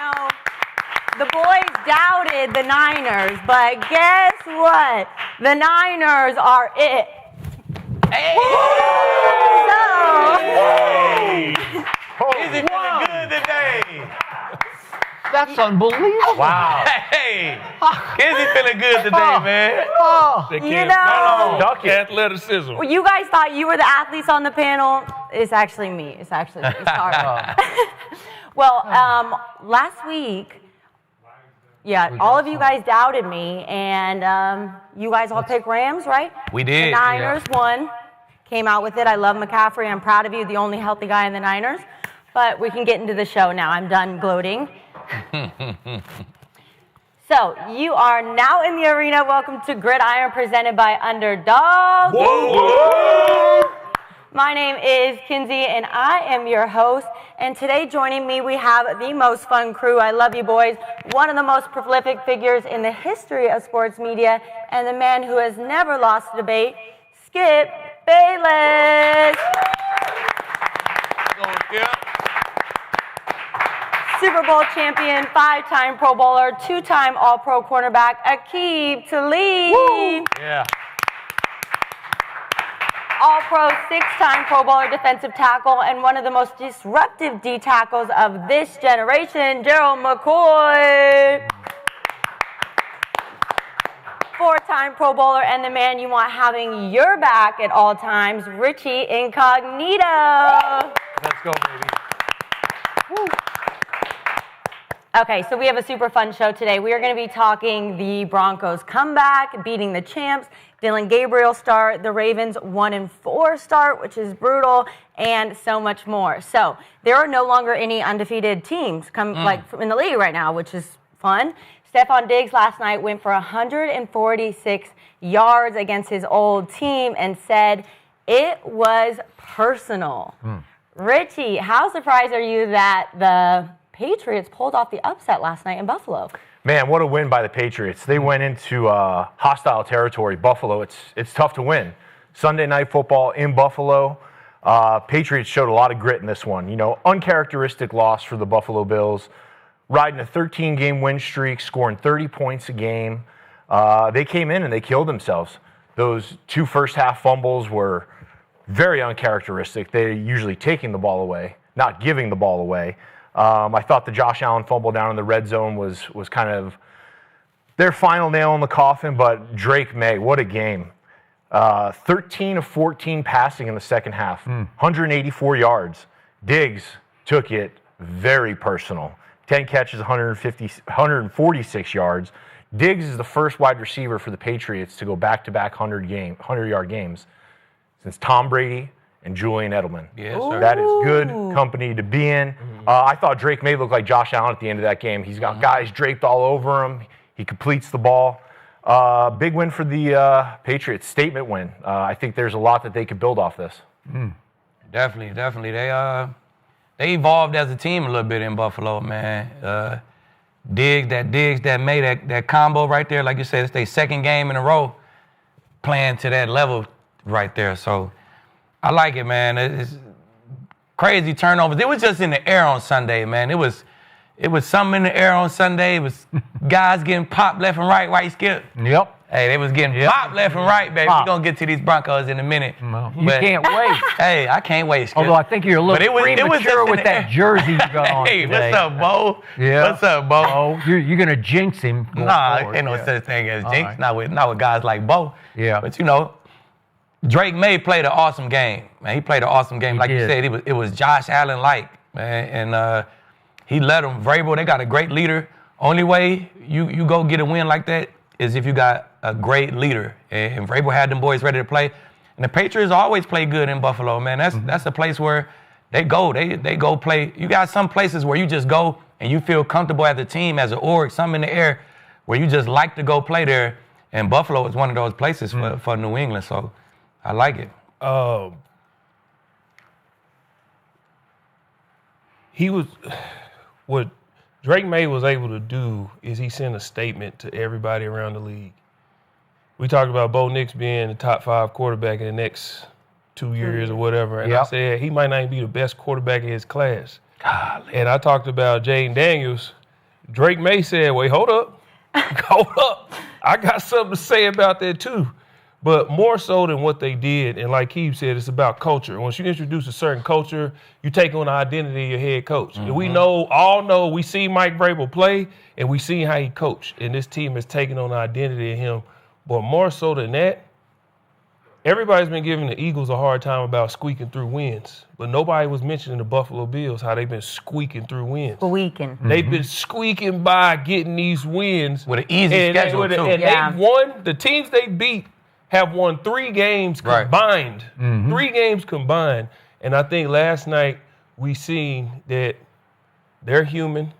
Now, the boys doubted the Niners, but guess what? The Niners are it. Hey! Is it feeling good today? That's unbelievable. Wow. Hey, Kinsey feeling good today, man. You know, Duck it. Athleticism. well, you guys thought you were the athletes on the panel. It's actually me. It's actually me. Sorry. Well, last week, all of you guys doubted me, and you guys all picked Rams, right? We did. The Niners won. Came out with it. I love McCaffrey. I'm proud of you, the only healthy guy in the Niners. But we can get into the show now. I'm done gloating. So, you are now in the arena. Welcome to Gridiron, presented by Underdog. Whoa. My name is Kinsey, and I am your host. And today, joining me, we have the most fun crew. I love you, boys. One of the most prolific figures in the history of sports media, and the man who has never lost a debate, Skip Bayless. Super Bowl champion, 5-time Pro Bowler, 2-time All-Pro cornerback, Aqib, Talib. Woo. Yeah. All-Pro, 6-time Pro Bowler defensive tackle, and one of the most disruptive D tackles of this generation, Gerald McCoy. 4-time Pro Bowler, and the man you want having your back at all times, Richie Incognito. Let's go, baby. Woo. Okay, so we have a super fun show today. We are going to be talking the Broncos comeback, beating the champs, Dillon Gabriel start, the Ravens 1-4 start, which is brutal, and so much more. So there are no longer any undefeated teams like in the league right now, which is fun. Stephon Diggs last night went for 146 yards against his old team and said it was personal. Richie, how surprised are you that the Patriots pulled off the upset last night in Buffalo? Man, what a win by the Patriots. They went into hostile territory, Buffalo. It's tough to win. Sunday Night Football in Buffalo. Patriots showed a lot of grit in this one. You know, uncharacteristic loss for the Buffalo Bills. Riding a 13-game win streak, scoring 30 points a game. They came in and they killed themselves. Those 2 first-half fumbles were very uncharacteristic. They're usually taking the ball away, not giving the ball away. I thought the Josh Allen fumble down in the red zone was kind of their final nail in the coffin, but Drake Maye, what a game. 13 of 14 passing in the second half, 184 yards. Diggs took it very personal. 10 catches, 146 yards. Diggs is the first wide receiver for the Patriots to go back-to-back 100-yard games since Tom Brady and Julian Edelman. Yes, sir. That is good company to be in. I thought Drake Maye looked like Josh Allen at the end of that game. He's got guys draped all over him. He completes the ball. Big win for the Patriots. Statement win. I think there's a lot that they could build off this. Definitely. They evolved as a team a little bit in Buffalo, man. Diggs, that Maye, that combo right there, like you said, it's their second game in a row playing to that level right there. So I like it, man. It's crazy turnovers. It was just in the air on Sunday, man. It was something in the air on Sunday. It was guys getting popped left and right, Skip? Yep. Hey, they was getting popped left and right, baby. We're going to get to these Broncos in a minute. No, you can't wait. Hey, I can't wait, Skip. Although I think you're a little premature with that jersey you got on Hey, today. what's up, Bo? Yeah. What's up, Bo? Oh, you're going to jinx him. Nah, ain't no such thing as jinx. Right. Not with guys like Bo. Yeah. But, you know, Drake Maye played an awesome game, man. He played an awesome game. Like you said, it was Josh Allen-like, man. And he led them. Vrabel, they got a great leader. Only way you go get a win like that is if you got a great leader. And Vrabel had them boys ready to play. And the Patriots always play good in Buffalo, man. That's a place where they go. They go play. You got some places where you just go and you feel comfortable as a team, as an org, something in the air where you just like to go play there. And Buffalo is one of those places for New England. So I like it. What Drake Maye was able to do is he sent a statement to everybody around the league. We talked about Bo Nix being the top 5 quarterback in the next 2 years or whatever. And I said he might not even be the best quarterback in his class. Golly. And I talked about Jaden Daniels Drake Maye said, wait, hold up. Hold up. I got something to say about that too. But more so than what they did, and like Aqib said, it's about culture. Once you introduce a certain culture, you take on the identity of your head coach. And we all know, we see Mike Vrabel play, and we see how he coached. And this team is taking on the identity of him. But more so than that, everybody's been giving the Eagles a hard time about squeaking through wins. But nobody was mentioning the Buffalo Bills, how they've been squeaking through wins. They've been squeaking by getting these wins. With an easy schedule, too. And they've won, the teams they beat have won 3 games combined. 3 games combined. And I think last night we seen that they're human.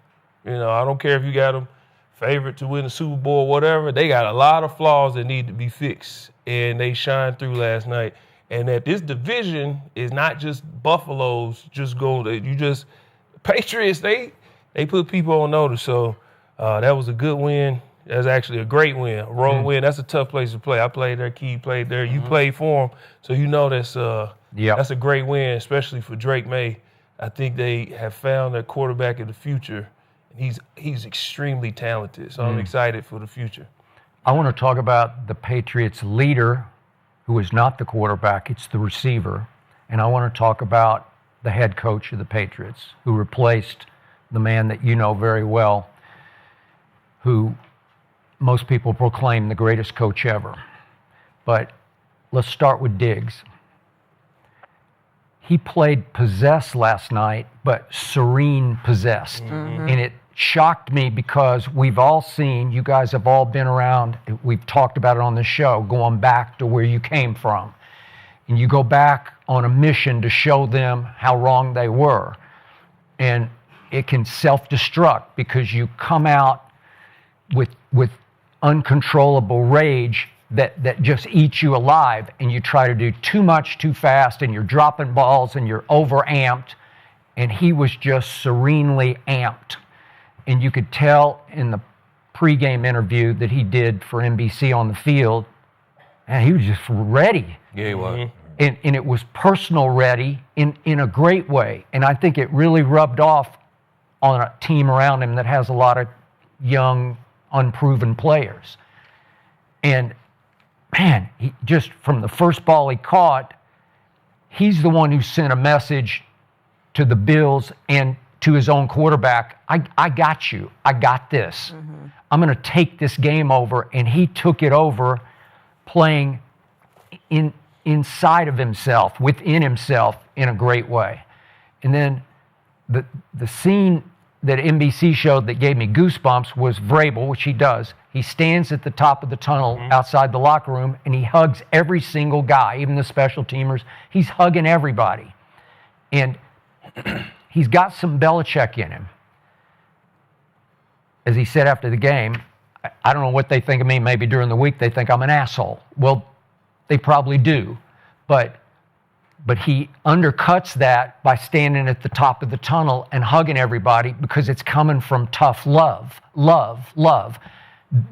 You know, I don't care if you got them favorite to win the Super Bowl or whatever. They got a lot of flaws that need to be fixed. And they shined through last night. And that this division is not just Buffalo's just going. Patriots, they put people on notice. So that was a good win. That's actually a great win, a road win. That's a tough place to play. I played there, Key played there. You played for him, so you know that's a great win, especially for Drake Maye. I think they have found their quarterback of the future. He's extremely talented, so I'm excited for the future. I want to talk about the Patriots' leader, who is not the quarterback, it's the receiver. And I want to talk about the head coach of the Patriots, who replaced the man that you know very well, who most people proclaim the greatest coach ever. But let's start with Diggs. He played possessed last night, but serene possessed. And it shocked me because we've all seen, you guys have all been around, we've talked about it on the show, going back to where you came from. And you go back on a mission to show them how wrong they were. And it can self-destruct because you come out with uncontrollable rage that just eats you alive, and you try to do too much too fast, and you're dropping balls, and you're over-amped, and he was just serenely amped. And you could tell in the pregame interview that he did for NBC on the field, and he was just ready. Yeah, he was. And it was personal ready in a great way. And I think it really rubbed off on a team around him that has a lot of young, unproven players. And man, he just from the first ball he caught, he's the one who sent a message to the Bills and to his own quarterback. I got you. I got this. I'm going to take this game over. And he took it over playing inside of himself, within himself in a great way. And then the scene that NBC showed that gave me goosebumps was Vrabel, which he does. He stands at the top of the tunnel outside the locker room, and he hugs every single guy, even the special teamers. He's hugging everybody. And he's got some Belichick in him. As he said after the game, I don't know what they think of me. Maybe during the week they think I'm an asshole. Well, they probably do. But he undercuts that by standing at the top of the tunnel and hugging everybody because it's coming from tough love. Love.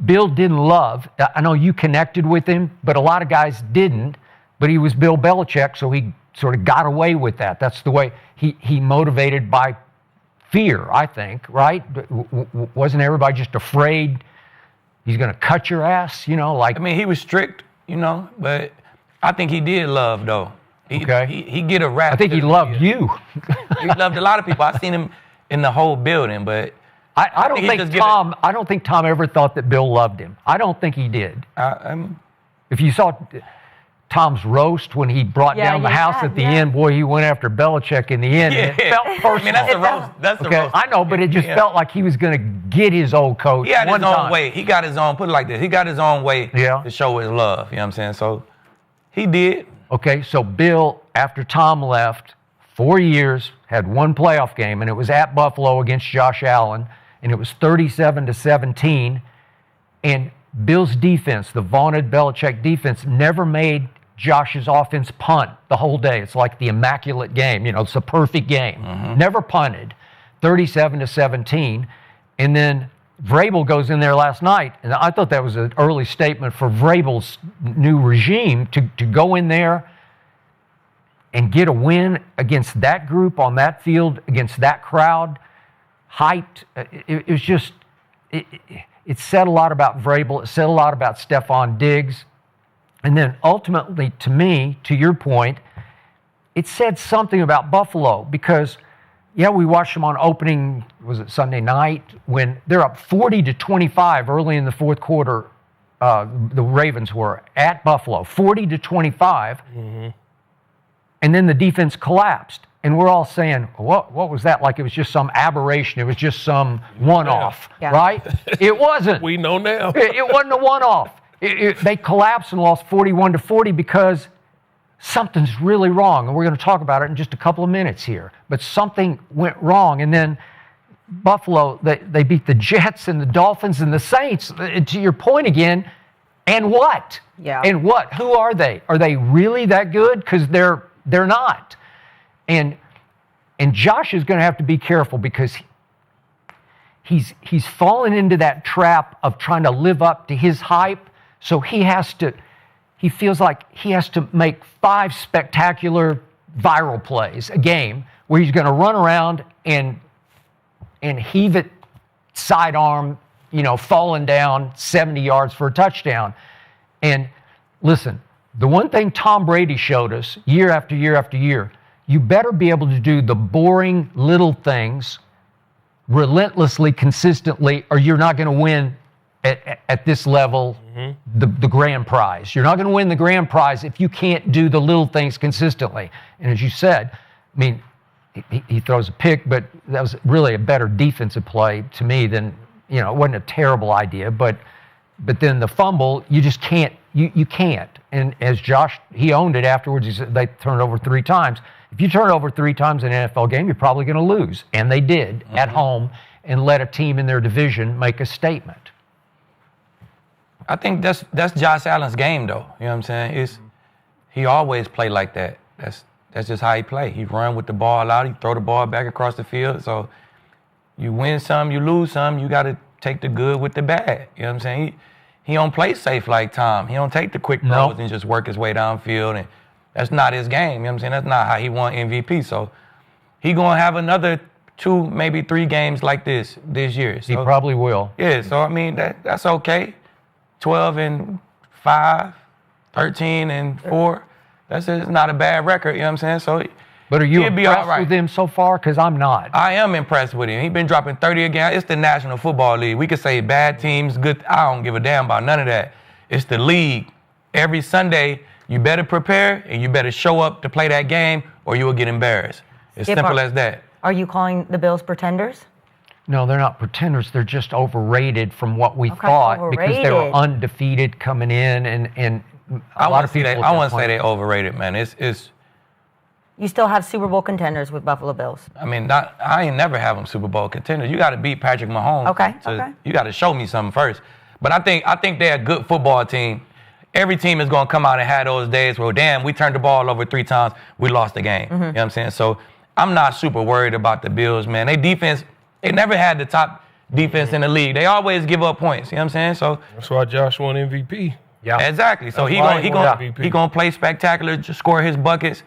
Bill didn't love. I know you connected with him, but a lot of guys didn't. But he was Bill Belichick, so he sort of got away with that. That's the way he motivated by fear, I think, right? Wasn't everybody just afraid he's going to cut your ass, like... I mean, he was strict, but I think he did love, though. He get a rap. I think he loved you. He loved a lot of people. I've seen him in the whole building, but I don't think Tom ever thought that Bill loved him. I don't think he did. If you saw Tom's roast when he brought down the house at the end, boy, he went after Belichick in the end. Yeah. And it felt personal. I mean, that's a roast. That's a roast. I know, but it just felt like he was going to get his old coach. He had his own way. He got his own. Put it like this. He got his own way to show his love. You know what I'm saying? So he did. Okay, so Bill, after Tom left, 4 years, had one playoff game, and it was at Buffalo against Josh Allen, and it was 37-17. And Bill's defense, the vaunted Belichick defense, never made Josh's offense punt the whole day. It's like the immaculate game. It's a perfect game. Never punted. 37-17. And then Vrabel goes in there last night, and I thought that was an early statement for Vrabel's new regime to go in there and get a win against that group on that field, against that crowd, hyped. It was just it said a lot about Vrabel. It said a lot about Stephon Diggs. And then ultimately, to me, to your point, it said something about Buffalo because, yeah, we watched them on opening, was it Sunday night, when they're up 40-25 early in the fourth quarter. The Ravens were at Buffalo, 40-25. Mm-hmm. And then the defense collapsed. And we're all saying, what was that? Like it was just some aberration. It was just some one-off, right? It wasn't. We know now. It wasn't a one-off. They collapsed and lost 41-40 because something's really wrong. And we're going to talk about it in just a couple of minutes here. But something went wrong. And then Buffalo, they beat the Jets and the Dolphins and the Saints. To your point again, and what? Yeah. And what? Who are they? Are they really that good? Because they're not. And Josh is going to have to be careful because he's fallen into that trap of trying to live up to his hype. So he feels like he has to make 5 spectacular viral plays a game where he's going to run around and heave it sidearm, falling down 70 yards for a touchdown. And listen, the one thing Tom Brady showed us year after year after year, you better be able to do the boring little things relentlessly, consistently, or you're not going to win at this level the grand prize. You're not going to win the grand prize if you can't do the little things consistently. And as you said, I mean, he throws a pick, but that was really a better defensive play to me than, it wasn't a terrible idea, but then the fumble, you just can't, you can't. And as Josh, he owned it afterwards. He said they turned it over 3 times. If you turn it over 3 times in an NFL game, you're probably going to lose. And they did at home and let a team in their division make a statement. I think that's Josh Allen's game, though. You know what I'm saying? He always play like that. That's just how he play. He run with the ball out. He throw the ball back across the field. So you win some, you lose some. You got to take the good with the bad. You know what I'm saying? He don't play safe like Tom. He don't take the quick throws and just work his way downfield. And that's not his game. You know what I'm saying? That's not how he won MVP. So he going to have another 2, maybe 3 games like this year. So, he probably will. Yeah, so I mean, that's okay. 12-5, 13-4. That's not a bad record, you know what I'm saying? So, but are you impressed with him so far? Because I'm not. I am impressed with him. He's been dropping 30 a game. It's the National Football League. We could say bad teams, good. I don't give a damn about none of that. It's the league. Every Sunday, you better prepare and you better show up to play that game or you will get embarrassed. It's simple as that. Are you calling the Bills pretenders? No, they're not pretenders. They're just overrated from what we thought because they were undefeated coming in, and a lot of people. I want to say they overrated, man. It's. You still have Super Bowl contenders with Buffalo Bills. I mean, I ain't never have them Super Bowl contenders. You got to beat Patrick Mahomes. Okay. You got to show me something first. But I think they're a good football team. Every team is going to come out and have those days where, damn, we turned the ball over 3 times, we lost the game. You know what I'm saying? So I'm not super worried about the Bills, man. They defense. They never had the top defense in the league. They always give up points. You know what I'm saying? So that's why Josh won MVP. Yeah, exactly. So he gonna play spectacular, just score his buckets,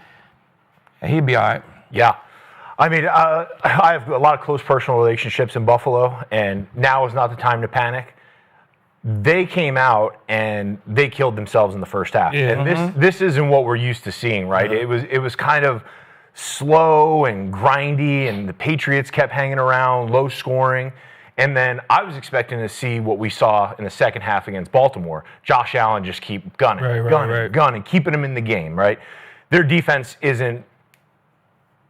and he'll be all right. Yeah. I mean, I have a lot of close personal relationships in Buffalo, and now is not the time to panic. They came out and they killed themselves in the first half, and this isn't what we're used to seeing, right? It was kind of slow and grindy, and the Patriots kept hanging around, low scoring. And then I was expecting to see what we saw in the second half against Baltimore. Josh Allen just keep gunning, keeping him in the game, right? Their defense isn't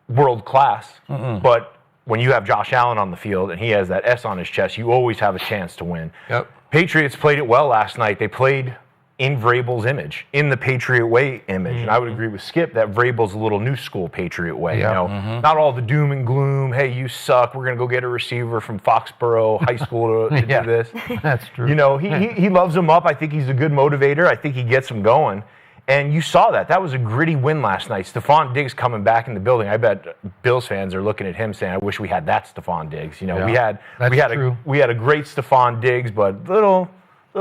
world class, but when you have Josh Allen on the field and he has that S on his chest, you always have a chance to win. Yep. Patriots played it well last night. They played in Vrabel's image, in the Patriot way image. And I would agree with Skip that Vrabel's a little new school Patriot way. You know, not all the doom and gloom. Hey, you suck. We're going to go get a receiver from Foxborough High School to do this. That's true. You know, he loves them up. I think he's a good motivator. I think he gets them going. And you saw that. That was a gritty win last night. Stephon Diggs coming back in the building. I bet Bills fans are looking at him saying, I wish we had that Stephon Diggs. You know, we had a great Stephon Diggs, but little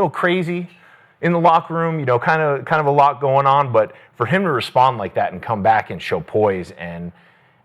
crazy in the locker room, you know, kind of a lot going on. But for him to respond like that and come back and show poise, and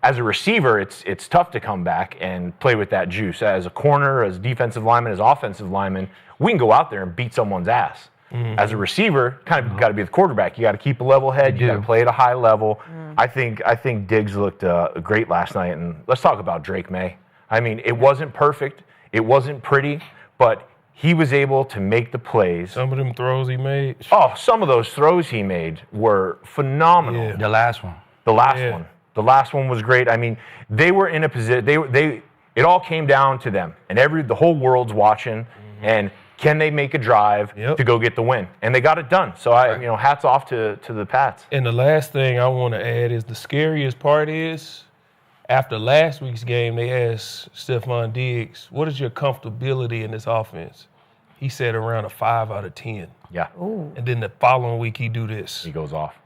as a receiver, it's tough to come back and play with that juice. As a corner, as defensive lineman, as offensive lineman, we can go out there and beat someone's ass. As a receiver, kind of got to be the quarterback. You got to keep a level head. You got to play at a high level. I think Diggs looked great last night. And let's talk about Drake Maye. I mean, it wasn't perfect. It wasn't pretty, but he was able to make the plays. Some of them throws he made. Oh, some of those throws he made were phenomenal. Yeah. The last one. The last one was great. I mean, they were in a position. It all came down to them, and the whole world's watching. And can they make a drive to go get the win? And they got it done. So hats off to the Pats. And the last thing I want to add is the scariest part is, after last week's game, they asked Stephon Diggs, "What is your comfortability in this offense?" He said around a 5 out of 10. Yeah. Ooh. And then the following week he do this. He goes off.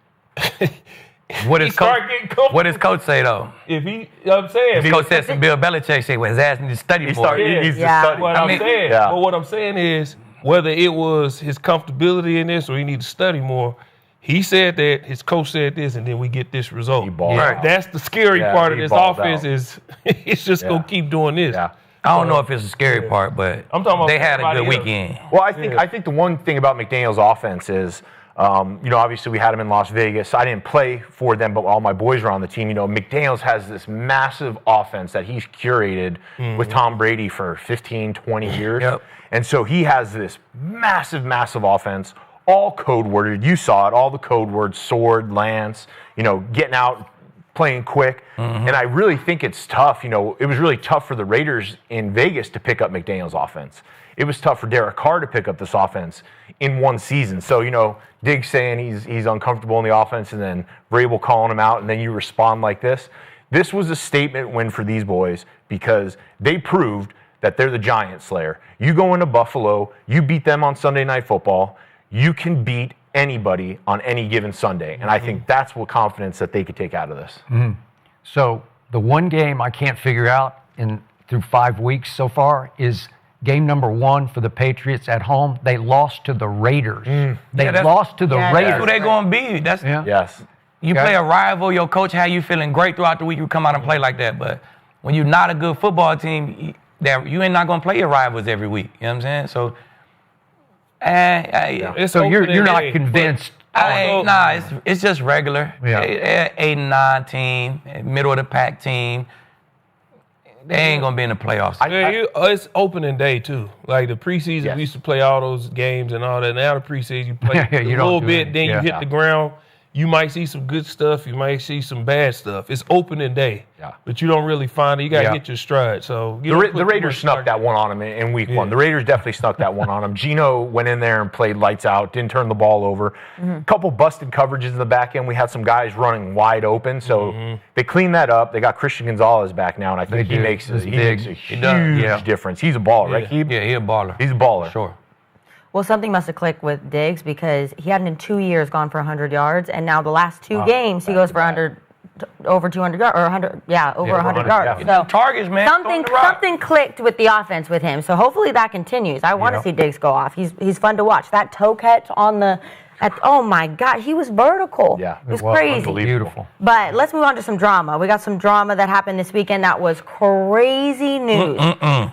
What does coach say though? If he, I'm saying, If coach said some Bill Belichick shit, well, his ass needs to study more. He needs to Yeah. study. What I'm saying is, whether it was his comfortability in this or he needs to study more, he said that his coach said this, and then we get this result. He balled out. That's the scary part of he this balled offense out. is it's just gonna keep doing this. Yeah. I don't know if it's the scary part, but I'm talking about they had a good everybody else. weekend. Well, I think the one thing about McDaniel's offense is, obviously we had him in Las Vegas. I didn't play for them, but all my boys were on the team. McDaniel's has this massive offense that he's curated with Tom Brady for 15, 20 years. Yep. And so he has this massive, massive offense, all code worded. You saw it, all the code words, sword, lance, getting out, playing quick. And I really think it's tough. It was really tough for the Raiders in Vegas to pick up McDaniel's offense. It was tough for Derek Carr to pick up this offense in one season. So, Diggs saying he's uncomfortable in the offense, and then Vrabel calling him out, and then you respond like this. This was a statement win for these boys because they proved that they're the giant slayer. You go into Buffalo, you beat them on Sunday Night Football, you can beat anybody on any given Sunday. And I think that's what confidence that they could take out of this. So the one game I can't figure out through 5 weeks so far is game number 1 for the Patriots at home. They lost to the Raiders. They lost to the Raiders. That's who they gonna be. Yes. You play a rival, your coach had you feeling great throughout the week, you come out and play like that. But when you're not a good football team, you ain't not gonna play your rivals every week. You know what I'm saying? So, So you're not convinced. It's just regular. Yeah. 8 and 9 team, middle of the pack team. They ain't gonna be in the playoffs. It's opening day too. Like the preseason, we used to play all those games and all that. Now the preseason, you play a little bit, then you hit the ground. You might see some good stuff. You might see some bad stuff. It's opening day, but you don't really find it. You got to get your stride. So the Raiders snuck that one on him in week 1. The Raiders definitely snuck that one on him. Geno went in there and played lights out, didn't turn the ball over. A couple busted coverages in the back end. We had some guys running wide open, so they cleaned that up. They got Christian Gonzalez back now, and I think he makes a huge difference. He's a baller, right, Aqib? Yeah, he's a baller. He's a baller. Sure. Well, something must have clicked with Diggs because he hadn't in 2 years gone for 100 yards, and now the last 2 games he goes for over 200 yards, or 100, over 100 yards. So targets, man. Something clicked with the offense with him. So hopefully that continues. I want to see Diggs go off. He's fun to watch. That toe catch on the. Oh my God, he was vertical. Yeah, it was crazy. Beautiful. But let's move on to some drama. We got some drama that happened this weekend that was crazy news.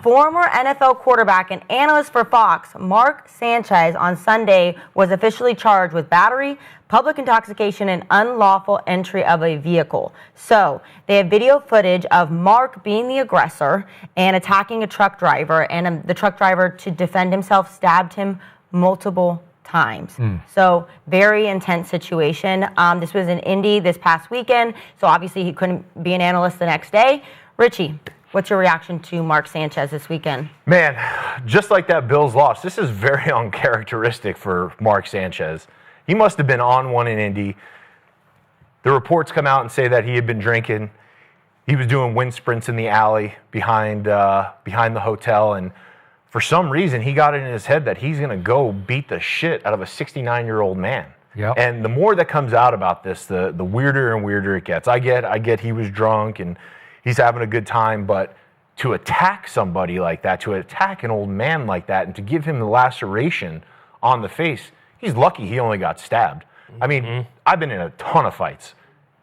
Former NFL quarterback and analyst for Fox, Mark Sanchez, on Sunday was officially charged with battery, public intoxication, and unlawful entry of a vehicle. So they have video footage of Mark being the aggressor and attacking a truck driver, and the truck driver, to defend himself, stabbed him multiple times. So very intense situation. This was in Indy this past weekend, so obviously he couldn't be an analyst the next day. Richie, what's your reaction to Mark Sanchez this weekend? Man, just like that Bills loss, this is very uncharacteristic for Mark Sanchez. He must have been on one in Indy. The reports come out and say that he had been drinking. He was doing wind sprints in the alley behind the hotel, and for some reason, he got it in his head that he's going to go beat the shit out of a 69-year-old man. Yep. And the more that comes out about this, the weirder and weirder it gets. I get he was drunk and he's having a good time, but to attack somebody like that, to attack an old man like that, and to give him the laceration on the face, he's lucky he only got stabbed. I mean, I've been in a ton of fights.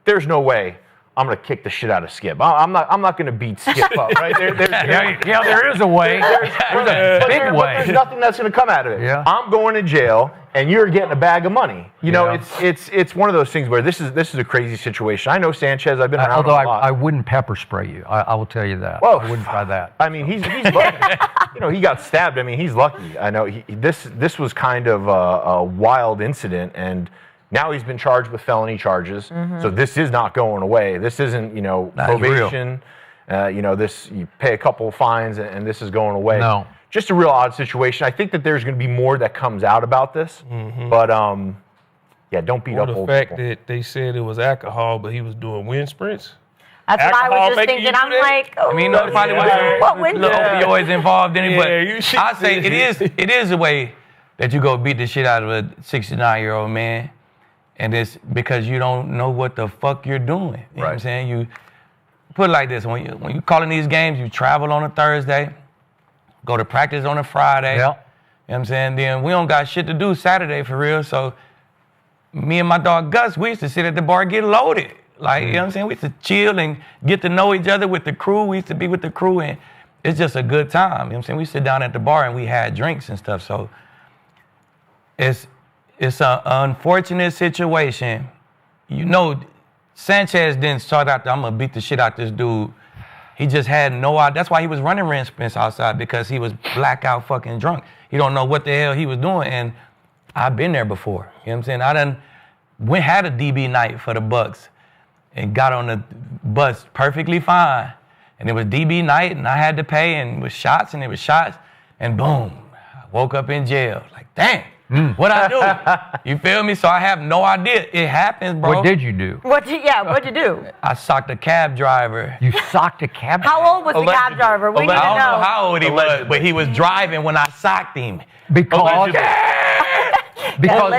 There's no way I'm going to kick the shit out of Skip. I'm not going to beat Skip up, right? There is a way. There's a big way. There's nothing that's going to come out of it. Yeah. I'm going to jail, and you're getting a bag of money. You know, it's one of those things where this is a crazy situation. I know Sanchez. I've been around although a lot. I wouldn't pepper spray you. I will tell you that. Well, I wouldn't try that. I mean, he's lucky. You know, he got stabbed. I mean, he's lucky. I know this was kind of a wild incident, and now he's been charged with felony charges. So this is not going away. This isn't, probation. You pay a couple of fines and this is going away. No. Just a real odd situation. I think that there's going to be more that comes out about this. But, don't beat up old people. The fact that they said it was alcohol, but he was doing wind sprints. That's what I was just making thinking. you I'm do that? like, oh, I mean, it probably wasn't what wind little opioids involved in it, but I say it is a way that you go beat the shit out of a 69-year-old man. And it's because you don't know what the fuck you're doing. You know what I'm saying? You put it like this: when you calling these games, you travel on a Thursday, go to practice on a Friday. Yeah. You know what I'm saying? Then we don't got shit to do Saturday for real. So me and my dog Gus, we used to sit at the bar and get loaded. Like, you know what I'm saying? We used to chill and get to know each other with the crew. We used to be with the crew, and it's just a good time. You know what I'm saying? We sit down at the bar and we had drinks and stuff. So it's an unfortunate situation. Sanchez didn't start out, I'm going to beat the shit out this dude. He just had no idea. That's why he was running rinse sprints outside, because he was blackout fucking drunk. He don't know what the hell he was doing, and I've been there before. You know what I'm saying? I done had a DB night for the Bucks and got on the bus perfectly fine. And it was DB night, and I had to pay, and it was shots, and boom, I woke up in jail. Like, damn. What'd I do? You feel me? So I have no idea. It happens, bro. What did you do? what'd you do? I socked a cab driver. You socked a cab driver? How old was the cab driver? We need to know. I don't know how old he was, but he was driving when I socked him. Because of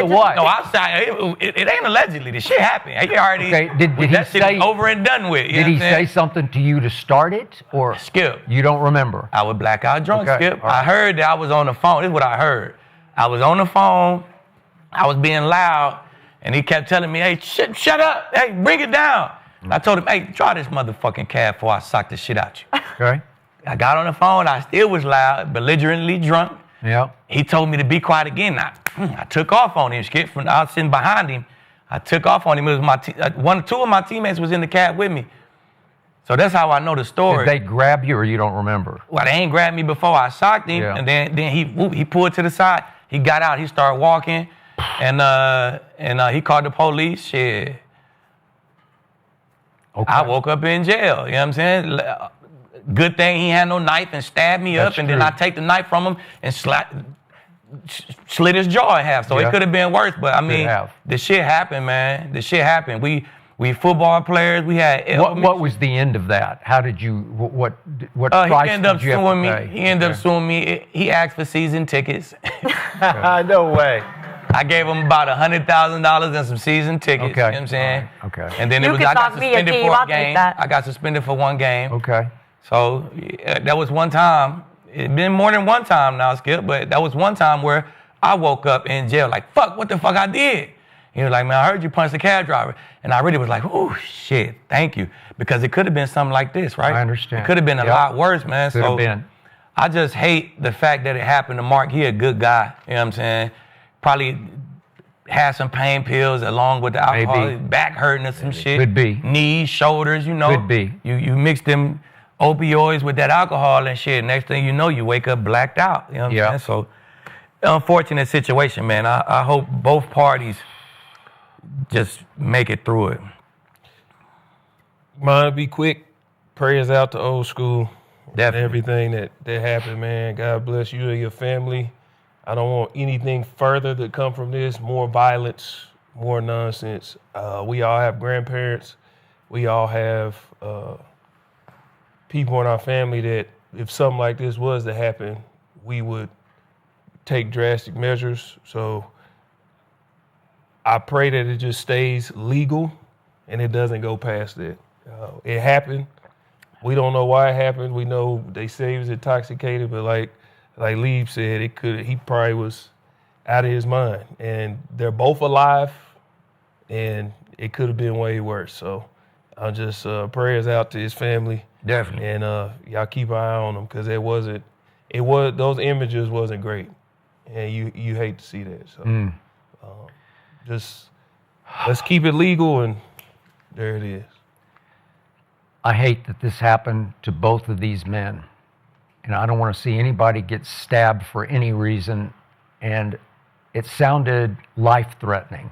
what? No, it ain't allegedly. The shit happened. He already. Okay, did he that shit say is over and done with? Did he say something to you to start it, or Skip? You don't remember? I was blackout drunk, Okay, Skip. right. I heard that I was on the phone. This is what I heard. I was on the phone. I was being loud, and he kept telling me, "Hey, shut up! Hey, bring it down." I told him, "Hey, try this motherfucking cab before I sock the shit out you." Okay. I got on the phone. I still was loud, belligerently drunk. Yeah. He told me to be quiet again. I took off on him, Skip. I was sitting behind him. I took off on him. It was two of my teammates was in the cab with me. So that's how I know the story. Did they grab you, or you don't remember? Well, they ain't grabbed me before I socked him, Yeah. and then he pulled to the side. He got out. He started walking, and he called the police. Shit. Okay. I woke up in jail. You know what I'm saying? Good thing he had no knife and stabbed me That's up, and true. then I take the knife from him and slit his jaw in half. So Yeah. it could have been worse. But I mean, have. the shit happened, man. The shit happened. We football players. We had What was the end of that? How did you? What he price ended up did you have suing to me. pay? He ended up suing me. He asked for season tickets. No way. I gave him about $100,000 and some season tickets. Okay. You know what I'm saying? All right. Okay. And then You I can got talk me, suspended Aqib. for I'll a take game. that. I got suspended for one game. Okay. So that was one time. It's been more than one time now, Skip, but that was one time where I woke up in jail like, fuck, what the fuck I did? He was like, man, I heard you punch the cab driver. And I really was like, oh, shit, thank you. Because it could have been something like this, right? I understand. It could have been a Yep. lot worse, man. Could have been. I just hate the fact that it happened to Mark. He a good guy, you know what I'm saying? Probably had some pain pills along with the alcohol. Maybe. His back hurting or some shit. Could be. Knees, shoulders, you know. Could be. You mix them opioids with that alcohol and shit. Next thing you know, you wake up blacked out. You know what I'm saying? So, unfortunate situation, man. I hope both parties just make it through it. Mine be quick. Prayers out to old school. Definitely. Everything that happened, man. God bless you and your family. I don't want anything further to come from this. More violence, more nonsense. We all have grandparents. We all have people in our family that if something like this was to happen, we would take drastic measures. So I pray that it just stays legal and it doesn't go past that. It happened. We don't know why it happened. We know they say he was intoxicated, but like Lieb said, he probably was out of his mind. And they're both alive, and it could have been way worse. So I'm just prayers out to his family. Definitely. And y'all keep an eye on him because those images wasn't great. And you hate to see that. So just let's keep it legal, and there it is. I hate that this happened to both of these men. And I don't want to see anybody get stabbed for any reason. And it sounded life-threatening.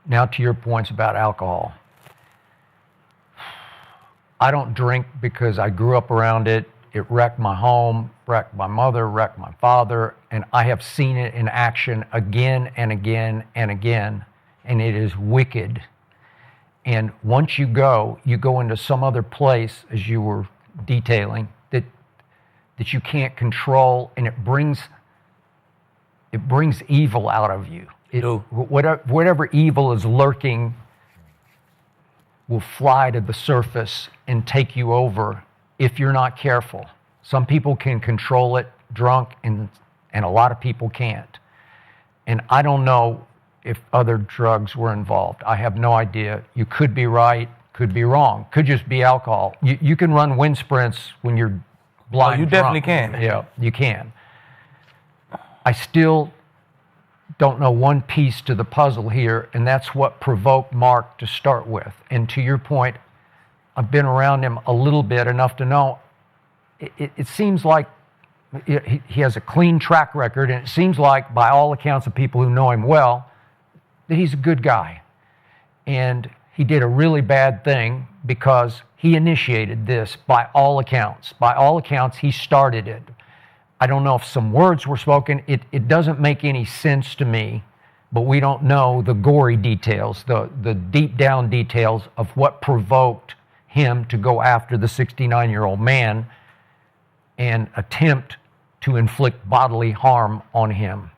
Now to your points about alcohol. I don't drink because I grew up around it. It wrecked my home, wrecked my mother, wrecked my father, and I have seen it in action again and again and again, and it is wicked. And once you go into some other place, as you were detailing, that you can't control, and it brings evil out of you. Whatever evil is lurking will fly to the surface and take you over if you're not careful. Some people can control it drunk, and a lot of people can't. And I don't know if other drugs were involved. I have no idea. You could be right, could be wrong. Could just be alcohol. You can run wind sprints when you're blind. You definitely can. Yeah, you can. I still don't know one piece to the puzzle here, and that's what provoked Mark to start with. And to your point, I've been around him a little bit, enough to know it seems like he has a clean track record, and it seems like, by all accounts of people who know him well, that he's a good guy. And he did a really bad thing because he initiated this by all accounts. By all accounts, he started it. I don't know if some words were spoken. It doesn't make any sense to me, but we don't know the gory details, the deep down details of what provoked him to go after the 69-year-old man and attempt to inflict bodily harm on him.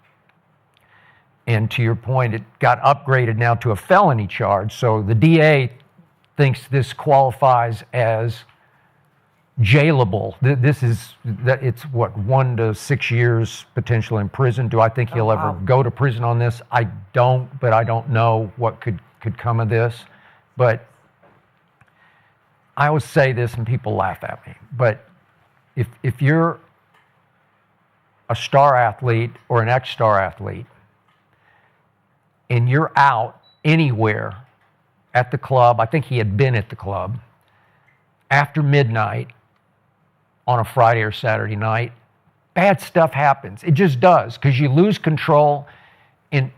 And to your point, it got upgraded now to a felony charge. So the DA thinks this qualifies as jailable. It's what, 1 to 6 years potentially in prison. Do I think he'll ever go to prison on this? I don't, but I don't know what could come of this. But I always say this and people laugh at me, but if you're a star athlete or an ex-star athlete and you're out anywhere at the club, I think he had been at the club, after midnight on a Friday or Saturday night, bad stuff happens. It just does, because you lose control, and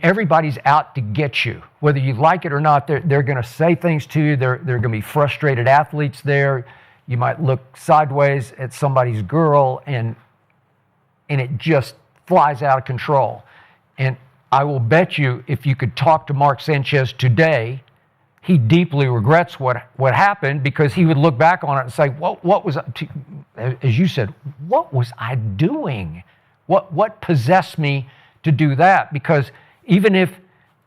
everybody's out to get you. Whether you like it or not, they're going to say things to you. There are going to be frustrated athletes there. You might look sideways at somebody's girl, and it just flies out of control. And I will bet you, if you could talk to Mark Sanchez today, he deeply regrets what happened, because he would look back on it and say, what was, as you said, what was I doing? What possessed me to do that? Because even if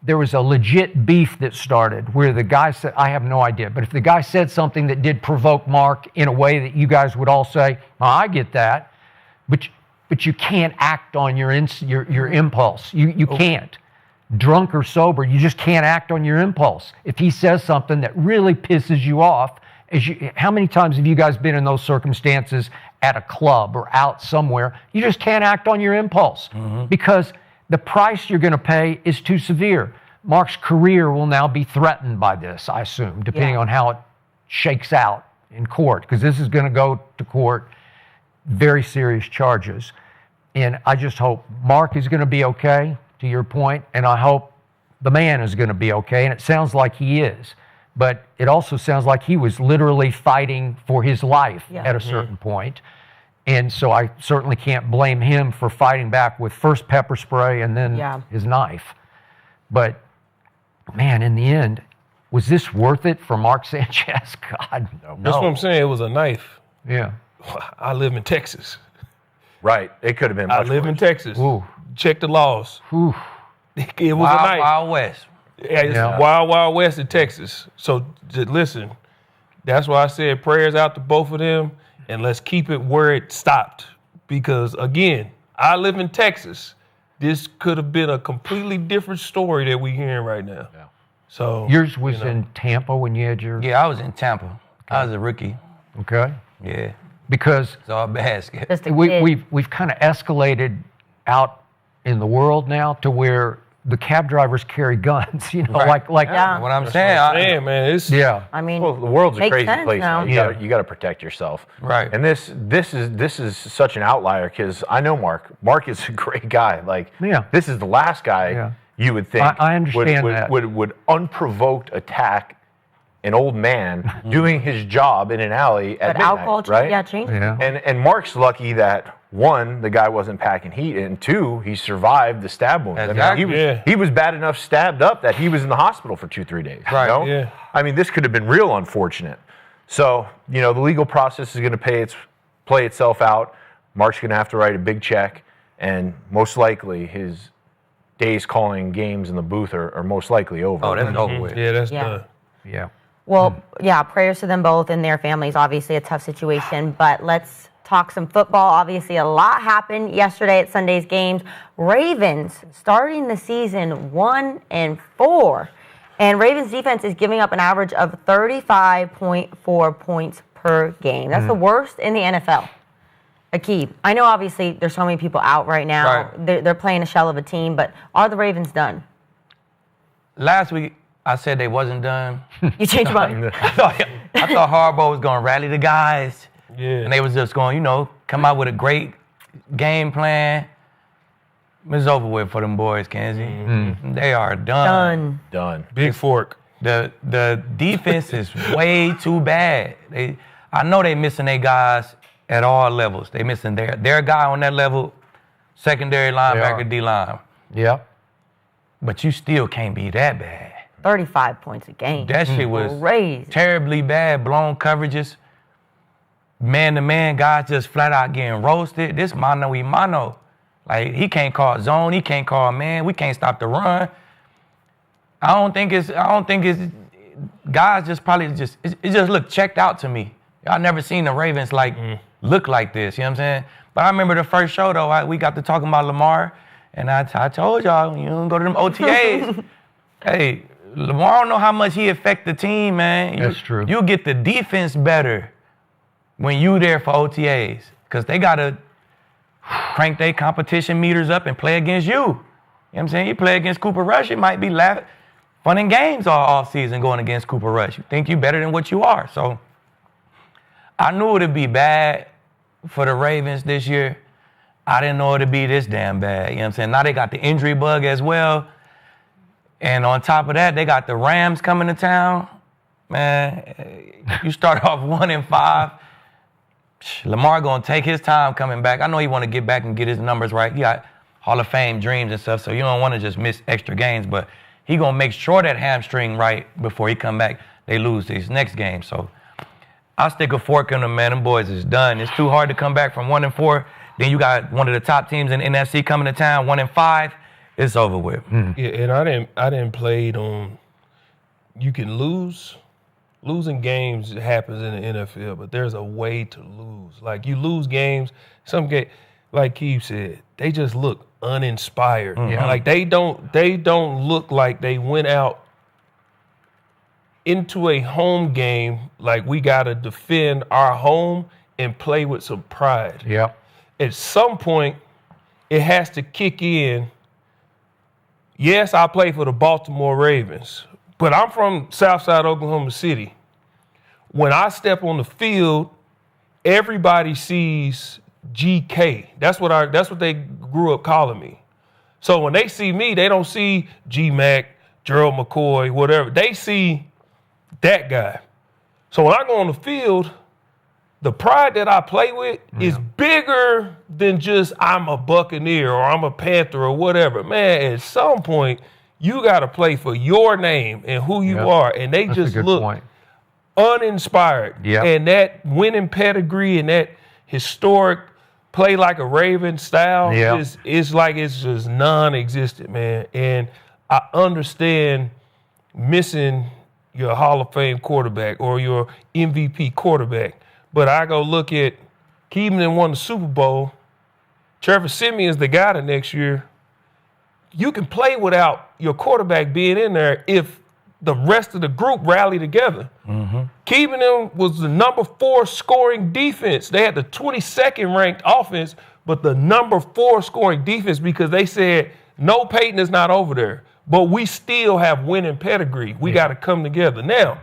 there was a legit beef that started where the guy said, I have no idea, but if the guy said something that did provoke Mark in a way that you guys would all say, well, I get that, but you can't act on your impulse. You can't. Drunk or sober, you just can't act on your impulse. If he says something that really pisses you off, how many times have you guys been in those circumstances at a club or out somewhere? You just can't act on your impulse because the price you're going to pay is too severe. Mark's career will now be threatened by this, I assume, depending on how it shakes out in court, because this is going to go to court, very serious charges. And I just hope Mark is going to be okay, to your point, and I hope the man is going to be okay, and it sounds like he is. But it also sounds like he was literally fighting for his life at a certain point. And so I certainly can't blame him for fighting back with first pepper spray and then his knife. But, man, in the end, was this worth it for Mark Sanchez? God, no. That's what I'm saying. It was a knife. Yeah. I live in Texas. Right. It could have been much I live worse. in Texas. Ooh. Check the laws. Ooh. It was a knife. Wild West. Yeah, it's Wild, Wild West in Texas. So listen, that's why I said prayers out to both of them, and let's keep it where it stopped. Because, again, I live in Texas. this could have been a completely different story that we're hearing right now. Yeah. So Yours was in Tampa when you had your. Yeah, I was in Tampa. I was a rookie. Okay. Yeah. Because It's all basket. Just a kid. we've kind of escalated out in the world now to where the cab drivers carry guns. You know, Right. like Yeah. What I'm That's saying, what I'm saying, man. It's yeah. I mean, Well, the world's a makes crazy sense place now. now. Yeah. You got to protect yourself. Right. And this is such an outlier because I know Mark. Mark is a great guy. Like, Yeah. this is the last guy Yeah. you would think I understand would, that. would unprovoked attack an old man doing his job in an alley at but midnight, alcohol, right? yeah, changed. Yeah. And Mark's lucky that one, the guy wasn't packing heat, and two, he survived the stab wound. Exactly. He was bad enough stabbed up that he was in the hospital for 2-3 days. Right. You know? Yeah. I mean, this could have been real unfortunate. So, the legal process is going to play itself out. Mark's going to have to write a big check, and most likely his days calling games in the booth are most likely over. Oh, that's over with. yeah, that's Yeah. done. Yeah. Well, yeah, prayers to them both and their families. Obviously, a tough situation, but let's talk some football. Obviously, a lot happened yesterday at Sunday's games. Ravens starting the season 1-4, and Ravens defense is giving up an average of 35.4 points per game. That's the worst in the NFL. Aqib, I know obviously there's so many people out right now. Right. They're playing a shell of a team, but are the Ravens done? Last week, I said they wasn't done. You changed your mind. I thought Harbaugh was going to rally the guys. Yeah. And they was just going, come out with a great game plan. It's over with for them boys, Kinsey. They are done. Done. Big fork. The defense is way too bad. I know they missing their guys at all levels. They missing their guy on that level, secondary linebacker, D-line. Yeah. But you still can't be that bad. 35 points a game. That shit was Crazy. terribly bad, blown coverages. Man-to-man, guys just flat out getting roasted. This mano-y-mano. Like, he can't call zone, he can't call man, we can't stop the run. I don't think it's guys just probably it just look checked out to me. I never seen the Ravens look like this, you know what I'm saying? But I remember the first show though, we got to talking about Lamar, and I told y'all, you don't go to them OTAs. Hey, Lamar don't know how much he affect the team, man. That's true. You get the defense better when you there for OTAs, because they gotta crank their competition meters up and play against you. You know what I'm saying? You play against Cooper Rush, it might be fun and games all offseason going against Cooper Rush. You think you better than what you are. So I knew it'd be bad for the Ravens this year. I didn't know it'd be this damn bad. You know what I'm saying? Now they got the injury bug as well. And on top of that, they got the Rams coming to town. Man, you start off 1-5. Lamar gonna take his time coming back. I know he want to get back and get his numbers right. He got Hall of Fame dreams and stuff, so you don't want to just miss extra games. But he gonna make sure that hamstring right before he come back. They lose these next games. So I'll stick a fork in them, man. Them boys is done. It's too hard to come back from 1-4. Then you got one of the top teams in the NFC coming to town, 1-5. It's over with. Yeah, and I didn't play on. You can lose. Losing games happens in the NFL, but there's a way to lose. Like, you lose games, some game, like Aqib said, they just look uninspired. Mm-hmm. Like they don't look like they went out into a home game like we gotta defend our home and play with some pride. Yeah. At some point, it has to kick in. Yes, I play for the Baltimore Ravens, but I'm from Southside Oklahoma City. When I step on the field, everybody sees GK. That's what they grew up calling me. So when they see me, they don't see G-Mac, Gerald, McCoy, whatever. They see that guy. So when I go on the field, the pride that I play with is bigger than just I'm a Buccaneer or I'm a Panther or whatever. Man, at some point, you got to play for your name and who you are. And they That's just a good look point. uninspired. Yep. And that winning pedigree and that historic play like a Raven style is like it's just non-existent, man. And I understand missing your Hall of Fame quarterback or your MVP quarterback. But I go look at Cleveland won the Super Bowl. Trevor Siemian's the guy the next year. you can play without your quarterback being in there if the rest of the group rally together. Keeping them was the number 4 scoring defense. They had the 22nd ranked offense, but the number 4 scoring defense because they said, no, Peyton is not over there, but we still have winning pedigree. We got to come together. Now,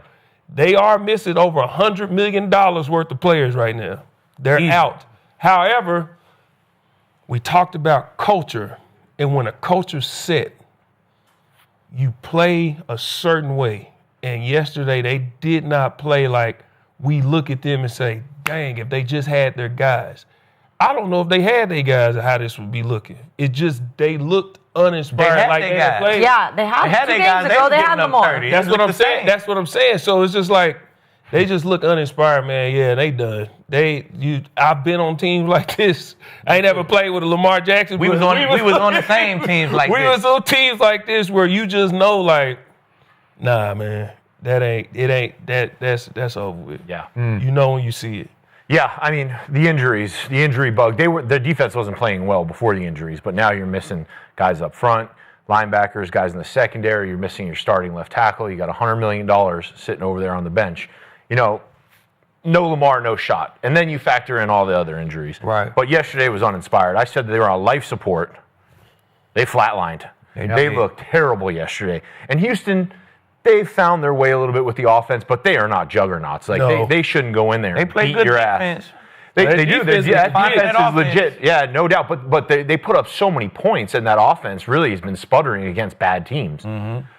they are missing over $100 million worth of players right now. They're out. However, we talked about culture, and when a culture's set, you play a certain way. And yesterday, they did not play like we look at them and say, dang, if they just had their guys. I don't know if they had their guys or how this would be looking. It just, they looked uninspired like they had played. Yeah, they had 2 games ago. They had them all. That's what I'm saying. That's what I'm saying. So it's just like, they just look uninspired, man. Yeah, they done. I've been on teams like this. I ain't never played with a Lamar Jackson. We was on the same teams like this. We was on teams like this where you just know, like, nah, man, that's over with. Yeah. You know when you see it. Yeah, I mean, the injury bug. The defense wasn't playing well before the injuries, but now you're missing guys up front, linebackers, guys in the secondary. You're missing your starting left tackle. You got $100 million sitting over there on the bench. You know, no Lamar, no shot. And then you factor in all the other injuries. Right. But yesterday was uninspired. I said that they were on life support. They flatlined. They looked terrible yesterday. And Houston, they found their way a little bit with the offense, but they are not juggernauts. Like they shouldn't go in there and beat your defense. ass. They do. Defense is legit. Yeah, no doubt. But they put up so many points, and that offense really has been sputtering against bad teams.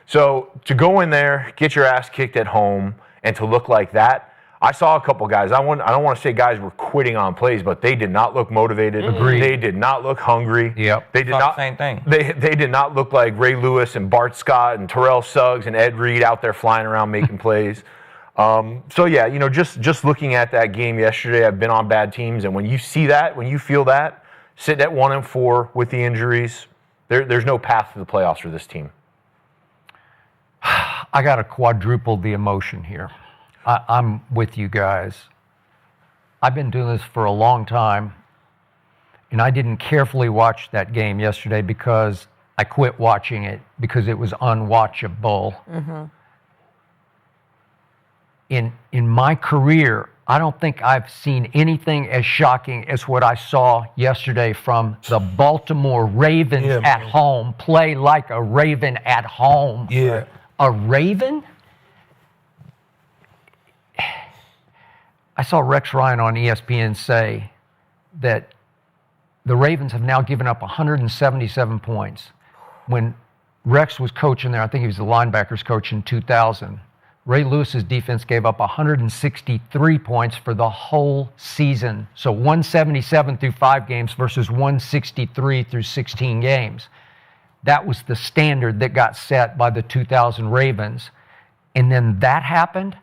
So to go in there, get your ass kicked at home, and to look like that, I saw a couple guys. I don't want to say guys were quitting on plays, but they did not look motivated. Agreed. They did not look hungry. Yep. They did not. Same thing. They did not look like Ray Lewis and Bart Scott and Terrell Suggs and Ed Reed out there flying around making plays. So yeah, you know, just looking at that game yesterday, I've been on bad teams, and when you see that, when you feel that, sitting at 1-4 with the injuries, there's no path to the playoffs for this team. I got to quadruple the emotion here. I'm with you guys. I've been doing this for a long time, and I didn't carefully watch that game yesterday because I quit watching it because it was unwatchable. In my career, I don't think I've seen anything as shocking as what I saw yesterday from the Baltimore Ravens at home play like a Raven at home. Yeah. A Raven? I saw Rex Ryan on ESPN say that the Ravens have now given up 177 points. When Rex was coaching there, I think he was the linebackers coach in 2000, Ray Lewis's defense gave up 163 points for the whole season. So 177 through 5 games versus 163 through 16 games. That was the standard that got set by the 2000 Ravens. And then that happened.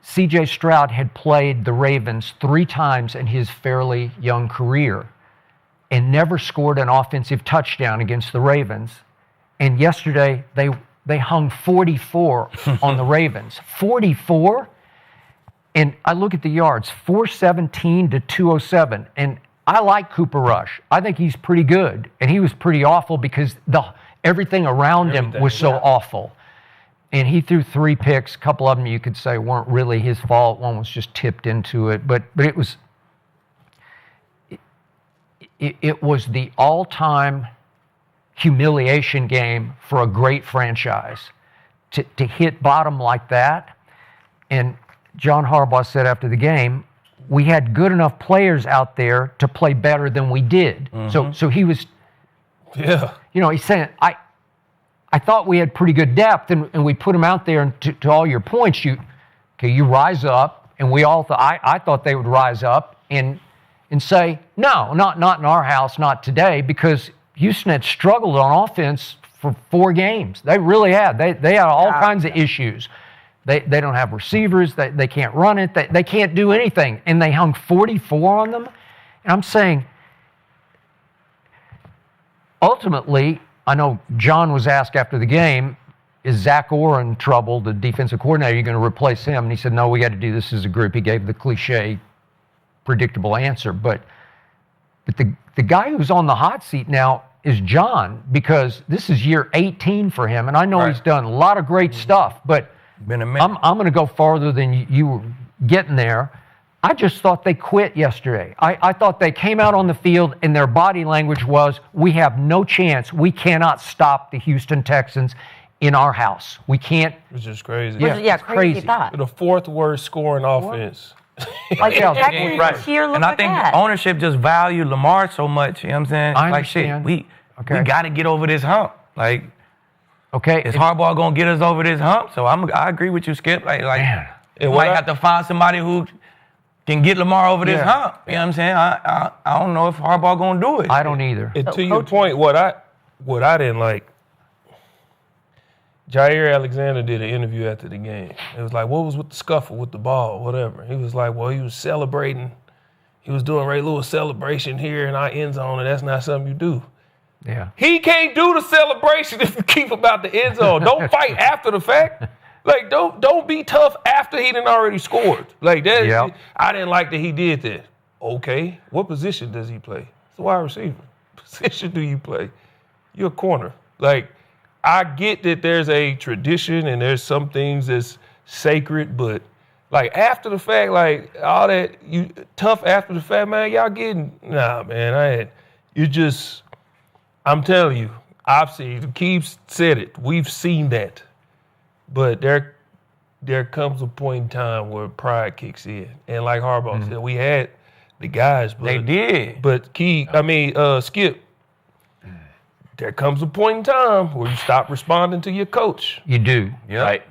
C.J. Stroud had played the Ravens 3 times in his fairly young career and never scored an offensive touchdown against the Ravens. And yesterday, they hung 44 on the Ravens. 44? And I look at the yards, 417 to 207. And I like Cooper Rush. I think he's pretty good. And he was pretty awful because everything around him was so awful. And he threw 3 picks. A couple of them you could say weren't really his fault. One was just tipped into it. But it was the all-time humiliation game for a great franchise. To hit bottom like that. And John Harbaugh said after the game, we had good enough players out there to play better than we did. So he was, he's saying, I thought we had pretty good depth, and we put them out there, and to all your points, you rise up, and we all thought, I thought they would rise up and say, no, not in our house, not today, because Houston had struggled on offense for 4 games. They really had. They had all kinds of issues. They don't have receivers. They can't run it. They can't do anything. And they hung 44 on them. And I'm saying, ultimately, I know John was asked after the game, is Zach Orr in trouble, the defensive coordinator? Are you going to replace him? And he said, no, we got to do this as a group. He gave the cliche, predictable answer. But the guy who's on the hot seat now is John, because this is year 18 for him, and I know he's done a lot of great stuff, but Been a minute. I'm going to go farther than you were getting there. I just thought they quit yesterday. I thought they came out on the field and their body language was, we have no chance. We cannot stop the Houston Texans in our house. We can't. Which is crazy. Crazy thought. The fourth worst scoring offense. Like the Texans this year look And I like think that. ownership just valued Lamar so much. You know what I'm saying? I Like, shit, understand. we got to get over this hump. Like, Okay. is Harbaugh going to get us over this hump? So I agree with you, Skip. Like Man. we might have to find somebody who can get Lamar over this hump. You know what I'm saying? I don't know if Harbaugh going to do it. I don't either. And to your point, what I didn't like, Jair Alexander did an interview after the game. It was like, what was with the scuffle with the ball, whatever. He was like, well, he was celebrating. He was doing Ray Lewis celebration here in our end zone, and that's not something you do. Yeah. He can't do the celebration if you keep about the end zone. Don't fight after the fact. Like, don't be tough after he done already scored. Like that. Yep. I didn't like that he did that. Okay, what position does he play? It's a wide receiver. Position do you play? You're a corner. Like, I get that there's a tradition and there's some things that's sacred, but like after the fact, like all that you tough after the fact, man, y'all getting man. I'm telling you, I've seen Aqib said it. We've seen that, but there comes a point in time where pride kicks in, and like Harbaugh said, we had the guys, but They did. But Skip. There comes a point in time where you stop responding to your coach. You do. Yep. Right.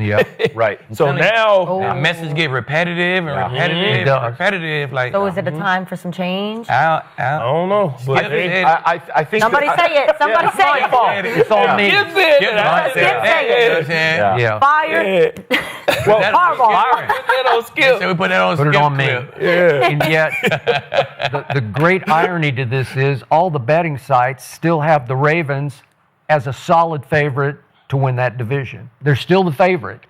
Yeah. Right. So now, That message get repetitive and repetitive It does. and repetitive. Like, So is it a time for some change? I don't know. But Skip said- I think Somebody say it. Somebody say it. It's all me. Skip said Skip that. said Skip that. say You know it. what I'm saying? Yeah. Fire. Well, Harbaugh. Put that on Skip. So we put that on Put it Skip on me. clip. And yet, the great irony to this is all the betting sites still have the Ravens as a solid favorite to win that division. They're still the favorite.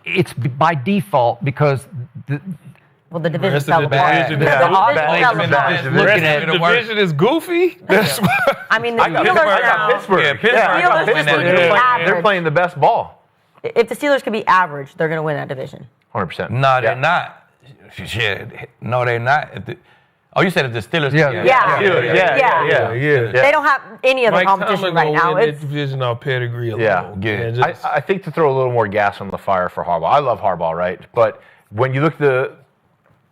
It's by default because the The division rest fell of the apart. division The is division bad. fell Bad. apart. Just The looking rest at of it, the division is goofy. That's why. I mean, the I got Steelers now. Pittsburgh. Yeah, Pittsburgh. I got Steelers just Pittsburgh. look They're average. playing the best ball. If the Steelers could be average, they're going to win that division. 100%. No, they're not. Shit. No, they're not. You said if the Steelers. Yeah. Yeah. They don't have any other Mike competition Tomlin right gonna now. win that It's division on pedigree alone. Yeah. Good. And just- I think to throw a little more gas on the fire for Harbaugh. I love Harbaugh, right? But when you look at the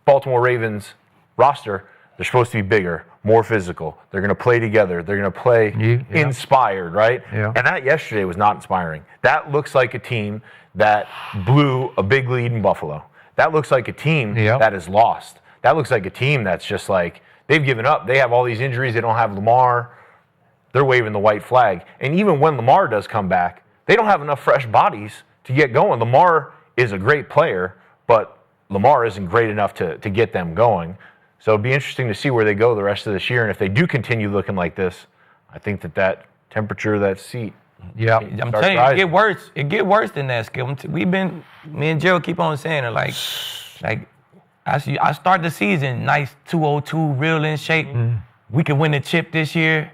Baltimore Ravens roster, they're supposed to be bigger, more physical. They're going to play together. They're going to play inspired, right? Yeah. And that yesterday was not inspiring. That looks like a team that blew a big lead in Buffalo. That looks like a team that is lost. That looks like a team that's just like, they've given up. They have all these injuries. They don't have Lamar. They're waving the white flag. And even when Lamar does come back, they don't have enough fresh bodies to get going. Lamar is a great player, but Lamar isn't great enough to get them going. So it'd be interesting to see where they go the rest of this year. And if they do continue looking like this, I think that temperature of that seat. Yeah. I'm telling you, it get worse. It get worse than that, Skip. Me and Gerald keep on saying it. Like I start the season nice 202, real in shape. We could win the chip this year.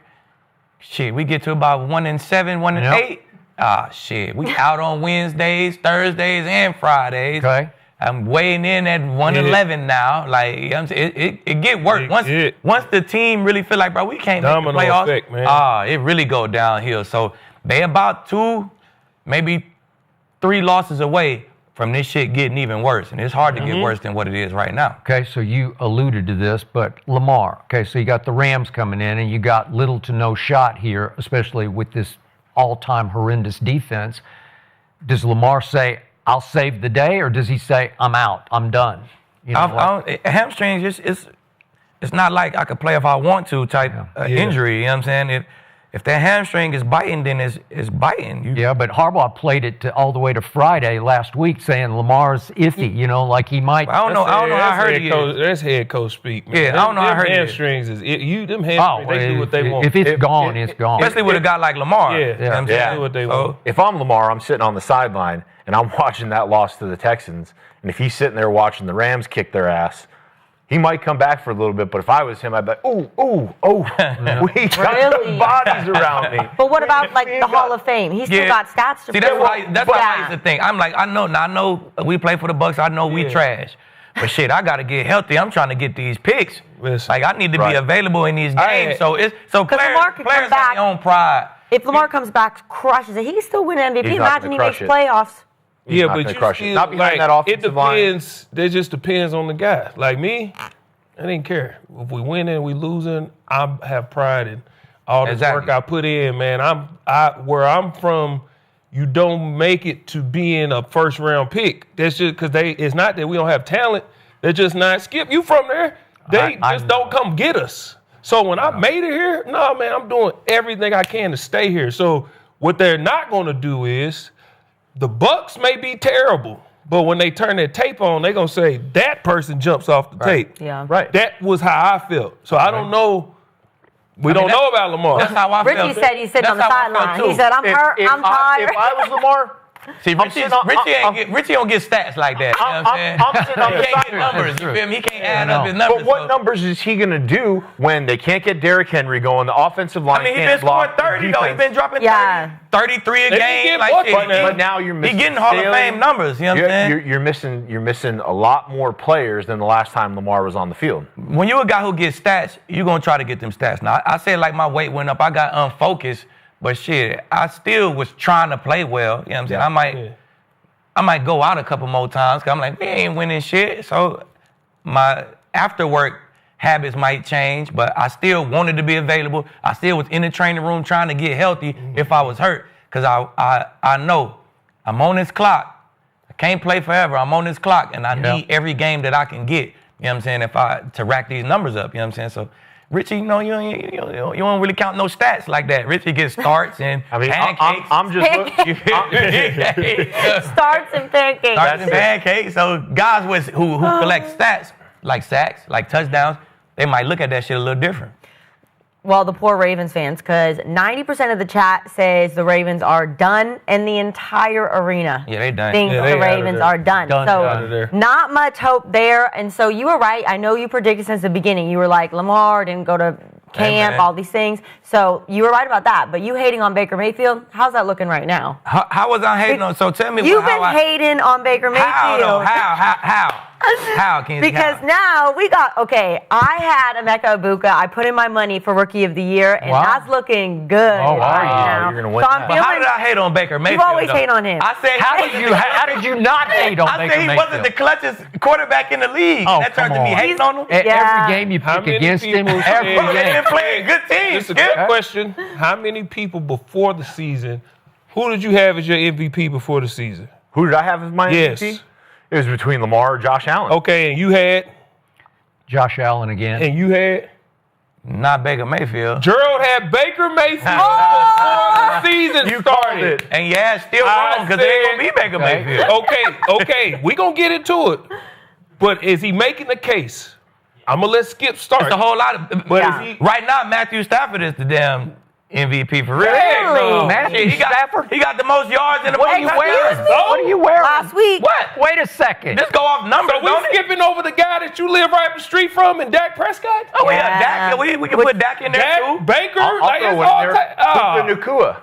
Shit, we get to about 1-7, 1-8. Ah, shit, we out on Wednesdays, Thursdays, and Fridays. Okay. I'm weighing in at 111 now. Like, you know what I'm saying? It get worse. Once the team really feel like, bro, we can't make the playoffs. Effect, man. It really go downhill. So they about 2, maybe 3 losses away from this shit getting even worse. And it's hard to get worse than what it is right now. Okay, so you alluded to this, but Lamar. Okay, so you got the Rams coming in, and you got little to no shot here, especially with this all-time horrendous defense. Does Lamar say, I'll save the day, or does he say, I'm out, I'm done? You know, Hamstrings, it's not like I could play if I want to type injury. You know what I'm saying? If that hamstring is biting, then it's biting. Yeah, but Harbaugh played it all the way to Friday last week, saying Lamar's iffy. You know, like he might. I don't know how I heard it. That's head coach speak, man. Yeah, I don't know how I heard it. Hamstrings them hamstrings, they do what they want. If it's gone, it's gone. Especially with a guy like Lamar. Yeah, You know what I'm saying? do what they want. If I'm Lamar, I'm sitting on the sideline and I'm watching that loss to the Texans. And if he's sitting there watching the Rams kick their ass, He might come back for a little bit, but if I was him, I'd be like, we got the bodies around me. But what about like the Hall of Fame? He's still got stats to See, that's what I used to think. I'm like, I know we play for the Bucks. I know we trash. But shit, I got to get healthy. I'm trying to get these picks. Listen. Like, I need to be available in these games. So players have their own pride. If Lamar comes back, crushes it, he can still win MVP. Imagine he makes playoffs. Yeah, but you still, not behind like, that offensive line. It depends. It just depends on the guy. Like me, I didn't care. If we winning, we losing, I have pride in all the work I put in, man. Where I'm from, you don't make it to being a first-round pick. That's just because it's not that we don't have talent. They're just not. Skip, you from there. They just don't come get us. So when I made it here, no, man, I'm doing everything I can to stay here. So what they're not going to do is, the Bucks may be terrible, but when they turn their tape on, they're going to say, that person jumps off the tape. Yeah. Right. That was how I felt. So I don't know. We don't know about Lamar. That's how I felt. Richie said he's sitting on the sideline. He said, I'm hurt, I'm tired. If I was Lamar, see, Richie don't get stats like that. You know what I'm saying? sitting on the He can't get sideline. numbers. You feel me? He can't add up his numbers. But what numbers is he going to do when they can't get Derrick Henry going, the offensive line he can't been scoring block, 30 though. He's been dropping 33 a They game. get Like what, shit. But now you're missing. He getting Hall of Fame numbers. You know what I'm saying? You're missing a lot more players than the last time Lamar was on the field. When you're a guy who gets stats, you're going to try to get them stats. Now, I said like my weight went up. I got unfocused. But shit, I still was trying to play well. You know what I'm saying? I might go out a couple more times because I'm like, we ain't winning shit. So my after work habits might change, but I still wanted to be available. I still was in the training room trying to get healthy if I was hurt because I know I'm on this clock. I can't play forever. I'm on this clock, and I need every game that I can get. You know what I'm saying? To rack these numbers up. You know what I'm saying? So, Richie, you don't really count no stats like that. Richie gets starts and pancakes. I'm just Starts and pancakes. Starts and pancakes. So guys who collect stats, like sacks, like touchdowns, they might look at that shit a little different. Well, the poor Ravens fans, because 90% of the chat says the Ravens are done, and the entire arena they done. thinks the Ravens are done. So not much hope there. And so you were right. I know you predicted since the beginning. You were like, Lamar didn't go to camp, all these things. So you were right about that. But you hating on Baker Mayfield, how's that looking right now? How was I hating on? So tell me. You've been hating on Baker Mayfield. How, Kinsey? Because now I had Emeka Egbuka. I put in my money for Rookie of the Year, and that's looking good now. You're gonna win how did I hate on Baker Mayfield? You always hate on him. I said, how did you not hate on Baker Mayfield? I said he wasn't the clutchest quarterback in the league. Oh, that turned to me hating on him. Every game you pick against him, every game. They've been playing good teams. It's a good question. How many people before the season, who did you have as your MVP before the season? Who did I have as my MVP? Yes. It was between Lamar and Josh Allen. Okay, and you had? Josh Allen again. And you had? Not Baker Mayfield. Gerald had Baker Mayfield before the season started. And still wrong because it ain't going to be Baker Mayfield. Okay. We're going to get into it. But is he making the case? I'm going to let Skip start. It's a whole lot of... Right now, Matthew Stafford is the damn MVP for real. Really? Matthew Stafford? He got the most yards in the What are you wearing? What are you wearing? Last week. What? Wait a second. Just go off numbers, So we're skipping over the guy that you live right up the street from and Dak Prescott? Oh, yeah. Dak. We can put Dak in there, too. Baker? I'll throw in there. Puka Nacua.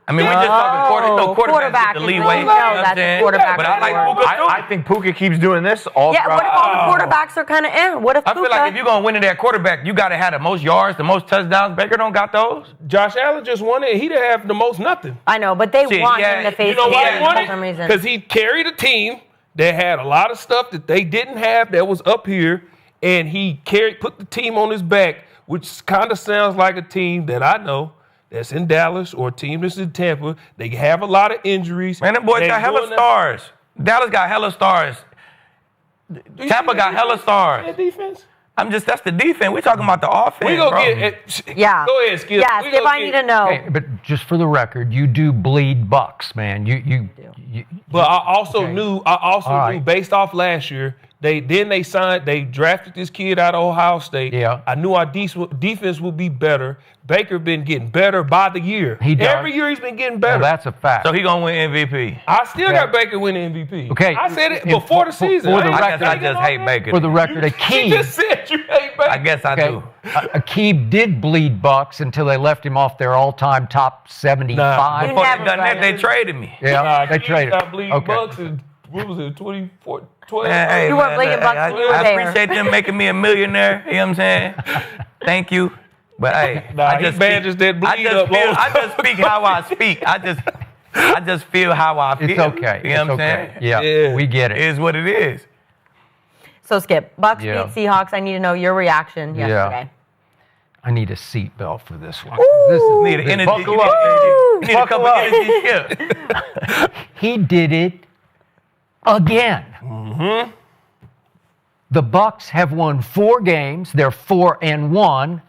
I mean, we're just talking quarterback. The leeway. But I like Puka, too. I think Puka keeps doing this all Yeah, throughout. what if all the quarterbacks are kind of in? What if I feel like if you're going to win it at quarterback, you got to have the most yards, the most touchdowns. Baker don't got those. Josh Allen just won it. He didn't have the most nothing. I know, but they want him to face You know why he won for some it? reason. Because he carried a team that had a lot of stuff that they didn't have that was up here, and he put the team on his back, which kind of sounds like a team that I know that's in Dallas or a team that's in Tampa. They have a lot of injuries. Man, them boys got hella stars. Dallas got hella stars. Tampa got hella stars. That defense? That's the defense. We're talking about the offense. We gonna bro. get it. Yeah. Go ahead, Skip. Yeah, Skip, I need to know. Hey, but just for the record, you do bleed Bucks, man. You But I also knew based off last year They drafted this kid out of Ohio State. Yeah. I knew our defense would be better. Baker been getting better by the year. He does. Every year he's been getting better. Well, that's a fact. So he gonna win MVP. I still got Baker winning MVP. Okay. I said it And before the season. for the I record, guess I just hate Baker. For the record, You Aqib. just said you hate Baker. I guess I do. Aqib did bleed Bucks until they left him off their all-time top 75. He Before never they done that, they played. traded me. Yeah, they He traded. stopped bleeding Okay. Bucks in, what was it, 2012? Man, hey, You weren't man, bleeding Bucks when you were I there. appreciate them making me a millionaire. You know what I'm saying? Thank you. But hey, He badges that bleed up. I just speak how I speak. I just feel how I feel. It's okay. You know It's what I'm okay. saying? Yeah, Yeah. we get It it. is what it is. So, Skip, Bucks Yeah. beat Seahawks. I need to know your reaction yesterday. I need a seatbelt for this one. This is, Need an energy. buckle You up. need a couple energy shifts. He did it again. Mm-hmm. The Bucks have won 4 games. They're 4-1.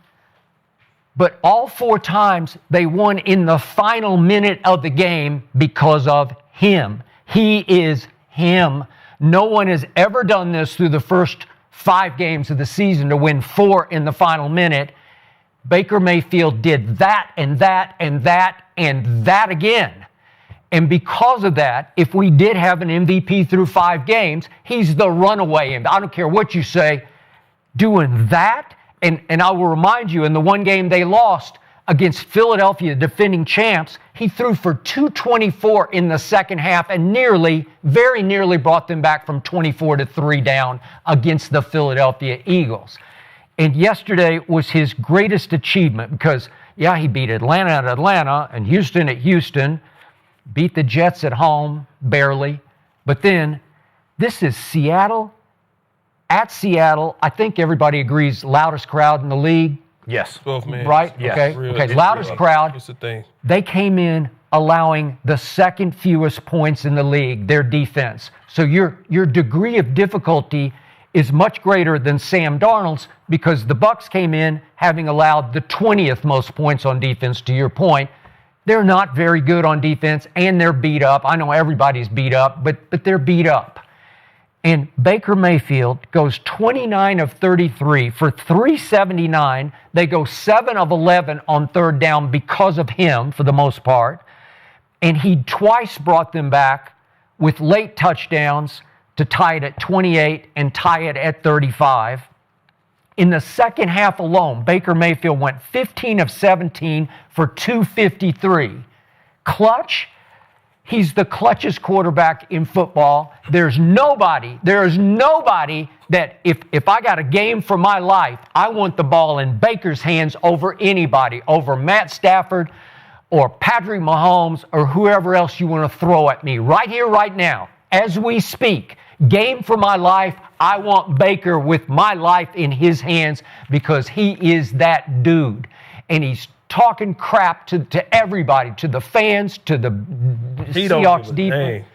But all 4 times they won in the final minute of the game because of him. He is him. No one has ever done this through the first 5 games of the season to win 4 in the final minute. Baker Mayfield did that and that and that and that again. And because of that, if we did have an MVP through 5 games, he's the runaway. And I don't care what you say, doing that. And I will remind you, in the one game they lost against Philadelphia, defending champs, he threw for 224 in the second half and very nearly brought them back from 24-3 down against the Philadelphia Eagles. And yesterday was his greatest achievement because, yeah, he beat Atlanta at Atlanta and Houston at Houston, beat the Jets at home, barely. But then this is Seattle. At Seattle, I think everybody agrees, loudest crowd in the league. Yes. 12 man. Right? Yes. Okay. Real- Okay. it's Loudest real. crowd. It's a thing. They came in allowing the second fewest points in the league, their defense. So your degree of difficulty is much greater than Sam Darnold's because the Bucks came in having allowed the 20th most points on defense, to your point. They're not very good on defense, and they're beat up. I know everybody's beat up, but they're beat up. And Baker Mayfield goes 29 of 33 for 379. They go 7 of 11 on third down because of him, for the most part. And he twice brought them back with late touchdowns to tie it at 28 and tie it at 35. In the second half alone, Baker Mayfield went 15 of 17 for 253. Clutch. He's the clutchest quarterback in football. There's nobody that if I got a game for my life, I want the ball in Baker's hands over anybody, over Matt Stafford or Patrick Mahomes or whoever else you want to throw at me. Right here, right now, as we speak, game for my life, I want Baker with my life in his hands because he is that dude. And he's talking crap to everybody, to the fans, to the Seahawks defense.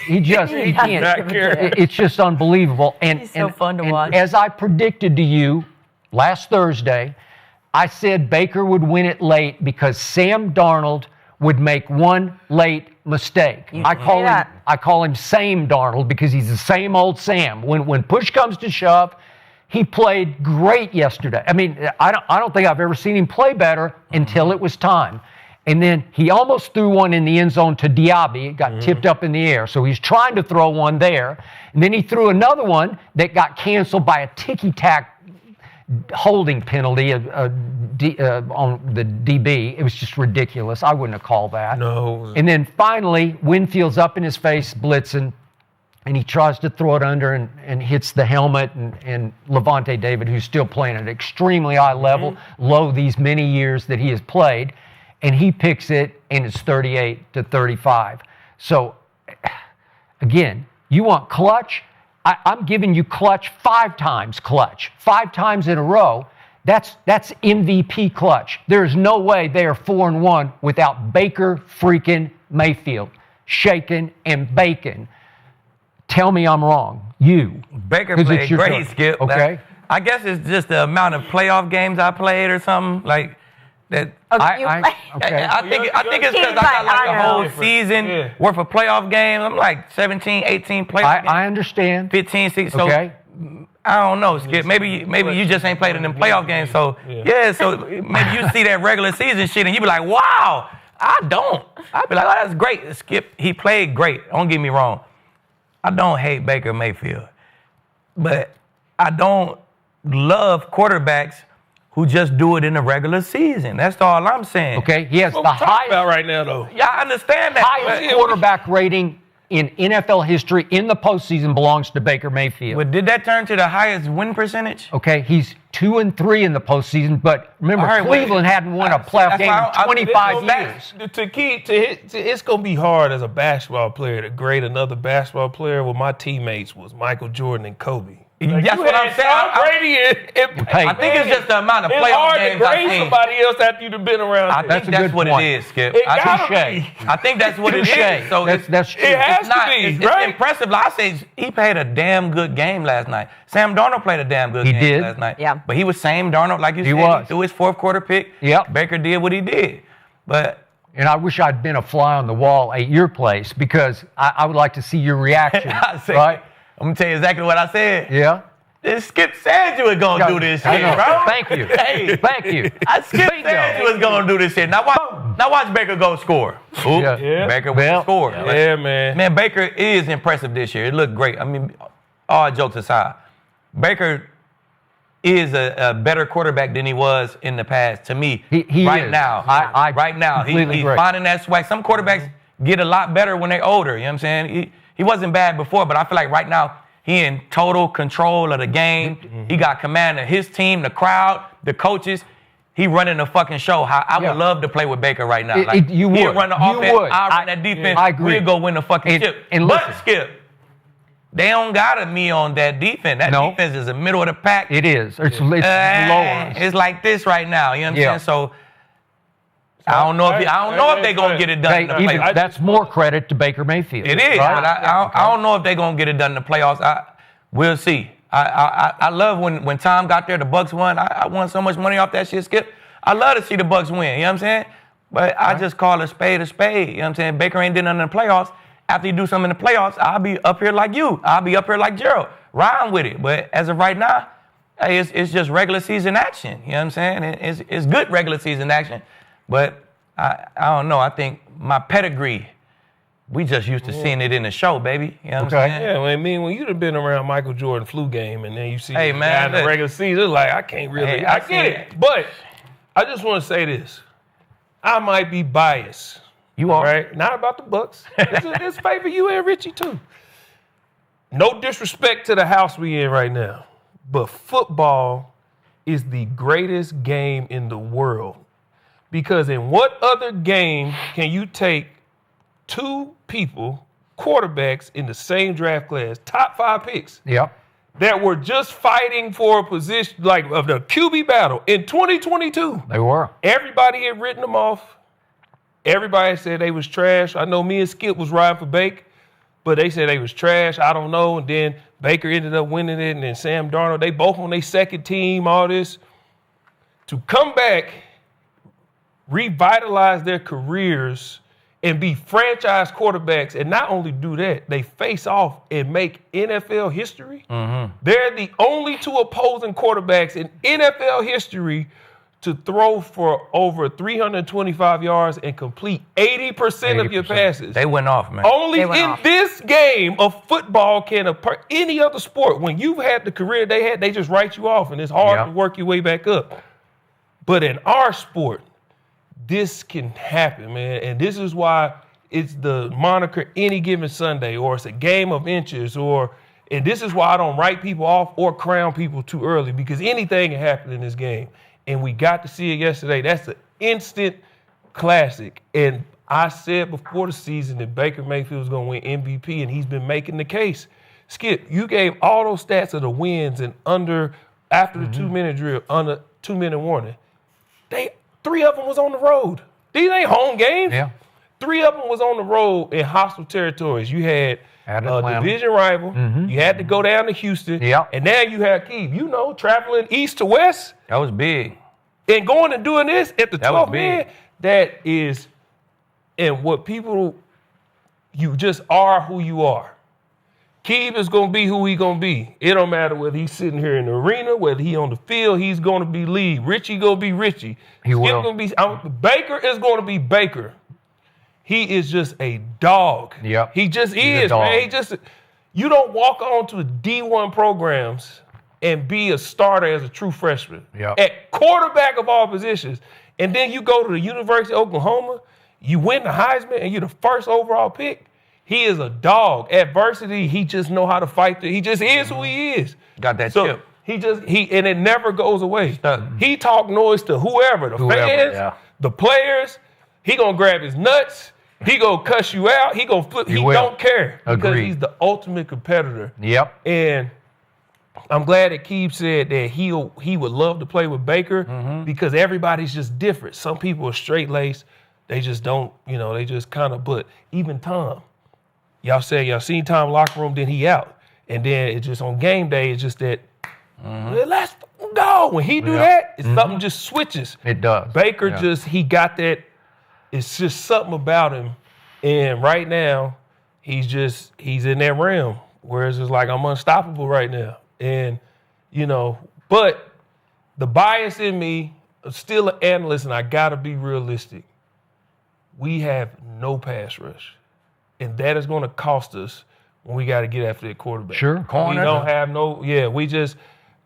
He can't. not care. It's just unbelievable. And He's so fun to watch. As I predicted to you last Thursday, I said Baker would win it late because Sam Darnold would make one late mistake. I call him Same Darnold because he's the same old Sam. When push comes to shove, he played great yesterday. I mean, I don't think I've ever seen him play better until it was time. And then he almost threw one in the end zone to Diaby. It got tipped up in the air. So he's trying to throw one there. And then he threw another one that got canceled by a ticky-tack holding penalty on the DB. It was just ridiculous. I wouldn't have called that. No. And then finally, Winfield's up in his face, blitzing. And he tries to throw it under and hits the helmet. And Levante David, who's still playing at an extremely high level, low these many years that he has played, and he picks it, and it's 38-35. So, again, you want clutch? I'm giving you clutch 5 times clutch. 5 times in a row. That's MVP clutch. There's no way they are 4-1 without Baker freaking Mayfield, shaking and baking. Tell me I'm wrong. You. Baker 'Cause played it's your great, turn. Skip. Okay. I guess it's just the amount of playoff games I played or something. Like, that Okay. I think it's because I got like a whole season worth of playoff games. I'm like 17, 18 playoff games. I understand. 15, 16. So Okay. I don't know, Skip. Maybe you just ain't played in them playoff games. So so maybe you see that regular season shit and you be like, wow. I don't. I be like, oh, that's great. Skip, he played great. Don't get me wrong. I don't hate Baker Mayfield, but I don't love quarterbacks who just do it in the regular season. That's all I'm saying. Okay, he has What the we talking about highest, right now, though. Yeah, I understand that. highest quarterback rating in NFL history in the postseason belongs to Baker Mayfield. But did that turn to the highest win percentage? Okay, he's 2-3 in the postseason, but remember, All right, Cleveland hadn't won a playoff game in 25 years. It's gonna be hard as a basketball player to grade another basketball player. Well, my teammates was Michael Jordan and Kobe. That's what I'm saying. I think it's just the amount of playoff games I've seen. Somebody else after you've been around. I think that's what it is, Skip. I think that's what it is. So that's true. It has to be, right? It's impressive. Like I say, he played a damn good game last night. Sam Darnold played a damn good game last night. Yeah. But he was Sam Darnold, like you said. He threw his fourth quarter pick. Yep. Baker did what he did. But And I wish I'd been a fly on the wall at your place because I would like to see your reaction. Right? I'm going to tell you exactly what I said. Yeah. Skip said you was going to do this shit, bro. Thank you. Hey. Thank you. Skip said you was going to do this shit. Now watch Baker go score. Ooh, Yeah. Baker will score. Yeah, man. Man, Baker is impressive this year. It looked great. I mean, all jokes aside, Baker is a better quarterback than he was in the past, to me, He right is. now. Right now. He's finding that swag. Some quarterbacks get a lot better when they're older. You know what I'm saying? He wasn't bad before, but I feel like right now, he in total control of the game. Mm-hmm. He got command of his team, the crowd, the coaches. He running the fucking show. I would love to play with Baker right now. You would. He'll run the offense. Would. I'll run that defense. I agree. We'll go win the fucking chip. But Skip, they don't got me on that defense. That defense is the middle of the pack. It is. It's lower. It's like this right now. You know what I'm saying? So I don't know if they're gonna get it done in the playoffs. That's more credit to Baker Mayfield. It is, right? But I don't know if they're gonna get it done in the playoffs. We'll see. I love when Tom got there, the Bucks won. I won so much money off that shit, Skip. I love to see the Bucks win. You know what I'm saying? But I just call a spade a spade. You know what I'm saying? Baker ain't did nothing in the playoffs. After you do something in the playoffs, I'll be up here like you. I'll be up here like Gerald, riding with it. But as of right now, hey, it's just regular season action. You know what I'm saying? It's good regular season action. But I don't know. I think my pedigree, we just used to seeing it in the show, baby. You know what I'm saying? Yeah, I mean, when you'd have been around Michael Jordan flu game and then you see Hey, the man, guy in the regular season, like, I can't really, I get it. But I just want to say this. I might be biased. You are. Right? Not about the Bucks. This favor you and Richie, too. No disrespect to the house we in right now, but football is the greatest game in the world. Because in what other game can you take two people, quarterbacks in the same draft class, top 5 picks, that were just fighting for a position, like of the QB battle in 2022? They were. Everybody had written them off. Everybody said they was trash. I know me and Skip was riding for Baker, but they said they was trash. I don't know. And then Baker ended up winning it, and then Sam Darnold, they both on their second team, all this. To come back, revitalize their careers, and be franchise quarterbacks, and not only do that, they face off and make NFL history. Mm-hmm. They're the only 2 opposing quarterbacks in NFL history to throw for over 325 yards and complete 80% of your passes. They went off, man. Only in this game of football can any other sport, when you've had the career they had, they just write you off, and it's hard to work your way back up. But in our sport, this can happen, man. And this is why it's the moniker Any Given Sunday, or it's a game of inches, and this is why I don't write people off or crown people too early, because anything can happen in this game. And we got to see it yesterday. That's an instant classic. And I said before the season that Baker Mayfield was going to win MVP, and he's been making the case. Skip, you gave all those stats of the wins and after the 2-minute drill, under 2-minute warning. 3 of them was on the road. These ain't home games. Yeah. 3 of them was on the road in hostile territories. You had a division rival. Mm-hmm. You had to go down to Houston. Yep. And now you have Aqib. Traveling east to west. That was big. And going and doing this at the That was 12th man, big. that is, and what people, you just are who you are. Aqib is going to be who he going to be. It don't matter whether he's sitting here in the arena, whether he on the field, he's going to be lead. Richie going to be Richie. He will. Baker is going to be Baker. He is just a dog. Yep. He just He's a is, dog. man. You don't walk on to D1 programs and be a starter as a true freshman. Yep. At quarterback of all positions. And then you go to the University of Oklahoma, you win the Heisman, and you're the first overall pick. He is a dog. Adversity, he just know how to fight. He just is who he is. Got that So chip. and it never goes away. Stuck. He talk noise to whoever, fans, yeah. the players. He gonna grab his nuts. He gonna cuss you out. He gonna flip. He will. don't care because Agreed. he's the ultimate competitor. Yep. And I'm glad that Aqib said that he would love to play with Baker because everybody's just different. Some people are straight laced. They just don't, they just kind of. But even Tom, y'all seen Tom locker room, then he out, and then it's just on game day. It's just that let's go. When he do that, it's something just switches. It does. Baker Yeah. he got that. It's just something about him, and right now he's in that realm where it's just like I'm unstoppable right now. And, but the bias in me, I'm still an analyst, and I got to be realistic. We have no pass rush, and that is going to cost us when we got to get after that quarterback. Sure. We don't have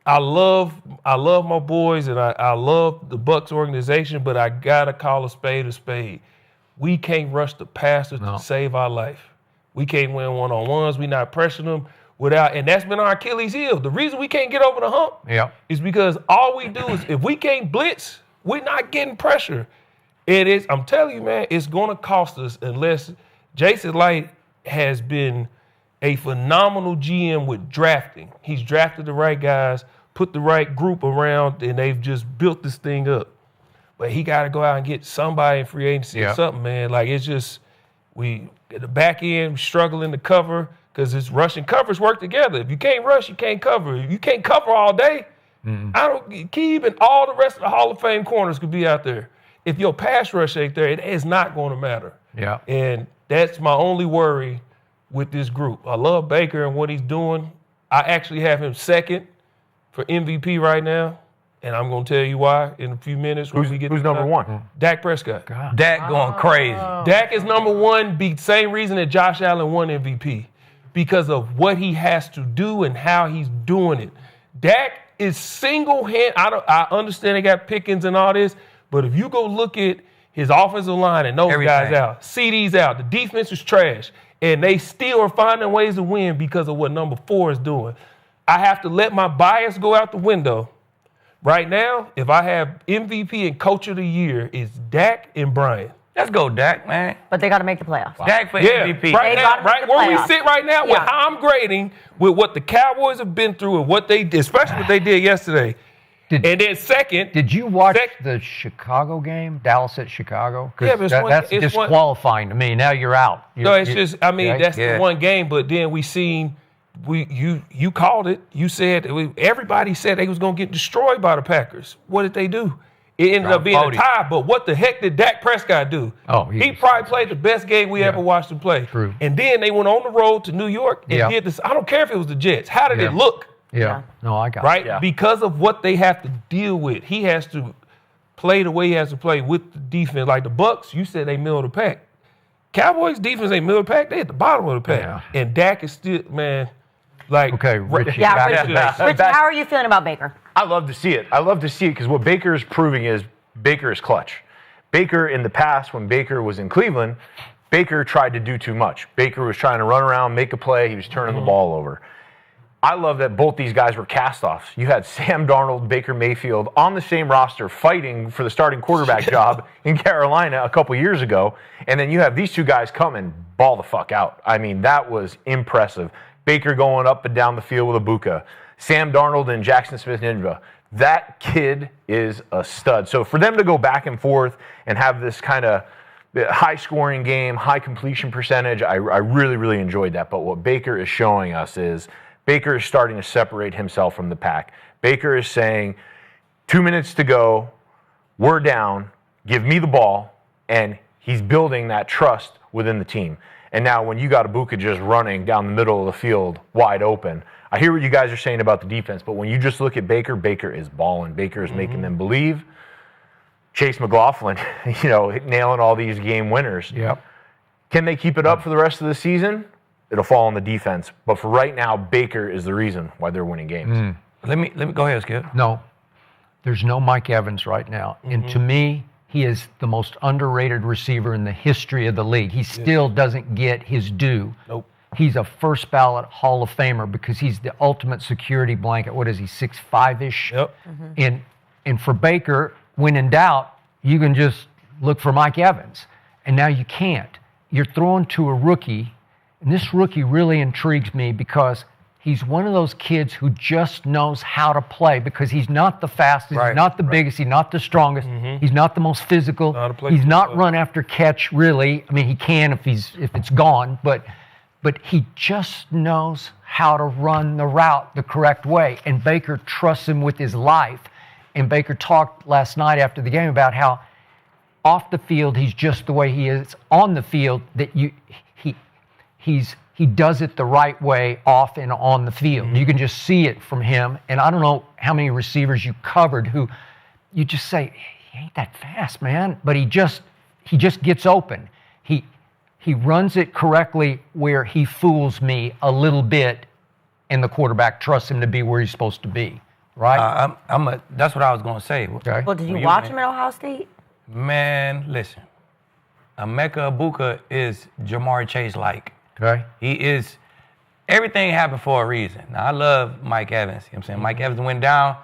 I love my boys, and I love the Bucs organization, but I got to call a spade a spade. We can't rush the passer to save our life. We can't win one-on-ones. We not pressuring them. And that's been our Achilles heel. The reason we can't get over the hump is because all we do is if we can't blitz, we're not getting pressure. I'm telling you, man, it's going to cost us unless Jason Light has been a phenomenal GM with drafting. He's drafted the right guys, put the right group around, and they've just built this thing up. But he got to go out and get somebody in free agency or something, man. Like, it's just, we at the back end struggling to cover. Because it's rush and coverage work together. If you can't rush, you can't cover. If you can't cover all day, Aqib and all the rest of the Hall of Fame corners could be out there. If your pass rush ain't there, it is not going to matter. Yeah. And that's my only worry with this group. I love Baker and what he's doing. I actually have him second for MVP right now. And I'm going to tell you why in a few minutes. When we get Who's number one? Dak Prescott. God. Dak going crazy. Dak is number one, same reason that Josh Allen won MVP. Because of what he has to do and how he's doing it. Dak is single-handed. I understand they got Pickens and all this, but if you go look at his offensive line and those guys out, CD's out, the defense is trash, and they still are finding ways to win because of what number 4 is doing. I have to let my bias go out the window. Right now, if I have MVP and Coach of the Year, it's Dak and Brian. Let's go, Dak, man. But they got to make the playoffs. Dak for MVP. Right They now, gotta make right the where we playoffs. sit right now, with how I'm grading, with what the Cowboys have been through and what they did, especially what they did yesterday. And then second. Did you watch the Chicago game, Dallas at Chicago? Yeah, but that's disqualifying to me. Now you're out. That's the one game. But then you called it. You said everybody said they was gonna get destroyed by the Packers. What did they do? It ended up being a tie, but what the heck did Dak Prescott do? Oh, he probably played the best game we ever watched him play. True. And then they went on the road to New York and did this. I don't care if it was the Jets. How did it look? Yeah. No, I got Right? it. Yeah. Because of what they have to deal with. He has to play the way he has to play with the defense. Like the Bucs, you said they middle of the pack. Cowboys defense ain't middle of the pack. They at the bottom of the pack. Yeah. And Dak is still, man, like. Okay, Richie. Yeah, back Richie. to basics. Richie, how are you feeling about Baker? I love to see it. I love to see it because what Baker is proving is Baker is clutch. Baker in the past, when Baker was in Cleveland, Baker tried to do too much. Baker was trying to run around, make a play. He was turning the ball over. I love that both these guys were cast-offs. You had Sam Darnold, Baker Mayfield on the same roster fighting for the starting quarterback job in Carolina a couple years ago, and then you have these two guys come and ball the fuck out. I mean, that was impressive. Baker going up and down the field with Egbuka. Sam Darnold and Jackson Smith-Njigba. That kid is a stud. So for them to go back and forth and have this kind of high-scoring game, high completion percentage, I really, really enjoyed that. But what Baker is showing us is Baker is starting to separate himself from the pack. Baker is saying, 2 minutes to go. we're down, give me the ball, and he's building that trust within the team. And now when you got Egbuka just running down the middle of the field wide open, I hear what you guys are saying about the defense, but when you just look at Baker, Baker is balling. Baker is making them believe. Chase McLaughlin, nailing all these game winners. Yep. Can they keep it up for the rest of the season? It'll fall on the defense. But for right now, Baker is the reason why they're winning games. Let me go ahead, Skip. No, there's no Mike Evans right now. And to me, he is the most underrated receiver in the history of the league. He still doesn't get his due. Nope. He's a first ballot Hall of Famer because he's the ultimate security blanket. What is he, 6'5"-ish? Yep. And for Baker, when in doubt, you can just look for Mike Evans. And now you can't. You're throwing to a rookie, and this rookie really intrigues me because he's one of those kids who just knows how to play because he's not the fastest, he's not the biggest, he's not the strongest, he's not the most physical, he's not run after catch really. I mean, he can if it's gone, but he just knows how to run the route the correct way, and Baker trusts him with his life. And Baker talked last night after the game about how off the field he's just the way he is. On the field, that he does it the right way off and on the field. You can just see it from him. And I don't know how many receivers you covered who you just say, he ain't that fast, man. But he just gets open. He runs it correctly where he fools me a little bit, and the quarterback trusts him to be where he's supposed to be. Right? That's what I was going to say. Okay. Well, did you watch him at Ohio State? Man, listen. Emeka Egbuka is Jamar Chase-like. Okay. He is – everything happened for a reason. Now, I love Mike Evans. You know what I'm saying? Mike Evans went down.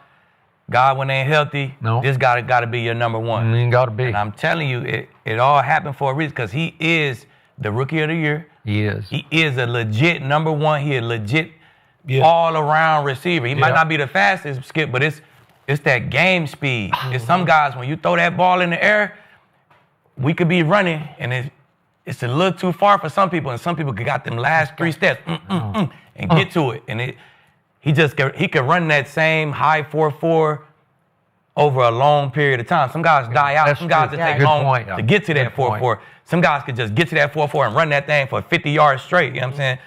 Godwin ain't healthy. No. This got to be your number one. Ain't got to be. And I'm telling you, it all happened for a reason because he is the Rookie of the Year. He is. He is a legit number one. He is legit all-around receiver. He might not be the fastest, Skip, but it's that game speed. It's some guys, when you throw that ball in the air, we could be running, and it's a little too far for some people, and some people got them last 3 steps and get to it. And he could run that same high 4.4 over a long period of time. Some guys die out. Some guys take long to get to that 4.4. Some guys could just get to that 4.4 and run that thing for 50 yards straight. You know what I'm saying?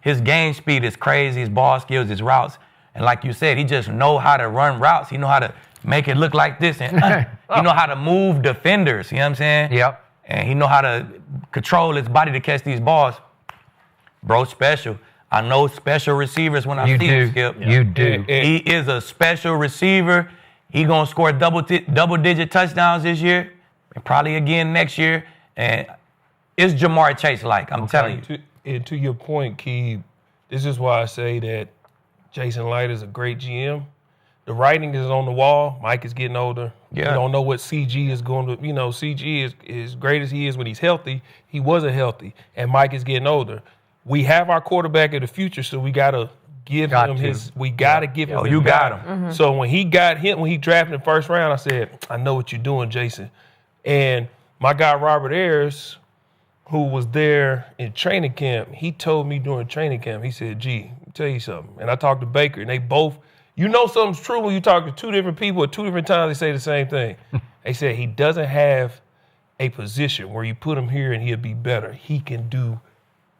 His game speed is crazy, his ball skills, his routes. And like you said, he just know how to run routes. He know how to make it look like this. And he know how to move defenders. You know what I'm saying? Yep. And he know how to control his body to catch these balls. Bro, special. I know special receivers when I see him, Skip. You do. He is a special receiver. He going to score double-digit touchdowns this year and probably again next year. And it's Jamar Chase-like, I'm telling you. And to your point, Aqib, this is why I say that Jason Light is a great GM. The writing is on the wall. Mike is getting older. Yeah. We don't know what CG is going to, CG is as great as he is when he's healthy. He wasn't healthy. And Mike is getting older. We have our quarterback of the future, so we got to give him his, we got to give him his. You got him. So when he drafted in the first round, I said, I know what you're doing, Jason. And my guy, Robert Ayers, who was there in training camp, he told me during training camp, he said, G, let me tell you something. And I talked to Baker, and they both, something's true when you talk to two different people at two different times, they say the same thing. They said he doesn't have a position where you put him here and he'll be better. He can do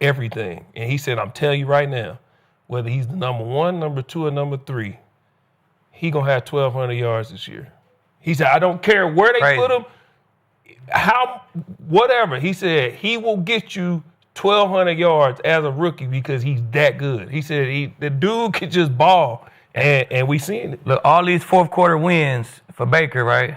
everything. And he said, I'm telling you right now, whether he's the number 1, number 2, or number 3, he going to have 1,200 yards this year. He said, I don't care where they put him, whatever. He said he will get you 1,200 yards as a rookie because he's that good. He said the dude could just ball, and we seen it. Look, all these fourth quarter wins for Baker, right?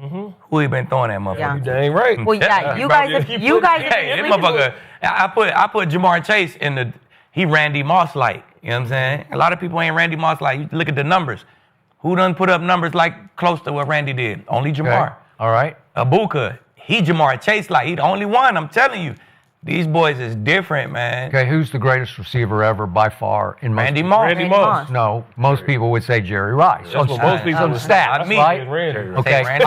Who he been throwing that motherfucker? Yeah. You dang right. Well, yeah, you guys have Hey, this motherfucker. I put Jamar Chase in he Randy Moss like. You know what I'm saying? A lot of people ain't Randy Moss like. You look at the numbers. Who done put up numbers like close to what Randy did? Only Jamar. Okay. All right. Egbuka, he Jamar Chase like. He the only one. I'm telling you. These boys is different, man. Okay, who's the greatest receiver ever by far in most Randy Moss. Randy Moss. No, most people would say Jerry Rice. That's what most people would say. Stats, Me. right? Randy. Okay, Randy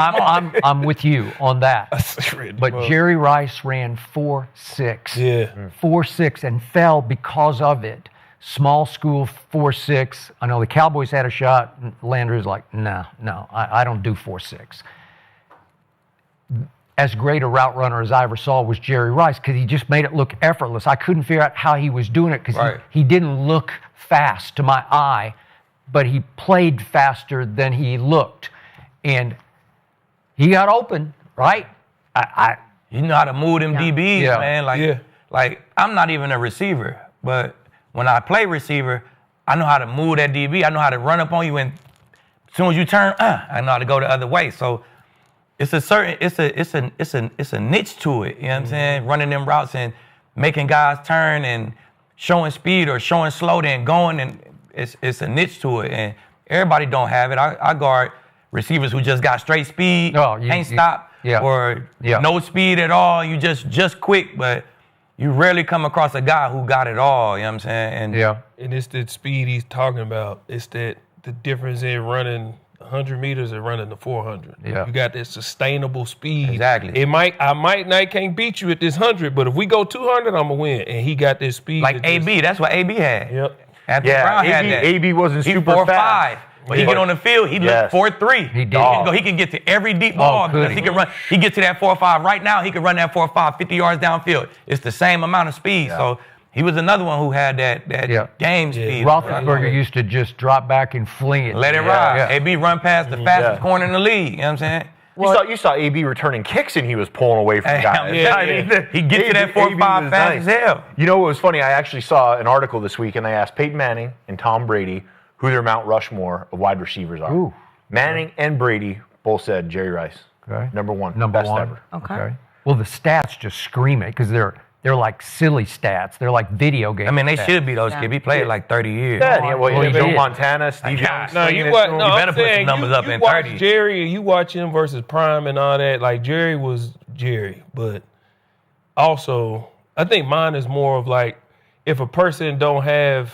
I'm with you on that. Randy But Moss. Jerry Rice ran 4.6. Yeah. 4.6 and fell because of it. Small school 4.6. I know the Cowboys had a shot. Landry's like, no, I don't do 4.6. as great a route runner as I ever saw was Jerry Rice, because he just made it look effortless. I couldn't figure out how he was doing it, because he didn't look fast to my eye, but he played faster than he looked. And he got open, right? You know how to move them DBs, man. Like I'm not even a receiver, but when I play receiver, I know how to move that DB. I know how to run up on you, and as soon as you turn, I know how to go the other way. So it's a niche to it. You know what I'm saying? Running them routes and making guys turn and showing speed or showing slow, then going, and it's a niche to it. And everybody don't have it. I guard receivers who just got straight speed, can't stop, or no speed at all. You just quick, but you rarely come across a guy who got it all. You know what I'm saying? And it's the speed he's talking about. It's that the difference in running 100 meters and running the 400. Yeah. You got that sustainable speed. Exactly. I can't beat you at this 100, but if we go 200, I'm going to win. And he got this speed. Like AB, that's what AB had. Yep. Anthony Brown had that. AB wasn't He super 4'5". fast. When he get on the field, he looked 4'3". He did. He can get to every deep ball because he can run. He get to that 4'5". Right now, he can run that 4'5", 50 yards downfield. It's the same amount of speed. So he was another one who had that game speed. Roethlisberger used to just drop back and fling it. Let it ride. AB run past the fastest corner in the league. You know what I'm saying? You saw AB returning kicks and he was pulling away from guys. He gets to that 4'5" fast as hell. You know what was funny? I actually saw an article this week and they asked Peyton Manning and Tom Brady who their Mount Rushmore of wide receivers are. Ooh. Manning and Brady both said Jerry Rice. Okay. Number one. Number best one. ever. Okay. Well, the stats just scream it because they're like silly stats. They're like video games. I mean, they stats. should be those kids. He played like 30 years. Joe Montana, Steve Young. You better put some numbers up in 30. Jerry, and you watch him versus Prime and all that. Like, Jerry was Jerry. But also, I think mine is more of like, if a person don't have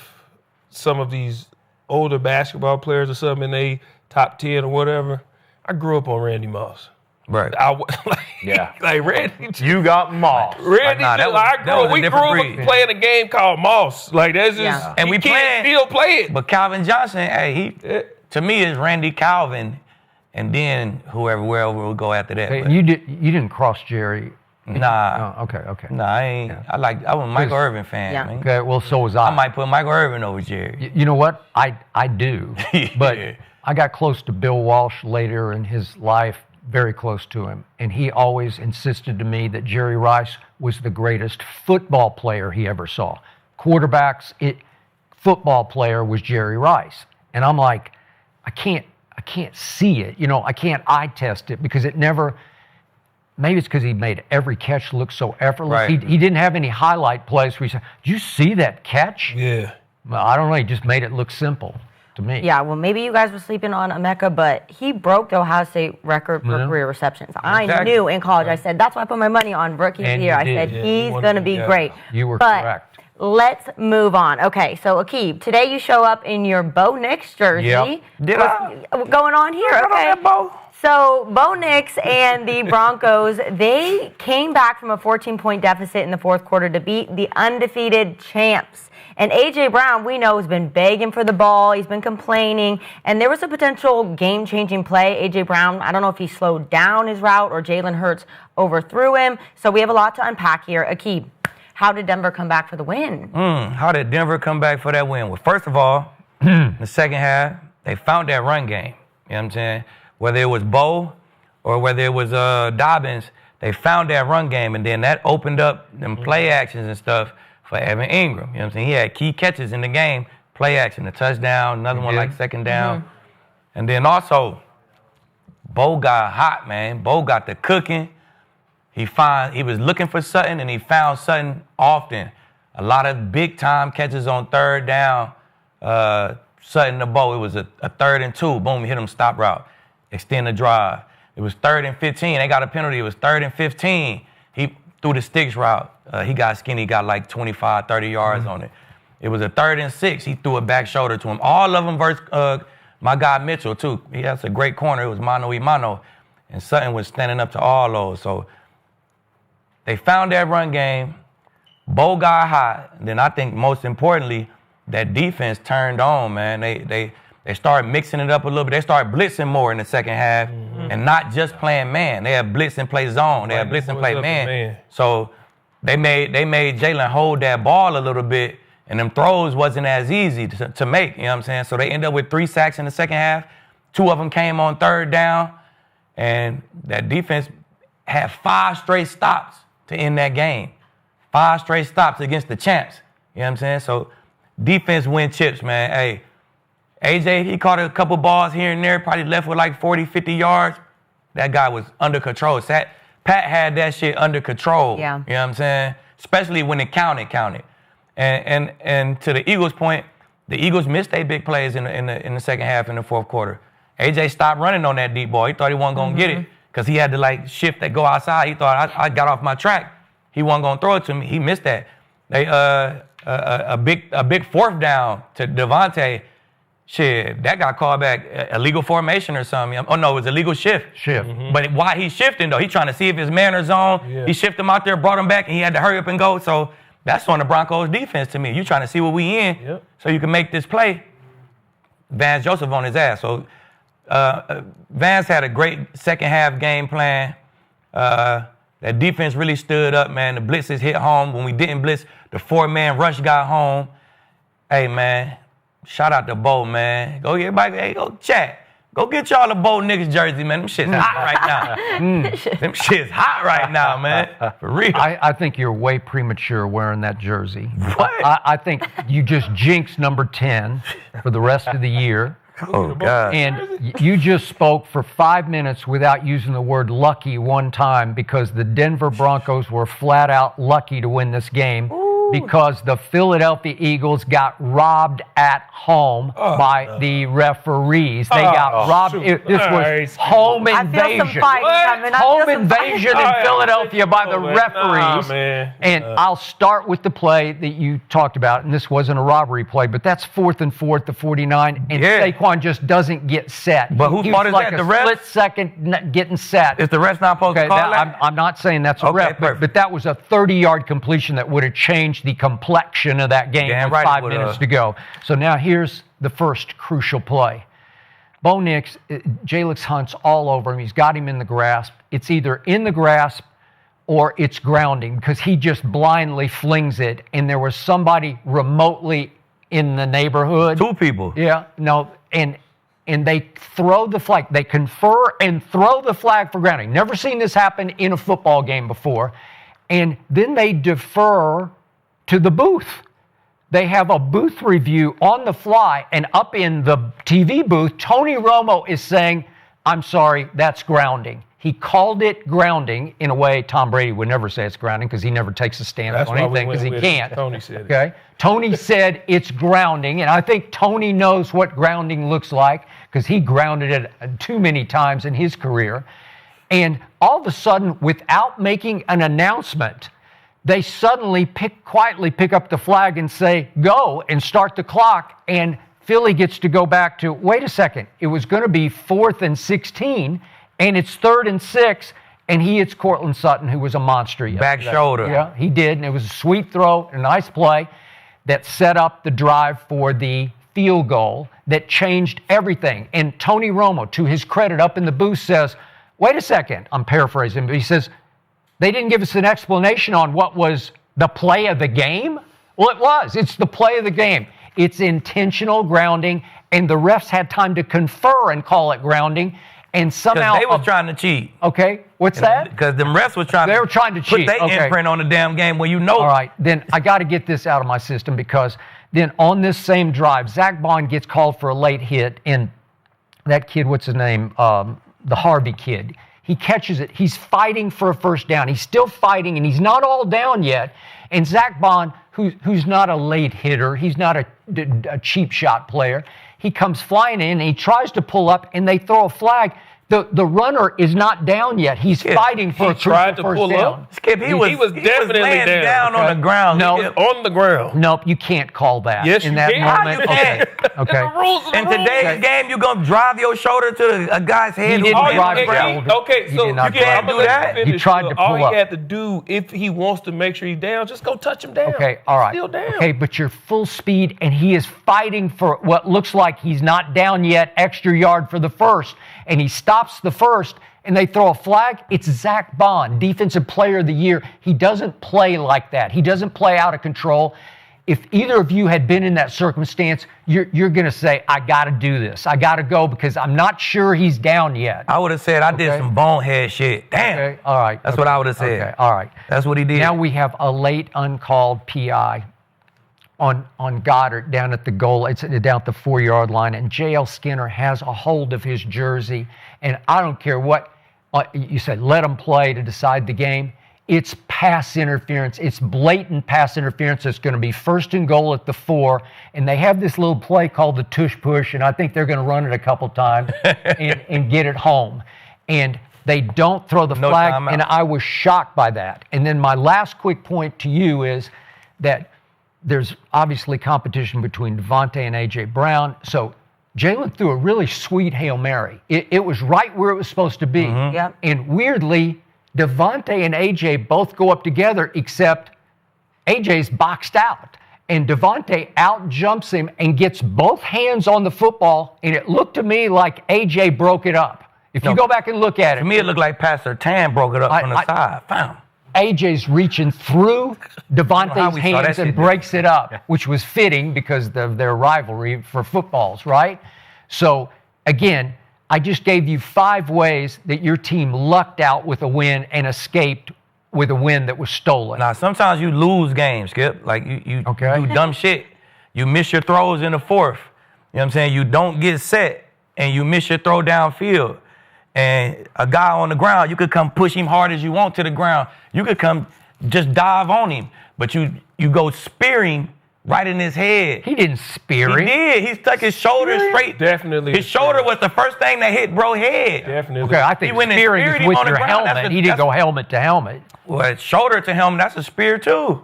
some of these older basketball players or something in they top 10 or whatever, I grew up on Randy Moss. Right. Like Randy. You got Moss. Randy, we grew up playing a game called Moss. Like, that's just, and we still play it. But Calvin Johnson, to me, is Randy Calvin, and then wherever will go after that. Hey, you didn't cross Jerry. Nah. Oh, okay. Nah, I ain't. Yeah. I was a Michael Irvin fan, man. Okay, well, so was I. I might put Michael Irvin over Jerry. You know what? I do. But I got close to Bill Walsh later in his life, very close to him. And he always insisted to me that Jerry Rice was the greatest football player he ever saw. Football player was Jerry Rice. And I'm like, I can't see it. I can't eye test it because it never. Maybe it's because he made every catch look so effortless. Right. He didn't have any highlight plays where he said, "Did you see that catch?" Yeah. Well, I don't know. He just made it look simple to me. Yeah, well, maybe you guys were sleeping on Emeka, but he broke the Ohio State record for career receptions. I knew in college. I said, that's why I put my money on rookie of the year. I said, he's going to be great. You were correct. Let's move on. Okay, so Aqib, today you show up in your Bo Nix jersey. Yep. What's going on here? Okay. So Bo Nix and the Broncos, they came back from a 14-point deficit in the fourth quarter to beat the undefeated champs. And A.J. Brown, we know, has been begging for the ball. He's been complaining. And there was a potential game-changing play. A.J. Brown, I don't know if he slowed down his route or Jalen Hurts overthrew him. So we have a lot to unpack here. Aqib, how did Denver come back for the win? How did Denver come back for that win? Well, first of all, in the second half, they found that run game. You know what I'm saying? Whether it was Bo or whether it was Dobbins, they found that run game, and then that opened up them play actions and stuff for Evan Ingram. You know what I'm saying? He had key catches in the game, play action, a touchdown, another one like second down. And then also, Bo got hot, man. Bo got the cooking. He was looking for Sutton, and he found Sutton often. A lot of big-time catches on third down. Sutton to Bo, it was a 3rd and 2. Boom, he hit him stop route. Extend the drive. It was 3rd and 15. They got a penalty. It was 3rd and 15. He threw the sticks route. He got skinny, got like 25, 30 yards on it. It was a 3rd and 6. He threw a back shoulder to him. All of them versus my guy Mitchell, too. He has a great corner. It was mano-y-mano. And Sutton was standing up to all those. So they found that run game. Bo got hot. And then I think most importantly, that defense turned on, man. They started mixing it up a little bit. They started blitzing more in the second half and not just playing man. They had blitz and play zone. They had blitz and play man. So they made Jalen hold that ball a little bit, and them throws wasn't as easy to make, you know what I'm saying? So they ended up with 3 sacks in the second half. 2 of them came on third down, and that defense had 5 straight stops to end that game. 5 straight stops against the champs, you know what I'm saying? So defense win chips, man. Hey, AJ, he caught a couple balls here and there, probably left with like 40, 50 yards. That guy was under control. Pat had that shit under control. Yeah. You know what I'm saying? Especially when it counted. And to the Eagles' point, the Eagles missed their big plays in the second half in the fourth quarter. AJ stopped running on that deep ball. He thought he wasn't gonna get it because he had to like shift that go outside. He thought I got off my track. He wasn't gonna throw it to me. He missed that. They a big fourth down to Devontae. Shit, that got called back illegal formation or something. Oh no, it was illegal shift. But why he's shifting though? He's trying to see if his man is zone. Yeah. He shifted him out there, brought him back, and he had to hurry up and go. So that's on the Broncos defense to me. You trying to see what we in so you can make this play. Vance Joseph on his ass. So Vance had a great second half game plan. That defense really stood up, man. The blitzes hit home. When we didn't blitz, the 4-man rush got home. Hey, man, shout out to Bo, man. Go get everybody. Hey, go chat. Go get y'all a Bo niggas jersey, man. Them shit's hot right now. Them shit's hot right now, man. For real. I think you're way premature wearing that jersey. What? I think you just jinxed number 10 for the rest of the year. Oh, God. And you just spoke for 5 minutes without using the word lucky one time because the Denver Broncos were flat out lucky to win this game. Because the Philadelphia Eagles got robbed at home by the referees. They got robbed. This was home invasion. Home invasion in Philadelphia by the referees. And I'll start with the play that you talked about. And this wasn't a robbery play, but that's 4th and 4 at the 49. And Saquon just doesn't get set. But whose fault is like that? A the ref? split second getting set. Is the ref not supposed to call that? I'm not saying that's a ref, but that was a 30-yard completion that would have changed the complexion of that game with 5 minutes to go. So now here's the first crucial play. Bo Nix, Jalix Hunt's all over him. He's got him in the grasp. It's either in the grasp or it's grounding because he just blindly flings it, and there was somebody remotely in the neighborhood. 2 people. Yeah, no, and they throw the flag. They confer and throw the flag for grounding. Never seen this happen in a football game before. And then they defer to the booth. They have a booth review on the fly, and up in the TV booth, Tony Romo is saying, I'm sorry, that's grounding. He called it grounding in a way Tom Brady would never say it's grounding because he never takes a stand on anything because he can't. Tony said it. Okay? Tony said it's grounding, and I think Tony knows what grounding looks like because he grounded it too many times in his career. And all of a sudden, without making an announcement, they suddenly quietly pick up the flag and say, go, and start the clock. And Philly gets to go back to, wait a second, it was going to be 4th and 16, and it's 3rd and 6, and he hits Cortland Sutton, who was a monster yesterday. Back shoulder. Yeah, he did, and it was a sweet throw, a nice play that set up the drive for the field goal that changed everything. And Tony Romo, to his credit, up in the booth says, wait a second, I'm paraphrasing, but he says, they didn't give us an explanation on what was the play of the game. Well, it was. It's the play of the game. It's intentional grounding, and the refs had time to confer and call it grounding, and somehow they were trying to cheat. Okay, what's that? Because the refs were trying. They were trying to cheat. Put their imprint on the damn game when you know. All right, then I got to get this out of my system because then on this same drive, Zach Bond gets called for a late hit, and that kid, what's his name? The Harvey kid. He catches it. He's fighting for a first down. He's still fighting, and he's not all down yet. And Zach Bond, who's not a late hitter, he's not a cheap shot player, he comes flying in, and he tries to pull up, and they throw a flag The runner is not down yet. He's fighting for a tried to first pull down. up. Skip, he was definitely laying down on the ground. No. On the ground. Nope, you can't call that. Yes, in you that can. moment. You can. Okay. The rules are In the rules. today's game, you gonna drive your shoulder to a guy's head. He who didn't laying on drive the it. ground. Okay, He so did not you drive can't it. do that. He tried to All pull he up. had to do, if he wants to make sure he's down, just go touch him down. Okay, all right. Still down. Okay, but you're full speed, and he is fighting for what looks like he's not down yet, extra yard for the first, and he stops the first, and they throw a flag. It's Zach Bond, Defensive Player of the Year. He doesn't play like that. He doesn't play out of control. If either of you had been in that circumstance, you're going to say, I got to do this. I got to go because I'm not sure he's down yet. I would have said I did some bonehead shit. Damn. Okay, all right. That's what I would have said. Okay, all right. That's what he did. Now we have a late uncalled PI on Goddard down at the goal. It's down at the 4-yard line, and J.L. Skinner has a hold of his jersey. And I don't care what you said, let him play to decide the game. It's pass interference. It's blatant pass interference. It's going to be 1st and goal at the 4, and they have this little play called the tush push, and I think they're going to run it a couple times and get it home. And they don't throw the flag, and I was shocked by that. And then my last quick point to you is that there's obviously competition between Devontae and A.J. Brown. So Jalen threw a really sweet Hail Mary. It was right where it was supposed to be. Mm-hmm. Yep. And weirdly, Devontae and A.J. both go up together, except A.J.'s boxed out. And Devontae out-jumps him and gets both hands on the football, and it looked to me like A.J. broke it up. If you go back and look at it. To me, it looked like Pastor Tan broke it up from the side. Bam. A.J.'s reaching through Devontae's hands and breaks it up, which was fitting because of their rivalry for footballs, right? So, again, I just gave you 5 ways that your team lucked out with a win and escaped with a win that was stolen. Now, sometimes you lose games, Skip. Like, you do dumb shit. You miss your throws in the 4th. You know what I'm saying? You don't get set, and you miss your throw downfield. And a guy on the ground, you could come push him hard as you want to the ground. You could come just dive on him. But you go spearing right in his head. He didn't spear him. He did. He stuck his shoulder straight. Definitely. His shoulder was the first thing that hit bro's head. Definitely. Okay, I think He went and spearing speared is him with on the your ground. helmet. He didn't go helmet to helmet. Well, shoulder to helmet, that's a spear too.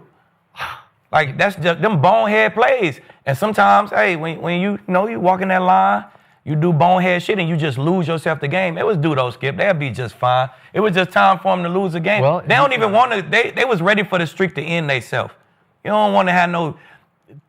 Like, that's just them bonehead plays. And sometimes, hey, when you walk in that line, you do bonehead shit and you just lose yourself the game. It was due those, Skip. They'll be just fine. It was just time for them to lose the game. Well, they don't even want to. They was ready for the streak to end themselves. You don't want to have no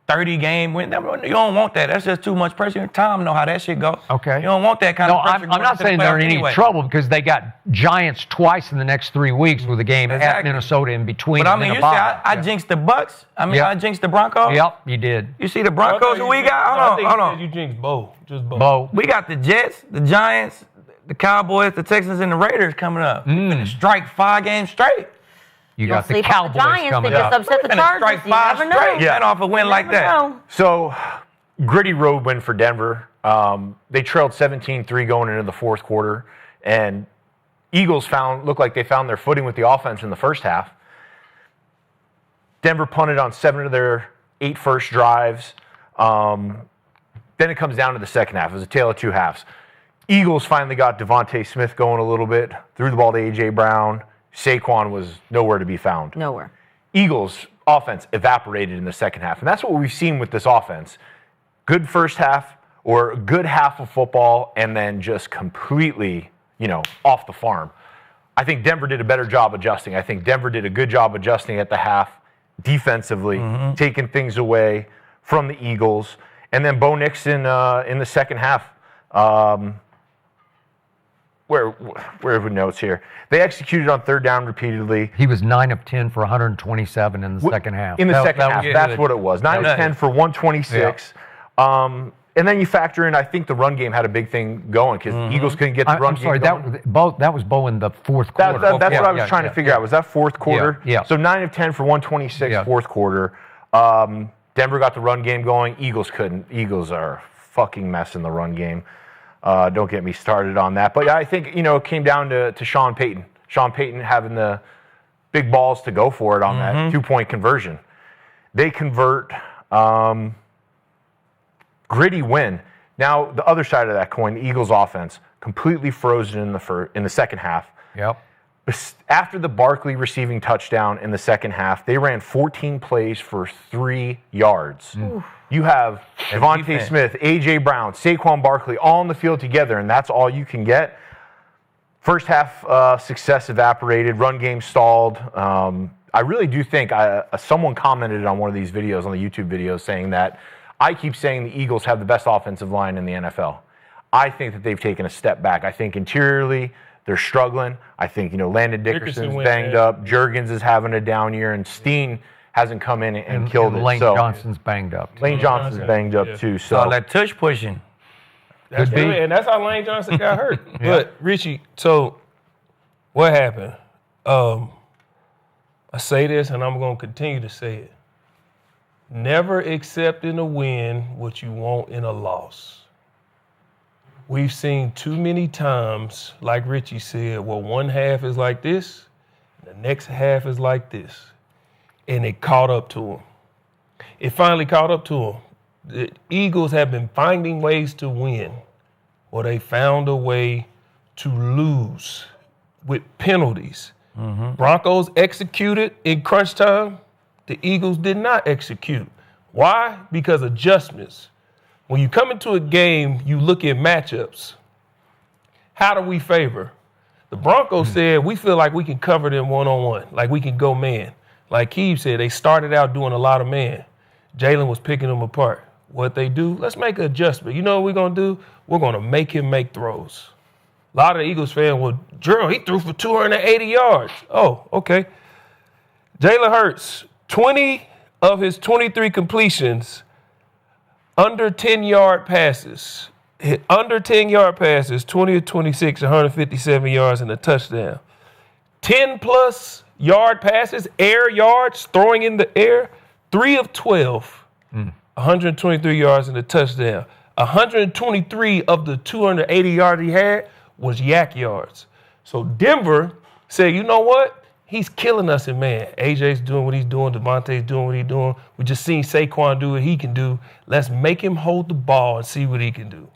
30-game win. You don't want that. That's just too much pressure. Tom know how that shit go. Okay. You don't want that kind of pressure. I'm not saying they're in any trouble because they got Giants twice in the next 3 weeks with a game at Minnesota in between. But I mean, you see, I jinxed the Bucks. I jinxed the Broncos. Yep, you did. You see the Broncos who we got? Hold on. You jinxed Bo. Just Bo. Bo. We got the Jets, the Giants, the Cowboys, the Texans, and the Raiders coming up. We're going to strike 5 games straight. You got the sleep on Cowboys the Giants, coming they up. just upset the We're gonna Chargers. strike You 5 never know. straight. Yeah, off a win like that. Know. So, gritty road win for Denver. They trailed 17-3 going into the 4th quarter, and Eagles looked like they found their footing with the offense in the first half. Denver punted on 7 of their 8 first drives. Then it comes down to the second half. It was a tale of 2 halves. Eagles finally got Devontae Smith going a little bit, threw the ball to A.J. Brown. Saquon was nowhere to be found. Nowhere. Eagles' offense evaporated in the second half, and that's what we've seen with this offense. Good first half or a good half of football, and then just completely, off the farm. I think Denver did a better job adjusting. I think Denver did a good job adjusting at the half defensively, taking things away from the Eagles. And then Bo Nix in the second half. Where are the notes here? They executed on 3rd down repeatedly. He was 9 of 10 for 127 in the second half. In the second half, that's what it was. 9 of 10 for 126. Yeah. And then you factor in, I think the run game had a big thing going because the Eagles couldn't get the run game going. That was Bo in the 4th quarter. That's what I was trying to figure out. Was that 4th quarter? Yeah. So 9 of 10 for 126, 4th quarter. Denver got the run game going. Eagles couldn't. Eagles are a fucking mess in the run game. Don't get me started on that. But I think, it came down to Sean Payton. Sean Payton having the big balls to go for it on that 2-point conversion. They convert. Gritty win. Now, the other side of that coin, the Eagles offense, completely frozen in the second half. Yep. After the Barkley receiving touchdown in the second half, they ran 14 plays for 3 yards. You have Devontae Smith, A.J. Brown, Saquon Barkley all on the field together, and that's all you can get. First half success evaporated, run game stalled. I really do think someone commented on one of these videos, on the YouTube videos, saying that I keep saying the Eagles have the best offensive line in the NFL. I think that they've taken a step back. I think interiorly they're struggling. I think, Landon Dickerson's banged up. Juergens is having a down year, and Steen hasn't come in and killed it. Lane Johnson's banged up. Lane Johnson's banged up too. So that tush pushing. That's good, and that's how Lane Johnson got hurt. But Richie, so what happened? I say this, and I'm going to continue to say it. Never accept in a win what you want in a loss. We've seen too many times, like Richie said, where one half is like this, the next half is like this. And it caught up to him. It finally caught up to him. The Eagles have been finding ways to win, or they found a way to lose with penalties. Broncos executed in crunch time. The Eagles did not execute. Why? Because adjustments. When you come into a game, you look at matchups. How do we favor? The Broncos said, we feel like we can cover them one-on-one, like we can go man. Like Aqib said, they started out doing a lot of man. Jalen was picking them apart. What they do, let's make an adjustment. You know what we're going to do? We're going to make him make throws. A lot of the Eagles fans, well, Gerald, he threw for 280 yards. Oh, okay. Jalen Hurts, 20 of his 23 completions, under 10-yard passes. Under 10-yard passes, 20 of 26, 157 yards and a touchdown. 10-plus yard passes, air yards, throwing in the air, 3 of 12, 123 yards and a touchdown. 123 of the 280 yards he had was yak yards. So Denver said, you know what? He's killing us in man. AJ's doing what he's doing. Devontae's doing what he's doing. We just seen Saquon do what he can do. Let's make him hold the ball and see what he can do.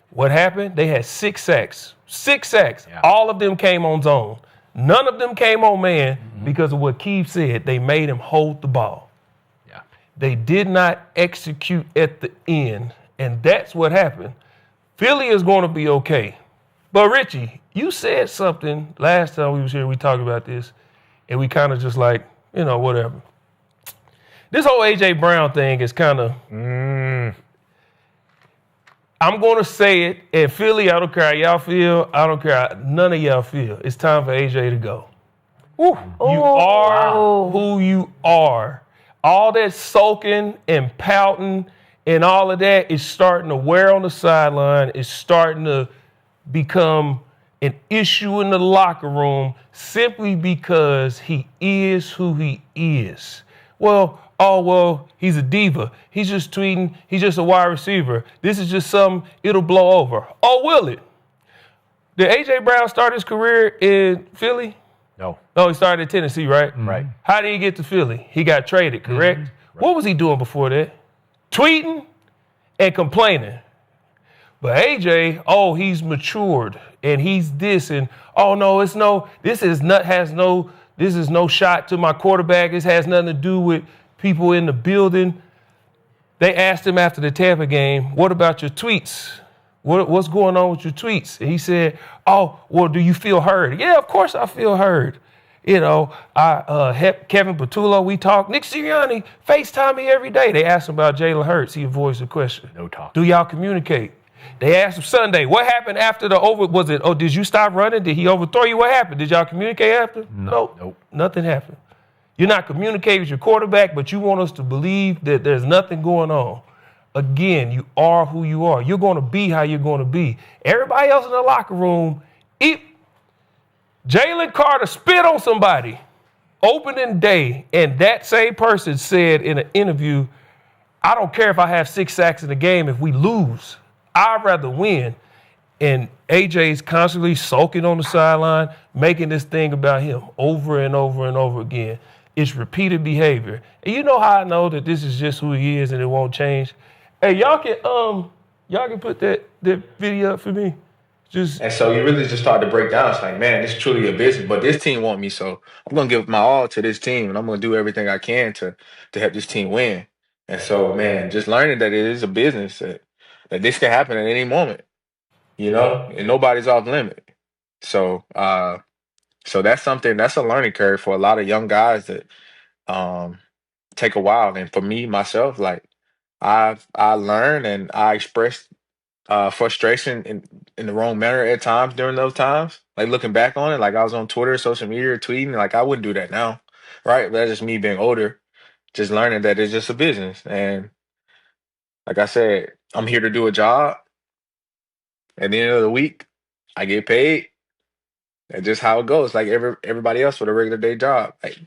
What happened? They had 6 sacks. 6 sacks. Yeah. All of them came on zone. None of them came on man because of what Aqib said. They made him hold the ball. Yeah. They did not execute at the end, and that's what happened. Philly is going to be okay. But, Richie, you said something last time we was here, we talked about this, and we kind of just like, whatever. This whole A.J. Brown thing is kind of, I'm going to say it, and Philly, I don't care how y'all feel, I don't care how none of y'all feel. It's time for A.J. to go. You are who you are. All that sulking and pouting and all of that is starting to wear on the sideline. It's starting to become an issue in the locker room simply because he is who he is. Well, he's a diva. He's just tweeting. He's just a wide receiver. This is just something, it'll blow over. Oh, will it? Did A.J. Brown start his career in Philly? No. No, he started in Tennessee, right? Right. How did he get to Philly? He got traded, correct? Right. What was he doing before that? Tweeting and complaining. But AJ, he's matured and he's this and this is no shot to my quarterback. This has nothing to do with people in the building. They asked him after the Tampa game, what about your tweets? What's going on with your tweets? And he said, do you feel heard? Yeah, of course I feel heard. Kevin Patullo, we talk. Nick Sirianni FaceTime me every day. They asked him about Jalen Hurts. He voiced a question. No talk. Do y'all communicate? They asked him Sunday, what happened after did you stop running? Did he overthrow you? What happened? Did y'all communicate after? Nope. Nothing happened. You're not communicating with your quarterback, but you want us to believe that there's nothing going on. Again, you are who you are. You're going to be how you're going to be. Everybody else in the locker room, Jalen Carter spit on somebody opening day, and that same person said in an interview, I don't care if I have 6 sacks in the game if we lose. I'd rather win. And AJ's constantly sulking on the sideline, making this thing about him over and over and over again. It's repeated behavior. And you know how I know that this is just who he is and it won't change? Hey, y'all can put that video up for me. And so you really just start to break down. It's like, man, it's truly a business, but this team want me, so I'm gonna give my all to this team, and I'm gonna do everything I can to help this team win. And so, man, just learning that it is a business, that this can happen at any moment, and nobody's off limit. So, so that's a learning curve for a lot of young guys that take a while. And for me, myself, like I learned and I expressed frustration in the wrong manner at times during those times. Like looking back on it, like I was on Twitter, social media, tweeting, like I wouldn't do that now, right? But that's just me being older, just learning that it's just a business. And like I said, I'm here to do a job. At the end of the week, I get paid. That's just how it goes. Like everybody else with a regular day job, like.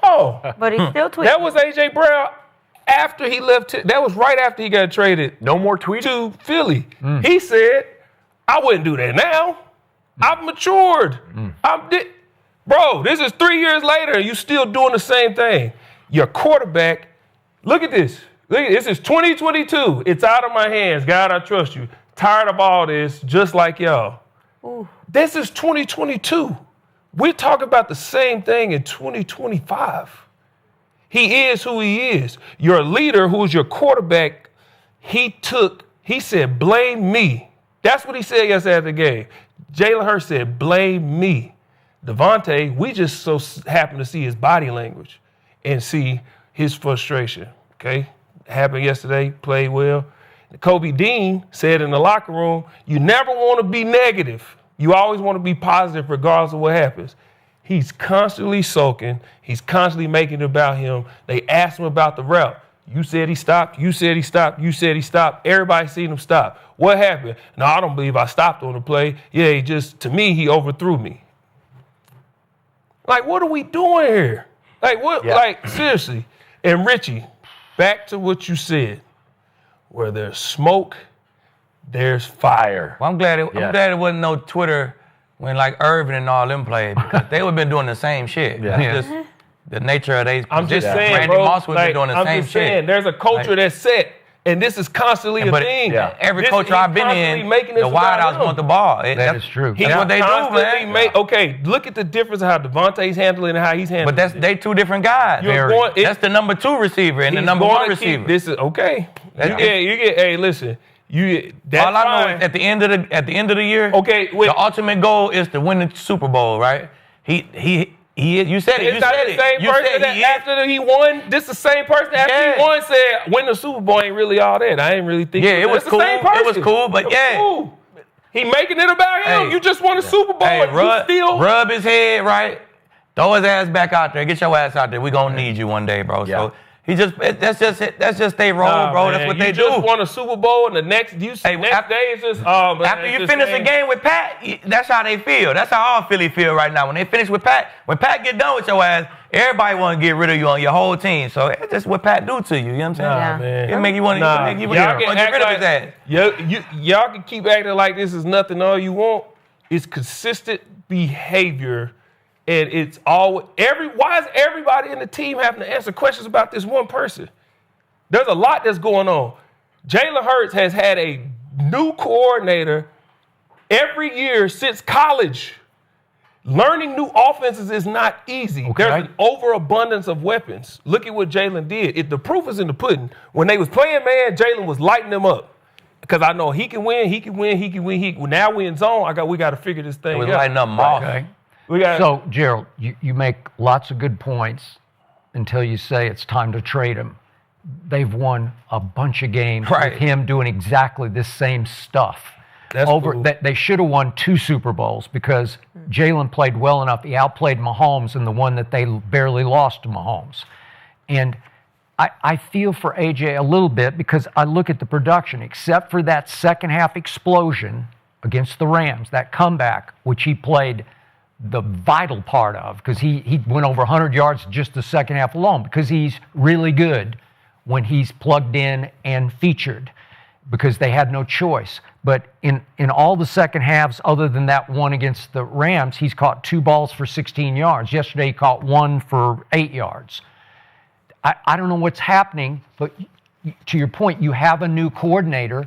Oh, But he's still tweeting. that was AJ Brown after he left. That was right after he got traded. No more tweets to Philly. He said, "I wouldn't do that now. I've matured. Bro, this is 3 years later, and you still doing the same thing. Your quarterback. Look at this. This is 2022. It's out of my hands. God, I trust you. Tired of all this, just like y'all. Ooh. This is 2022. We're talking about the same thing in 2025. He is who he is. Your leader, who's your quarterback, he said, blame me. That's what he said yesterday after the game. Jalen Hurts said, blame me. Devontae, we just so happen to see his body language and see his frustration, okay? Happened yesterday, played well. Kobe Dean said in the locker room, you never want to be negative. You always want to be positive regardless of what happens. He's constantly sulking. He's constantly making it about him. They asked him about the route. You said he stopped. You said he stopped. You said he stopped. Everybody seen him stop. What happened? No, I don't believe I stopped on the play. Yeah, to me, he overthrew me. Like, what are we doing here? Like, what? Yeah. Like, seriously. And Richie, back to what you said. Where there's smoke, there's fire. Well, I'm glad it wasn't no Twitter when like Irvin and all them played, because they would have been doing the same shit. Yeah. Just the nature of these. I'm just saying, Randy bro. Moss would have been doing the same shit. I'm just saying, there's a culture that's set, and this is constantly a thing. Yeah. Every culture I've been in, the wideouts want the ball. That is true. That's what they do, man. Okay, look at the difference of how Devontae's handling and how he's handling. But they two different guys. That's the number 2 receiver and the number 1 receiver. This is okay. Hey, listen. All I know is at the end of the year, the ultimate goal is to win the Super Bowl, right? You said it. It's not the same person that after he won. This the same person after he won said, "Win the Super Bowl ain't really all that." I ain't really think. Yeah, it was cool. It was cool, but cool. He making it about him. Hey, you just won a Super Bowl. Hey, rub his head right. Throw his ass back out there. Get your ass out there. We gonna need you one day, bro. Yeah. So. That's just they role, bro. That's what they do. You just won a Super Bowl, and the next day is just. After you finish a game with Pat, that's how they feel. That's how all Philly feel right now. When they finish with Pat, when Pat get done with your ass, everybody want to get rid of you on your whole team. So that's what Pat do to you. You know what I'm saying? It make you want to get rid of his ass. Y'all can keep acting like this is nothing all you want. It's consistent behavior. And it's why is everybody in the team having to answer questions about this one person? There's a lot that's going on. Jalen Hurts has had a new coordinator every year since college. Learning new offenses is not easy. Okay. There's an overabundance of weapons. Look at what Jalen did. The proof is in the pudding. When they was playing man, Jalen was lighting them up. Because I know he can win. Now we in zone. We got to figure this thing out. We're lighting up Moss. Okay. So, Gerald, you make lots of good points until you say it's time to trade him. They've won a bunch of games with him doing exactly this same stuff. Cool. They should have won 2 Super Bowls because Jalen played well enough. He outplayed Mahomes in the one that they barely lost to Mahomes. And I feel for AJ a little bit because I look at the production, except for that second half explosion against the Rams, that comeback, which he played the vital part of, because he went over 100 yards just the second half alone, because he's really good when he's plugged in and featured, because they had no choice. But in all the second halves, other than that one against the Rams, he's caught 2 balls for 16 yards. Yesterday he caught 1 for 8 yards. I don't know what's happening, but to your point, you have a new coordinator.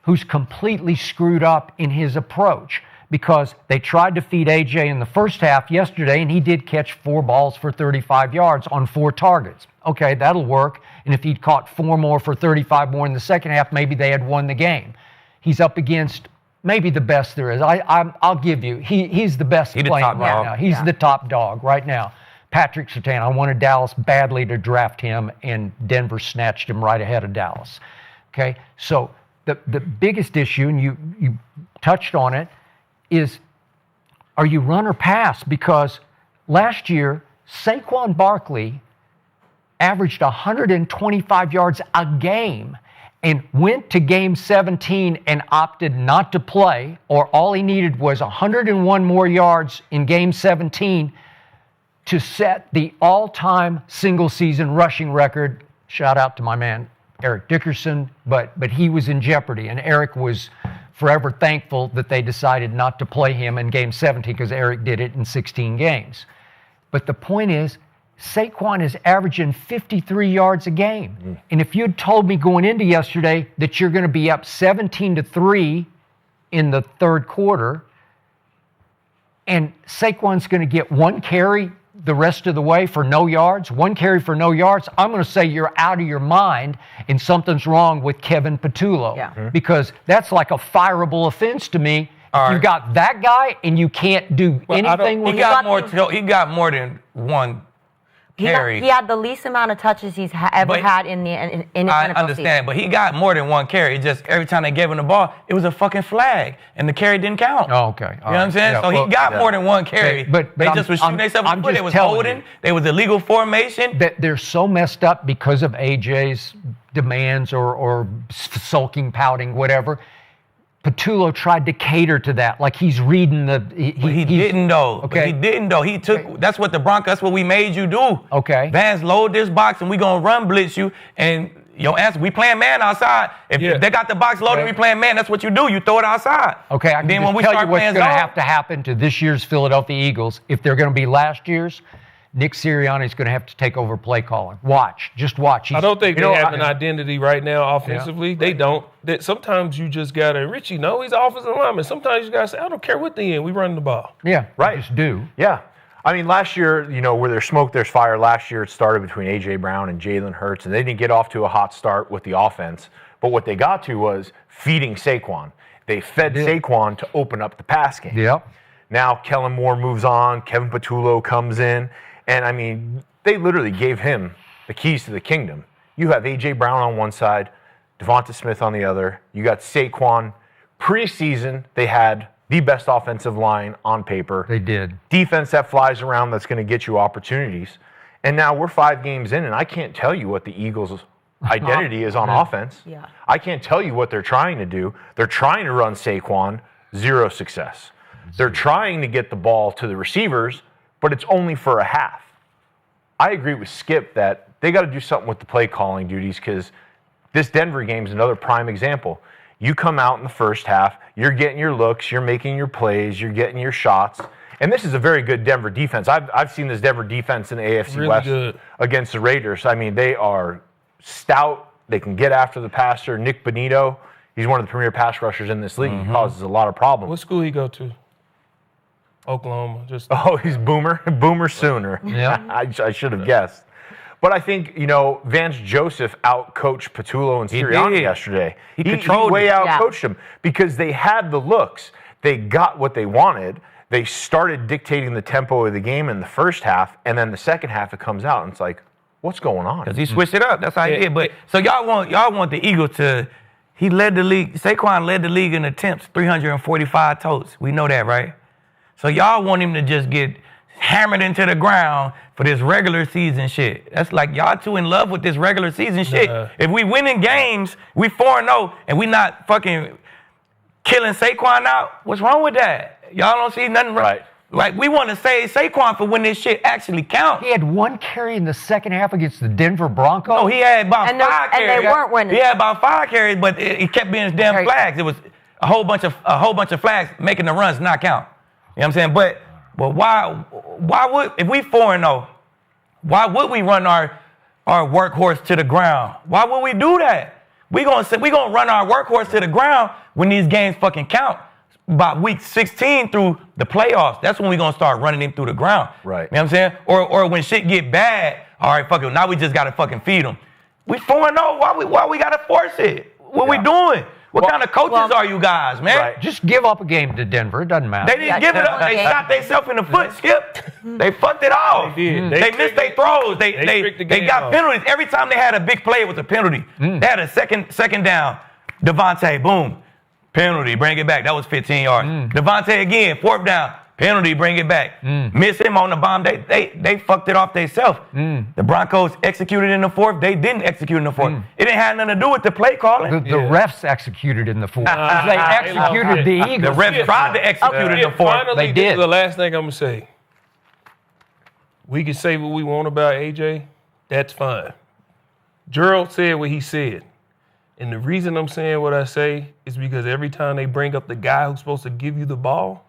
who's completely screwed up in his approach, because they tried to feed AJ in the first half yesterday, and he did catch 4 balls for 35 yards on 4 targets. Okay, that'll work. And if he'd caught 4 more for 35 more in the second half, maybe they had won the game. He's up against maybe the best there is. I'll give you, he's the best player right now. He's the top dog right now. Patrick Surtain, I wanted Dallas badly to draft him, and Denver snatched him right ahead of Dallas. Okay, so the biggest issue, and you touched on it, is are you run or pass? Because last year, Saquon Barkley averaged 125 yards a game and went to game 17 and opted not to play, or all he needed was 101 more yards in game 17 to set the all-time single-season rushing record. Shout out to my man, Eric Dickerson, but he was in jeopardy, and Eric was forever thankful that they decided not to play him in game 17 because Eric did it in 16 games. But the point is, Saquon is averaging 53 yards a game. And if you'd told me going into yesterday that you're going to be up 17-3 in the third quarter, and Saquon's going to get 1 carry the rest of the way for no yards, 1 carry for no yards, I'm going to say you're out of your mind and something's wrong with Kevin Patullo. Yeah. Because that's like a fireable offense to me. If you got that guy and you can't do anything with he got more than 1 carry. He had the least amount of touches he's ever had in the NFL I understand, season. but he got more than 1 carry. It just every time they gave him the ball, it was a fucking flag, and the carry didn't count. Oh, okay. You know what I'm saying? So he got more than 1 carry. But they just was shooting themselves in the foot. They was holding. They was illegal formation. That they're so messed up because of AJ's demands or sulking, pouting, whatever. Patullo tried to cater to that, like he's reading the. He didn't though. Okay, he didn't though. He took. That's what the Broncos. That's what we made you do. Okay. Vance, load this box and we gonna run blitz you. And your answer, we playing man outside. If they got the box loaded, we playing man. That's what you do. You throw it outside. Okay. I can then just when we tell start you what's going to zone, have to happen to this year's Philadelphia Eagles if they're going to be last year's. Nick Sirianni's going to have to take over play calling. Just watch. I don't think they have an identity right now offensively. Yeah. They don't. Sometimes you just got to, Richie, no, he's an offensive lineman. Sometimes you got to say, I don't care what the end, we run the ball. Yeah, right. Just do. Yeah. I mean, last year, where there's smoke, there's fire. Last year it started between A.J. Brown and Jalen Hurts, and they didn't get off to a hot start with the offense. But what they got to was feeding Saquon. They fed Saquon to open up the pass game. Yep. Now Kellen Moore moves on. Kevin Patullo comes in. And, I mean, they literally gave him the keys to the kingdom. You have A.J. Brown on one side, Devonta Smith on the other. You got Saquon. Preseason, they had the best offensive line on paper. They did. Defense that flies around that's going to get you opportunities. And now we're 5 games in, and I can't tell you what the Eagles' identity is on offense. Yeah. I can't tell you what they're trying to do. They're trying to run Saquon, 0 success. They're trying to get the ball to the receivers, but it's only for a half. I agree with Skip that they got to do something with the play calling duties, because this Denver game is another prime example. You come out in the first half, you're getting your looks, you're making your plays, you're getting your shots, and this is a very good Denver defense. I've seen this Denver defense in the AFC really West good against the Raiders. I mean, they are stout. They can get after the passer. Nick Bonito, he's one of the premier pass rushers in this league. He causes a lot of problems. What school he go to? Oklahoma. He's Boomer Sooner. Yeah. I should have guessed. But I think, Vance Joseph out-coached Patullo and Sirianni yesterday. He way out-coached him because they had the looks. They got what they wanted. They started dictating the tempo of the game in the first half, and then the second half it comes out, and it's like, what's going on? Because he switched it up. That's how he did. But so y'all want the Eagles to. He led the league. Saquon led the league in attempts, 345 totes. We know that, right? So y'all want him to just get hammered into the ground for this regular season shit. That's like y'all too in love with this regular season shit. If we winning games, we 4-0, and we not fucking killing Saquon out, what's wrong with that? Y'all don't see nothing right. Like, we want to save Saquon for when this shit actually counts. He had 1 carry in the second half against the Denver Broncos. No, he had about 5 carries. And they weren't winning. He had about 5 carries, but it kept being his damn flags. It was a whole bunch of flags making the runs not count. You know what I'm saying? But why would, if we 4-0, why would we run our workhorse to the ground? Why would we do that? we gonna run our workhorse to the ground when these games fucking count. About week 16 through the playoffs, that's when we gonna start running him through the ground. Right. You know what I'm saying? Or when shit get bad, all right, fuck it. Now we just gotta fucking feed them. We 4-0. Why we gotta force it? What we doing? What kind of coaches are you guys, man? Right. Just give up a game to Denver. It doesn't matter. They didn't give it up. They shot themselves in the foot, Skip. They fucked it off. They did. They missed their throws. They got penalties. Every time they had a big play, it was a penalty. They had a second down. Devontae, boom. Penalty, bring it back. That was 15 yards. Devontae again, 4th down. Penalty, bring it back. Miss him on the bomb. They fucked it off themselves. The Broncos executed in the 4th. They didn't execute in the 4th. It didn't have nothing to do with the play calling. The refs executed in the 4th. They executed the Eagles. The refs tried to execute in the 4th. Finally, They this did. is the last thing I'm going to say. We can say what we want about AJ. That's fine. Gerald said what he said. And the reason I'm saying what I say is because every time they bring up the guy who's supposed to give you the ball,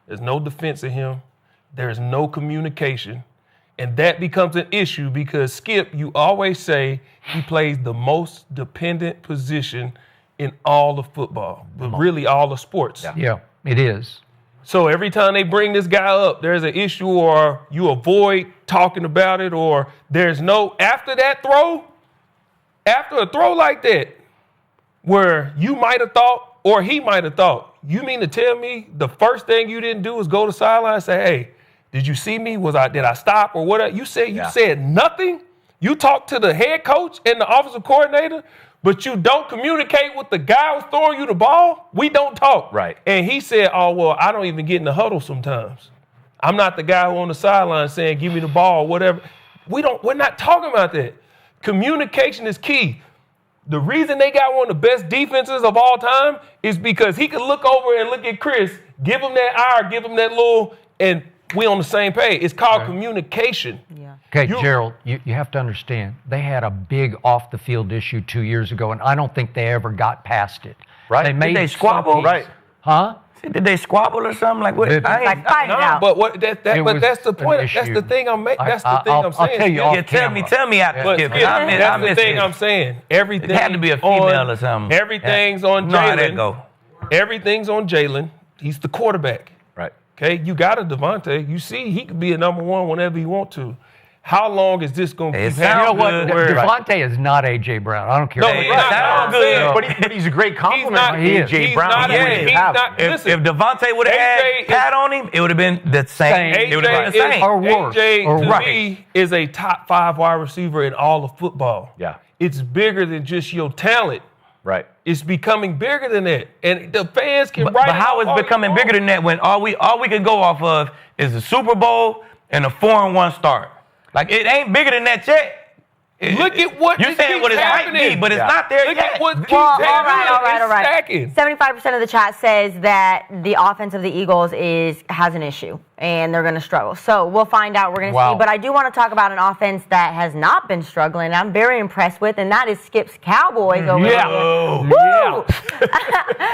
there's no defense of him. There's no communication. And that becomes an issue because, Skip, you always say he plays the most dependent position in all of football, but really all of sports. Yeah, it is. So every time they bring this guy up, there's an issue or you avoid talking about it or there's no, after a throw like that, where you might have thought or he might have thought, you mean to tell me the first thing you didn't do is go to the sideline and say, hey, did you see me? Did I stop or whatever? You said nothing. You talked to the head coach and the offensive coordinator, but you don't communicate with the guy who's throwing you the ball. We don't talk. Right. And he said, oh, well, I don't even get in the huddle sometimes. I'm not the guy who on the sideline saying, give me the ball, whatever. We're not talking about that. Communication is key. The reason they got one of the best defenses of all time is because he could look over and look at Chris, give him that eye, give him that little, and we on the same page. It's called communication. Yeah. Okay, Gerald, you have to understand, they had a big off-the-field issue 2 years ago, and I don't think they ever got past it. Right. Did they squabble? Right. Huh? Did they squabble or something? Like what? Like fight it out. But that's the point. issue. That's the thing I'm saying. I'll tell you off camera. Tell me after. But Skip, Skip, I that's the missed thing it. I'm saying. Everything It had to be a female or something. Everything's on No, I didn't Jalen. go. Everything's on Jalen. He's the quarterback. Right. Okay, you got a Devontae. You see, he could be a number one whenever he want to. How long is this going to It keep sounds happening? You know what? good. Devontae is not A.J. Brown. I don't care. No, what he's you not. say. sounds No, I'm saying- good. But he's a great compliment not- to he is. A.J. he's Brown. not- He wouldn't he's have not- him. listen, If Devontae would have AJ had Pat on him, it would have been the same. Same. It would have been the same. Or worse. AJ, Or to right. me, is a top 5 wide receiver in all of football. Yeah. It's bigger than just your talent. Right. It's becoming bigger than that. And the fans can write But it how off is all it becoming they bigger want. than that when all we can go off of is the Super Bowl and a 4-1 start? Like it ain't bigger than that yet. Look at what You're saying what it might be, but it's not there Look yet. at what keeps Well, all happening. right. Stacking. 75% of the chat says that the offense of the Eagles has an issue and they're going to struggle. So we'll find out. We're going to Wow. see. But I do want to talk about an offense that has not been struggling. I'm very impressed with, and that is Skip's Cowboys over Yeah. there. Oh. Woo!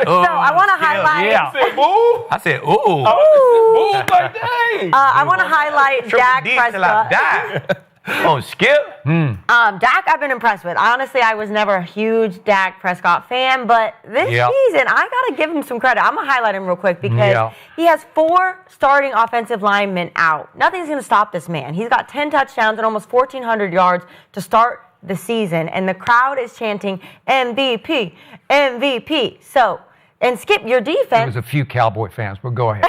So I want to highlight. Yeah. Say boo. I said, ooh. Boo like dang. I want to highlight Dak Triple D till I Prescott. die. Oh, Skip? Dak, I've been impressed with. Honestly, I was never a huge Dak Prescott fan, but this season, I got to give him some credit. I'm going to highlight him real quick because he has 4 starting offensive linemen out. Nothing's going to stop this man. He's got 10 touchdowns and almost 1,400 yards to start the season, and the crowd is chanting MVP, MVP. So, and Skip, your There defense. was a few Cowboy fans, but go ahead.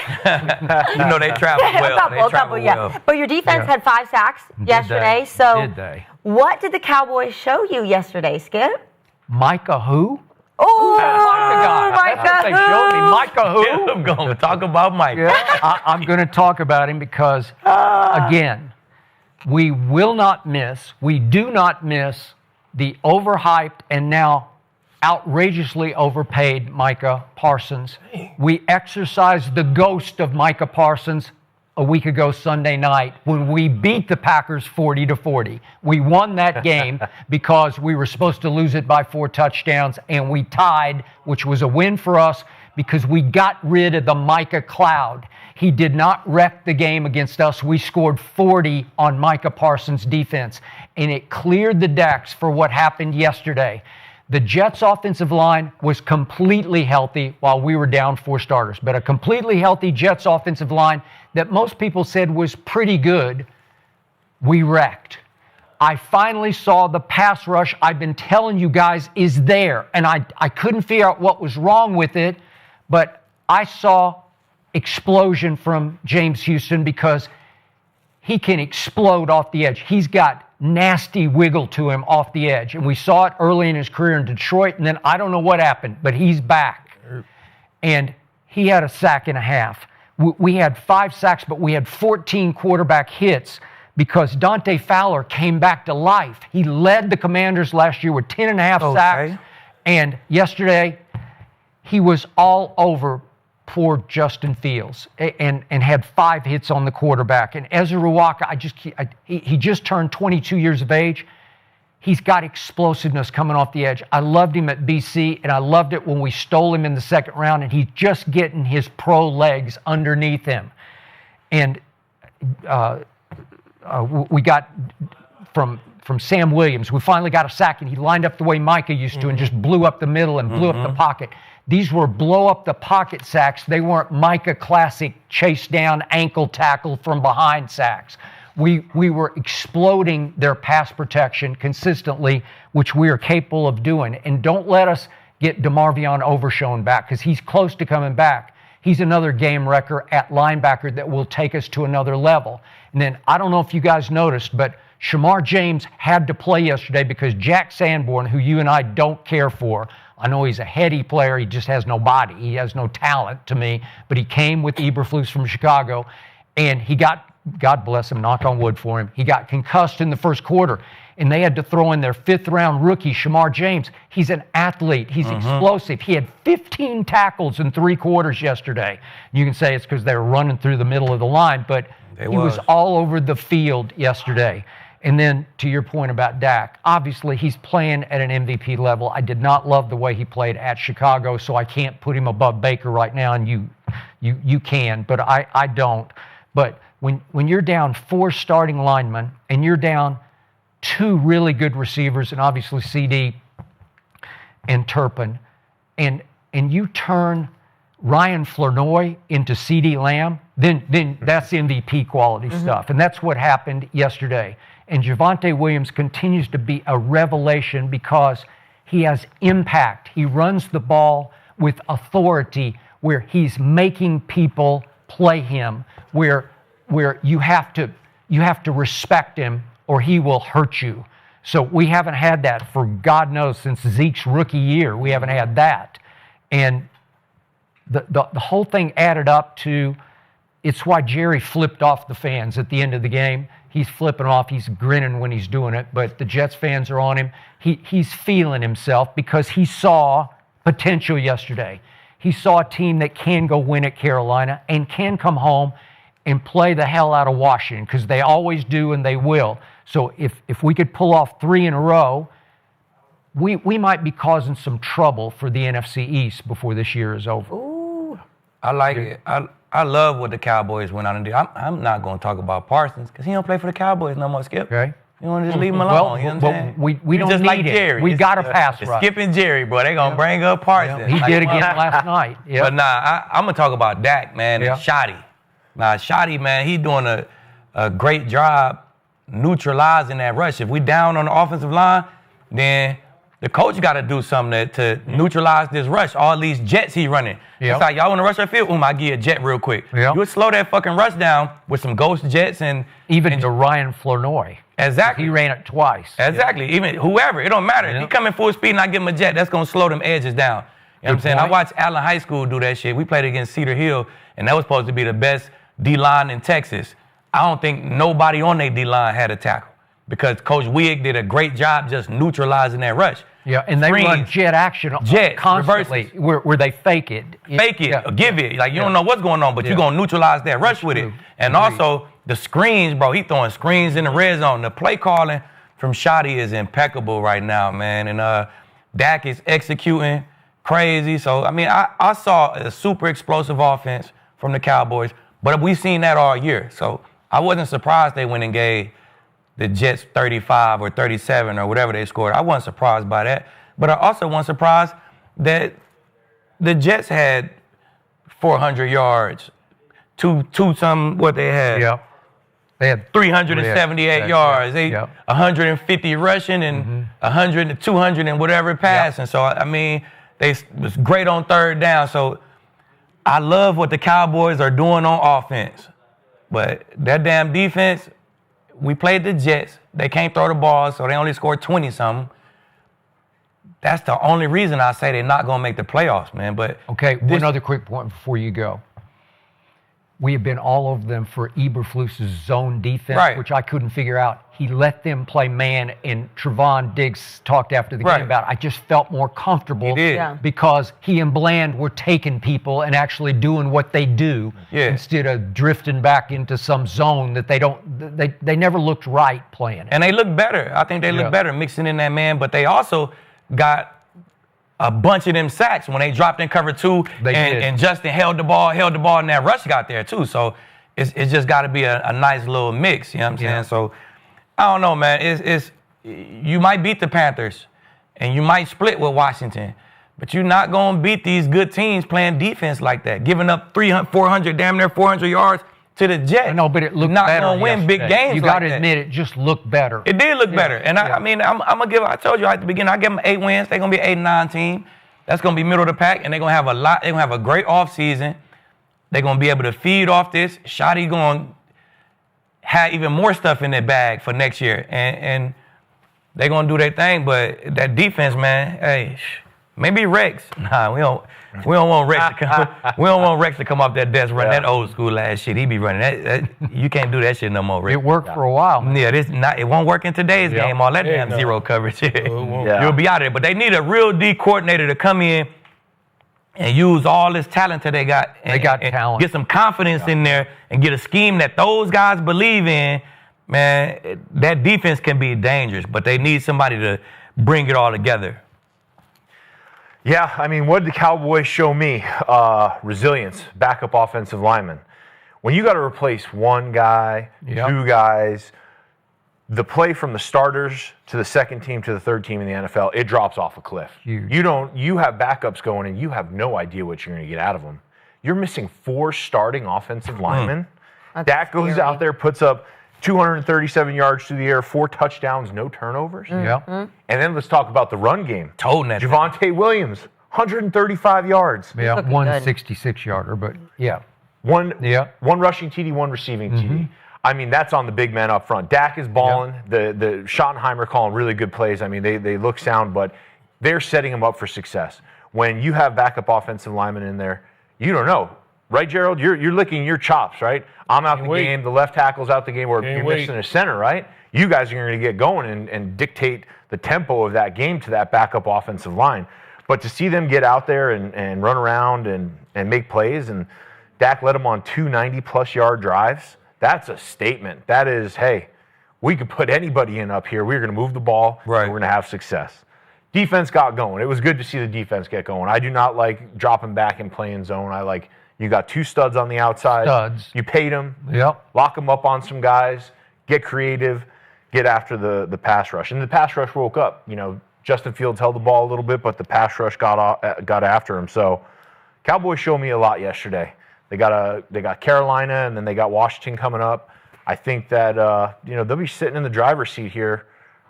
You know they travel well. a couple, yeah. But your defense had 5 sacks yesterday. they? So, Did they? what did the Cowboys show you yesterday, Skip? Micah who? Oh, That's what they showed me. Micah who? I'm going to talk about Mike. I'm going to talk about him because, again, we do not miss the overhyped and now outrageously overpaid Micah Parsons. We exercised the ghost of Micah Parsons a week ago Sunday night when we beat the Packers 40-40. We won that game because we were supposed to lose it by 4 touchdowns, and we tied, which was a win for us because we got rid of the Micah cloud. He did not wreck the game against us. We scored 40 on Micah Parsons' defense, and it cleared the decks for what happened yesterday. The Jets' offensive line was completely healthy while we were down 4 starters. But a completely healthy Jets' offensive line that most people said was pretty good, we wrecked. I finally saw the pass rush I've been telling you guys is there. And I couldn't figure out what was wrong with it, but I saw explosion from James Houston because he can explode off the edge. He's got nasty wiggle to him off the edge. And we saw it early in his career in Detroit, and then I don't know what happened, but he's back. And he had a sack and a half. We had 5 sacks, but we had 14 quarterback hits because Dante Fowler came back to life. He led the Commanders last year with 10 and a half sacks. And yesterday, he was all over poor Justin Fields and had 5 hits on the quarterback. And Ezra Ruaka, he just turned 22 years of age. He's got explosiveness coming off the edge. I loved him at BC, and I loved it when we stole him in the second round, and he's just getting his pro legs underneath him. And we got from Sam Williams, we finally got a sack, and he lined up the way Micah used to and just blew up the middle and blew up the pocket. These were blow-up-the-pocket sacks. They weren't Micah classic chase-down ankle tackle from behind sacks. We were exploding their pass protection consistently, which we are capable of doing. And don't let us get DeMarvion Overshown back because he's close to coming back. He's another game wrecker at linebacker that will take us to another level. And then I don't know if you guys noticed, but Shamar James had to play yesterday because Jack Sanborn, who you and I don't care for, I know he's a heady player. He just has no body. He has no talent to me. But he came with Eberflus from Chicago, and he got, God bless him, knock on wood for him, he got concussed in the first quarter, and they had to throw in their 5th-round rookie, Shamar James. He's an athlete. He's explosive. He had 15 tackles in 3 quarters yesterday. You can say it's because they were running through the middle of the line, but he was all over the field yesterday. And then to your point about Dak, obviously he's playing at an MVP level. I did not love the way he played at Chicago, so I can't put him above Baker right now, and you can, but I don't. But when you're down 4 starting linemen and you're down 2 really good receivers, and obviously CD and Turpin, and you turn Ryan Flournoy into CD Lamb, then that's MVP quality stuff. And that's what happened yesterday. And Javonte Williams continues to be a revelation because he has impact. He runs the ball with authority where he's making people play him, where you have to respect him or he will hurt you. So we haven't had that for God knows since Zeke's rookie year. We haven't had that. And the whole thing added up to, it's why Jerry flipped off the fans at the end of the game. He's flipping off. He's grinning when he's doing it. But the Jets fans are on him. He's feeling himself because he saw potential yesterday. He saw a team that can go win at Carolina and can come home and play the hell out of Washington because they always do and they will. So if we could pull off 3 in a row, we might be causing some trouble for the NFC East before this year is over. Ooh, I like it. I love what the Cowboys went out and did. I'm not going to talk about Parsons because he don't play for the Cowboys no more, Skip. Okay. You want to just leave him alone, you know what I'm saying? We don't just need like it. Jerry. We got to pass rush. Skip and Jerry, bro. They going to bring up Parsons. He did again last night. Yep. But nah, I'm going to talk about Dak, man, and Shoddy. Now, Shoddy, man, he doing a great job neutralizing that rush. If we down on the offensive line, then the coach got to do something to neutralize this rush. All these jets he running. It's like, y'all want to rush our field? I give you a jet real quick. You would slow that fucking rush down with some ghost jets and... Even to Ryan Flournoy. Exactly. He ran it twice. Exactly. Even whoever. It don't matter. If he come in full speed and I give him a jet, that's going to slow them edges down. You know what I'm saying? I watched Allen High School do that shit. We played against Cedar Hill, and that was supposed to be the best D-line in Texas. I don't think nobody on their D-line had a tackle because Coach Wigg did a great job just neutralizing that rush. Yeah, and they run jet action constantly where they fake it. Fake it, give it. Like, you don't know what's going on, but you're going to neutralize that rush with it. And also, the screens, bro, he throwing screens in the red zone. The play calling from Shoddy is impeccable right now, man. And Dak is executing crazy. So, I mean, I saw a super explosive offense from the Cowboys, but we've seen that all year. So, I wasn't surprised they went and gave the Jets 35 or 37 or whatever they scored. I wasn't surprised by that. But I also wasn't surprised that the Jets had 400 yards, what they had. Yeah. They had 378 yards. They 150 rushing and 100 to 200 and whatever passing. So, I mean, they was great on third down. So, I love what the Cowboys are doing on offense. But that damn defense, we played the Jets. They can't throw the ball, so they only scored 20-something. That's the only reason I say they're not going to make the playoffs, man. But okay, one other quick point before you go. We have been all over them for Eberflus's zone defense, which I couldn't figure out. He let them play man, and Trevon Diggs talked after the game about it. I just felt more comfortable because he and Bland were taking people and actually doing what they do instead of drifting back into some zone that they never looked right playing it. And they look better. I think they look better mixing in that man, but they also got a bunch of them sacks when they dropped in cover 2 and Justin held the ball, and that rush got there too. So it's just got to be a nice little mix, you know what I'm saying? So I don't know, man. You might beat the Panthers and you might split with Washington, but you're not going to beat these good teams playing defense like that, giving up 300, 400, damn near 400 yards to the Jets. No, but it looked not better. Not going to win big games. You got to admit, it just looked better. It did look better. And I mean, I'm going to give, I told you at the beginning, I give them 8 wins. They're going to be 8-9 team. That's going to be middle of the pack, and they're going to have a lot. They're going to have a great offseason. They're going to be able to feed off this. Shotty going to have even more stuff in their bag for next year. And they're going to do their thing. But that defense, man, hey, maybe Rex. Nah, we don't want Rex to come. We don't want Rex to come off that desk running that old school ass shit. He be running that. You can't do that shit no more, Rex. It worked for a while. Yeah, it won't work in today's game. All that damn zero coverage. You'll be out of there. But they need a real D coordinator to come in and use all this talent that they got. They got talent. Get some confidence in there and get a scheme that those guys believe in. Man, that defense can be dangerous, but they need somebody to bring it all together. Yeah, I mean, what did the Cowboys show me? Resilience, backup offensive lineman. When you got to replace one guy, 2 guys, the play from the starters to the second team to the third team in the NFL, it drops off a cliff. Huge. You have backups going and you have no idea what you're going to get out of them. You're missing 4 starting offensive linemen. Dak goes out there, puts up 237 yards through the air, 4 touchdowns, no turnovers. And then let's talk about the run game. Javonte Williams, 135 yards. Yeah, 166-yarder, but one rushing TD, 1 receiving TD. I mean, that's on the big man up front. Dak is balling. The Schottenheimer calling really good plays. I mean, they look sound, but they're setting them up for success. When you have backup offensive linemen in there, you don't know. Right, Gerald? You're licking your chops, right? I'm out the game. The left tackle's out the game. Or you're missing a center, right? You guys are going to get going and dictate the tempo of that game to that backup offensive line. But to see them get out there and run around and make plays, and Dak led them on 2 90-plus yard drives, that's a statement. That is, hey, we could put anybody in up here. We're going to move the ball. Right. And we're going to have success. Defense got going. It was good to see the defense get going. I do not like dropping back and playing zone. I like you got 2 studs on the outside. Studs. You paid them. Lock them up on some guys. Get creative. Get after the pass rush. And the pass rush woke up. You know, Justin Fields held the ball a little bit, but the pass rush got after him. So Cowboys showed me a lot yesterday. They got Carolina, and then they got Washington coming up. I think that they'll be sitting in the driver's seat here.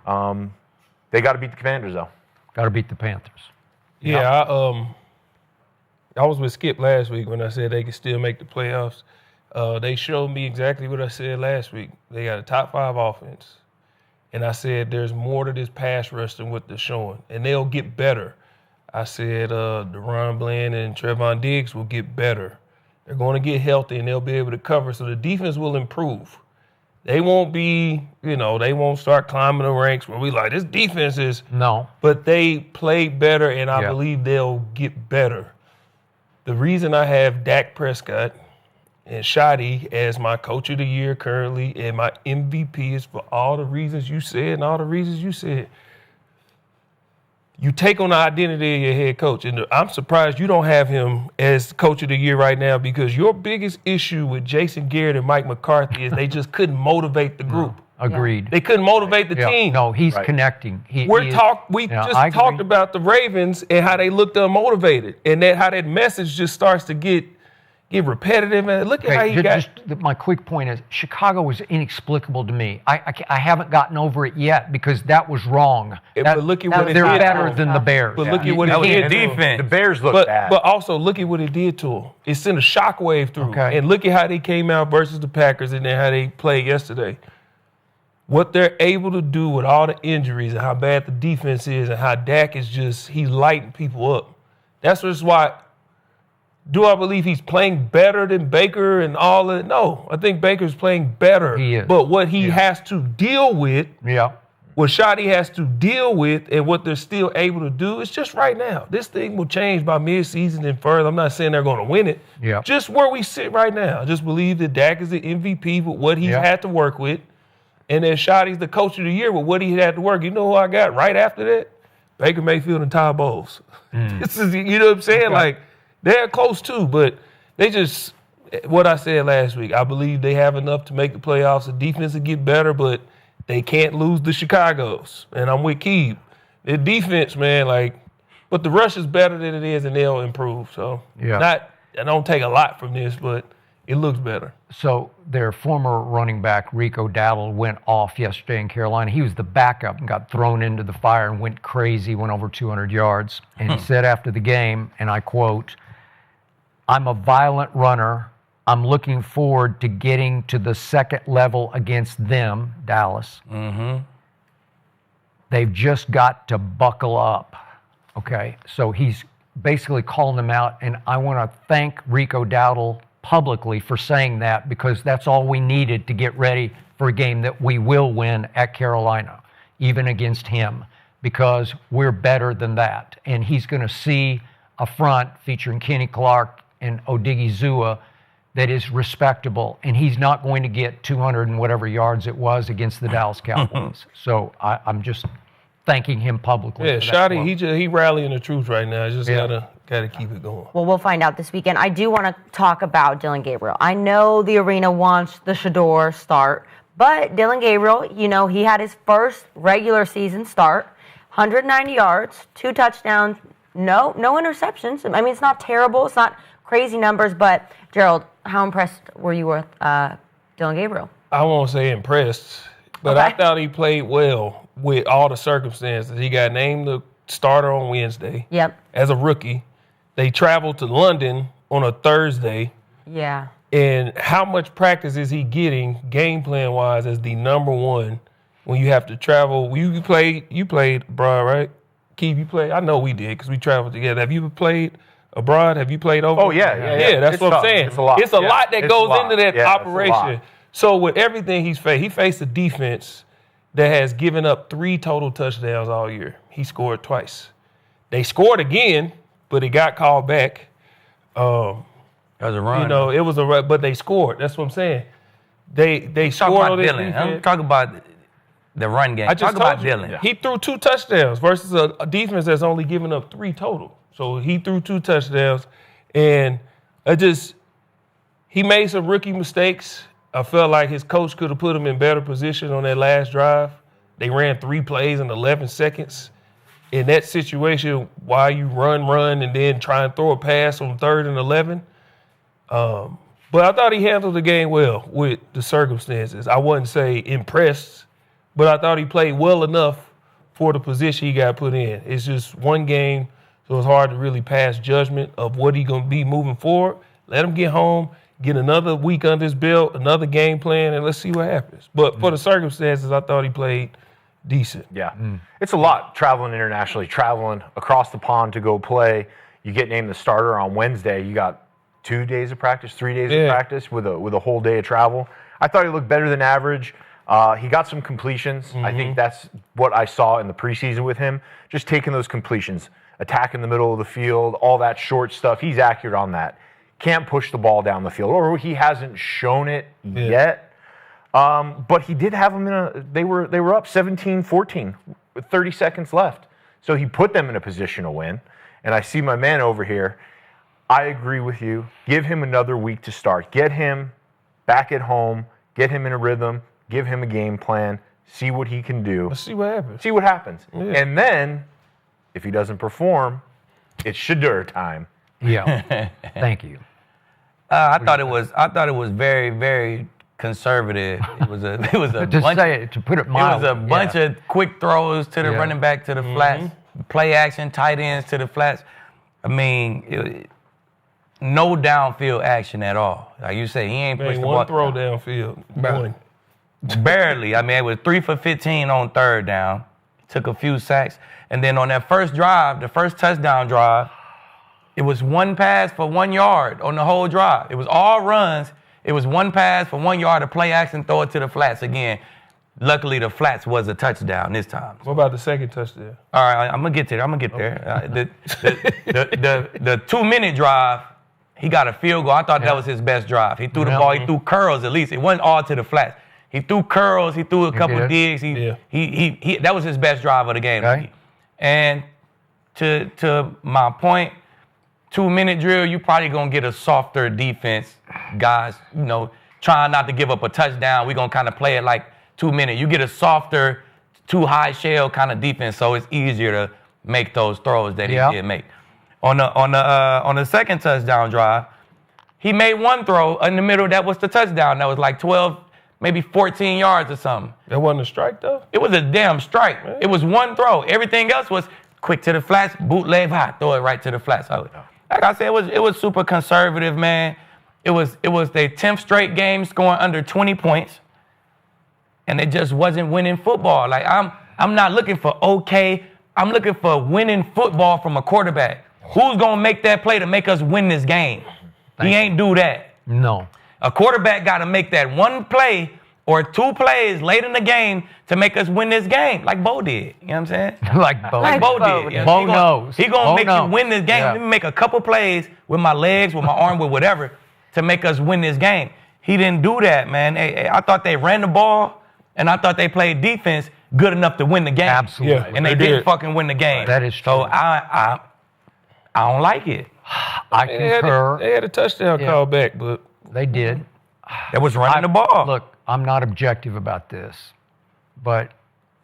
They got to beat the Commanders, though. Got to beat the Panthers. Yeah, I was with Skip last week when I said they could still make the playoffs. They showed me exactly what I said last week. They got a top 5 offense. And I said there's more to this pass rush than what they're showing. And they'll get better. I said DeRon Bland and Trevon Diggs will get better. They're going to get healthy and they'll be able to cover. So the defense will improve. They won't be, they won't start climbing the ranks where we like, this defense is. No. But they play better, and I believe they'll get better. The reason I have Dak Prescott and Shotty as my coach of the year currently and my MVP is for all the reasons you said and all the reasons you said. You take on the identity of your head coach, and I'm surprised you don't have him as coach of the year right now because your biggest issue with Jason Garrett and Mike McCarthy is they just couldn't motivate the group. Agreed. They couldn't motivate the team. No, he's connecting. We just talked about the Ravens and how they looked unmotivated, and how that message just starts to get repetitive. And look at how he got. My quick point is Chicago was inexplicable to me. I haven't gotten over it yet because that was wrong. But look at what it they're did better than the Bears. But look at what it did. Defense. The Bears look bad. But also look at what it did to them. It sent a shockwave through. Okay. And look at how they came out versus the Packers, and then how they played yesterday. What they're able to do with all the injuries and how bad the defense is and how Dak is he's lighting people up. That's just why. Do I believe he's playing better than Baker and all of it? No, I think Baker's playing better. He is. But what he has to deal with, what Shotty has to deal with, and what they're still able to do, is just right now. This thing will change by midseason and further. I'm not saying they're going to win it. Yeah. Just where we sit right now. I just believe that Dak is the MVP with what he's had to work with. And then Shotty's the coach of the year with what he had to work. You know who I got right after that? Baker Mayfield and Todd Bowles. This is, you know what I'm saying? Like, they're close too, but they just, what I said last week, I believe they have enough to make the playoffs. The defense will get better, but they can't lose the Chicagos. And I'm with Aqib. The defense, man, but the rush is better than it is, and they'll improve. So, I don't take a lot from this, but it looks better. So their former running back, Rico Dowdle, went off yesterday in Carolina. He was the backup and got thrown into the fire and went crazy, went over 200 yards. And he said after the game, and I quote, "I'm a violent runner. I'm looking forward to getting to the second level against them," Dallas. They've just got to buckle up. Okay, so he's basically calling them out, and I want to thank Rico Dowdle publicly for saying that, because that's all we needed to get ready for a game that we will win at Carolina, even against him, because we're better than that. And he's going to see a front featuring Kenny Clark and Odigizua that is respectable, and he's not going to get 200 and whatever yards it was against the Dallas Cowboys. So I'm just thanking him publicly. Yeah, Shotty, he rallying the troops right now. Just gotta keep it going. Well, we'll find out this weekend. I do want to talk about Dillon Gabriel. I know the arena wants the Shador start, but Dillon Gabriel, he had his first regular season start, 190 yards, 2 touchdowns, no interceptions. I mean, it's not terrible. It's not crazy numbers, but Gerald, how impressed were you with Dillon Gabriel? I won't say impressed, but I thought he played well with all the circumstances. He got named the starter on Wednesday. As a rookie. They traveled to London on a Thursday. Yeah. And how much practice is he getting game plan wise as the number one when you have to travel? You played abroad, right? Keith, you played? I know we did because we traveled together. Have you played abroad? Have you played over? Oh, yeah. That's what I'm saying. It's a lot. It's a lot that goes into that operation. So with everything he faced a defense that has given up 3 total touchdowns all year. He scored twice. They scored again, but it got called back. That was a run. It was a run, but they scored. That's what I'm saying. They scored on this defense. I'm talking about the run game. Talk about Dillon. He threw 2 touchdowns versus a defense that's only given up 3 total. So he threw 2 touchdowns, and he made some rookie mistakes. I felt like his coach could have put him in better position on that last drive. They ran 3 plays in 11 seconds. In that situation, why you run, and then try and throw a pass on 3rd and 11. But I thought he handled the game well with the circumstances. I wouldn't say impressed, but I thought he played well enough for the position he got put in. It's just one game, so it's hard to really pass judgment of what he's going to be moving forward. Let him get home, get another week under his belt, another game plan, and let's see what happens. But for the circumstances, I thought he played decent. Yeah. It's a lot traveling internationally, traveling across the pond to go play. You get named the starter on Wednesday. You got 2 days of practice, 3 days of practice with a whole day of travel. I thought he looked better than average. He got some completions. I think that's what I saw in the preseason with him. Just taking those completions, attacking the middle of the field, all that short stuff. He's accurate on that. Can't push the ball down the field, or he hasn't shown it yet. But he did have them they were up 17-14 with 30 seconds left. So he put them in a position to win. And I see my man over here. I agree with you. Give him another week to start. Get him back at home. Get him in a rhythm. give him a game plan, see what he can do. Let's see what happens. See what happens. Yeah. And then, if he doesn't perform, it's Shedeur time. Yeah. Thank you. I thought it was very, very conservative. It was a To put it mildly. It was a bunch of quick throws to the running back to the flats, play action, tight ends to the flats. I mean, no downfield action at all. Like you say, he ain't pushed the ball. One throw downfield. One. Barely. I mean, it was 3 for 15 on third down. Took a few sacks. And then on that first drive, the first touchdown drive, it was one pass for 1 yard on the whole drive. It was all runs. It was one pass for 1 yard to play action, throw it to the flats again. Luckily, the flats was a touchdown this time. What about the second touchdown? All right, I'm going to get there. The 2-minute drive, he got a field goal. I thought that was his best drive. He threw the ball. He threw curls at least. It wasn't all to the flats. He threw curls. He threw a couple digs. He that was his best drive of the game. Okay. And to my point, 2-minute drill, you probably going to get a softer defense. Guys, trying not to give up a touchdown. We're going to kind of play it like 2 minutes. You get a softer, too high shell kind of defense, so it's easier to make those throws that he did make. On the second touchdown drive, he made one throw in the middle that was the touchdown. That was like 12, maybe 14 yards or something. That wasn't a strike, though? It was a damn strike. Man. It was one throw. Everything else was quick to the flats, bootleg high, throw it right to the flats. Like I said, it was super conservative, man. It was their 10th straight game scoring under 20 points, and it just wasn't winning football. Like I'm not looking for okay. I'm looking for winning football from a quarterback. Who's gonna make that play to make us win this game? He ain't do that. No. A quarterback got to make that one play or 2 plays late in the game to make us win this game, like Bo did. You know what I'm saying? Like Bo did. You know? Bo knows. He gonna make you win this game. Yeah. Let me make a couple plays with my legs, with my arm, with whatever, to make us win this game. He didn't do that, man. I thought they ran the ball, and I thought they played defense good enough to win the game. Absolutely. Yeah, and they didn't fucking win the game. That is true. So I don't like it. I concur. They had a touchdown call back, but They did. It was running the ball. Look, I'm not objective about this, but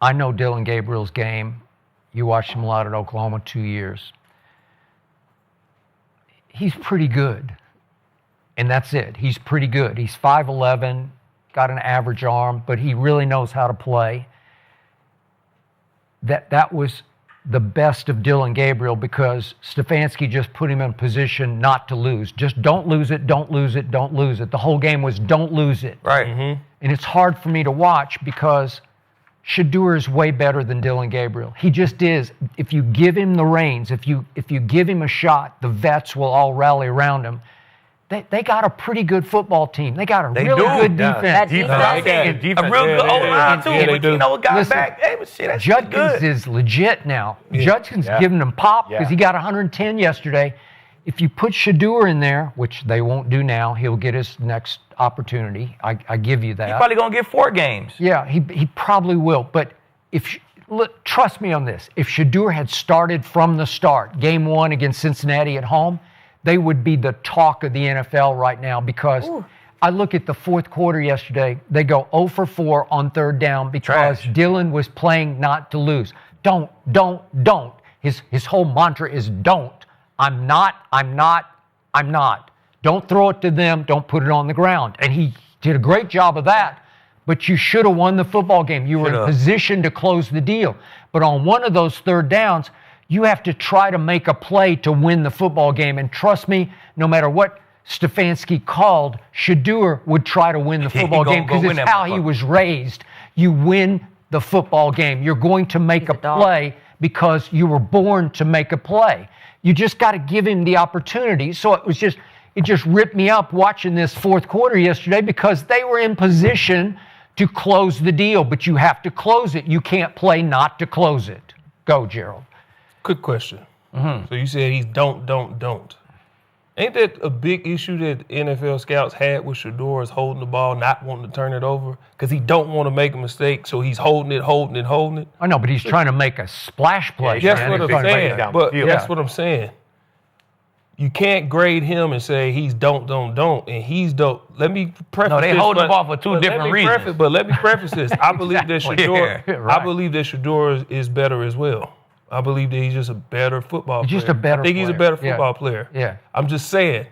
I know Dillon Gabriel's game. You watched him a lot at Oklahoma 2 years. He's pretty good, and that's it. He's pretty good. He's 5'11", got an average arm, but he really knows how to play. That was the best of Dillon Gabriel because Stefanski just put him in position not to lose. Just don't lose it, don't lose it, don't lose it. The whole game was don't lose it. Right. Mm-hmm. And it's hard for me to watch because Shedeur is way better than Dillon Gabriel. He just is. If you give him the reins, if you give him a shot, the vets will all rally around him. They got a pretty good football team. They got a really good defense. That Defense. A real good O-line, too. Yeah, they But do. you know what got Listen, back? Hey, but shit, that's Judkins good. is legit now. Judkins giving him pop because he got 110 yesterday. If you put Shedeur in there, which they won't do now, he'll get his next opportunity. I give you that. He's probably going to get 4 games. Yeah, he probably will. But look, trust me on this. If Shedeur had started from the start, game 1 against Cincinnati at home, they would be the talk of the NFL right now because I look at the fourth quarter yesterday. They go 0 for 4 on third down because Dillon was playing not to lose. Don't. His whole mantra is don't. I'm not. Don't throw it to them. Don't put it on the ground. And he did a great job of that. But you should have won the football game. You were in position to close the deal. But on one of those third downs, you have to try to make a play to win the football game. And trust me, no matter what Stefanski called, Shedeur would try to win the football game because it's how he was raised. You win the football game. You're going to make a play because you were born to make a play. You just got to give him the opportunity. So it just ripped me up watching this fourth quarter yesterday because they were in position to close the deal, but you have to close it. You can't play not to close it. Go, Gerald. Quick question. So you said he's don't. Ain't that a big issue that NFL scouts had with Shedeur is holding the ball, not wanting to turn it over? Because he don't want to make a mistake, so he's holding it. I know, but he's trying to make a splash play. That's what I'm saying. But that's what I'm saying. you can't grade him and say he's don't, and he's dope. Let me preface No, they this, hold the but- ball for two different reasons. But let me preface this. I believe that Shador. Yeah, right. I believe that Shador is better as well. I believe that he's just a better football player. Just a better I think he's a player. better football player. Yeah. I'm just saying,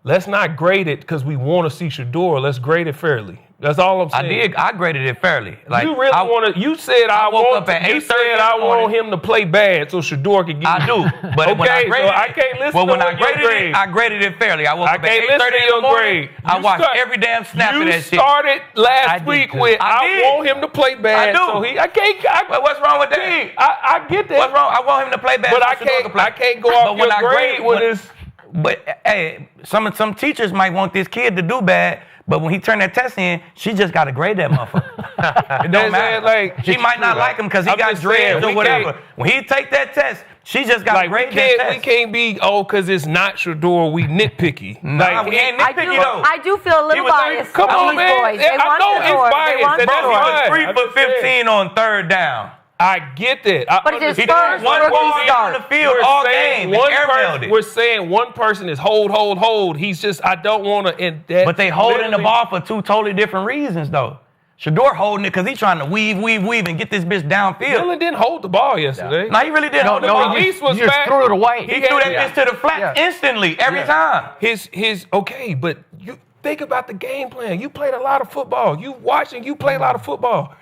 let's not grade it because we want to see Shador. Let's grade it fairly. That's all I'm saying. I graded it fairly. Like You really want to? You said I woke up at You 8:30 said I this morning. want him to play bad so Shador can get. I do, but when I Okay, graded so I can't listen well, to when I what your graded grade. it, I graded it fairly. I woke I up at can't listen 8:30 to in the your morning. grade. I You watched start- every damn snap of You that shit. started I last did week too. with I I did. want him to play bad. I do. So I can't. But what's wrong with that? I get that. What's wrong? I want him to play bad. But so I Shador can can't. play. I can't go off But when your I grade grade with when- this. But hey, some teachers might want this kid to do bad, but when he turned that test in, she just got to grade that motherfucker. It don't matter. Like, she might not like him because he I'm got just saying, dreads or we whatever. can't- When he take that test, she just got to Like grade we that can't test. be because it's not Shador. We nitpicky. Nah, we ain't I nitpicky do, though. I do feel a little was like, biased come on on, these man. boys. They Yeah, I want know it's Shador. They biased, want and that's Bro, he Shador. was fine. 3 I'm for just saying. 15 on third down. I get that. But it's his He first did one rookie ball in start. the field all game. and We're saying one person is hold. He's just, I don't want to. But they holding the ball for two totally different reasons, though. Shador holding it because he's trying to weave and get this bitch downfield. Dillon didn't hold the ball yesterday. No, he really didn't hold the ball. at least was you just back. threw it away. He threw that Yeah. bitch to the flat instantly every time. His okay, but you think about the game plan. You played a lot of football. You play a lot of football.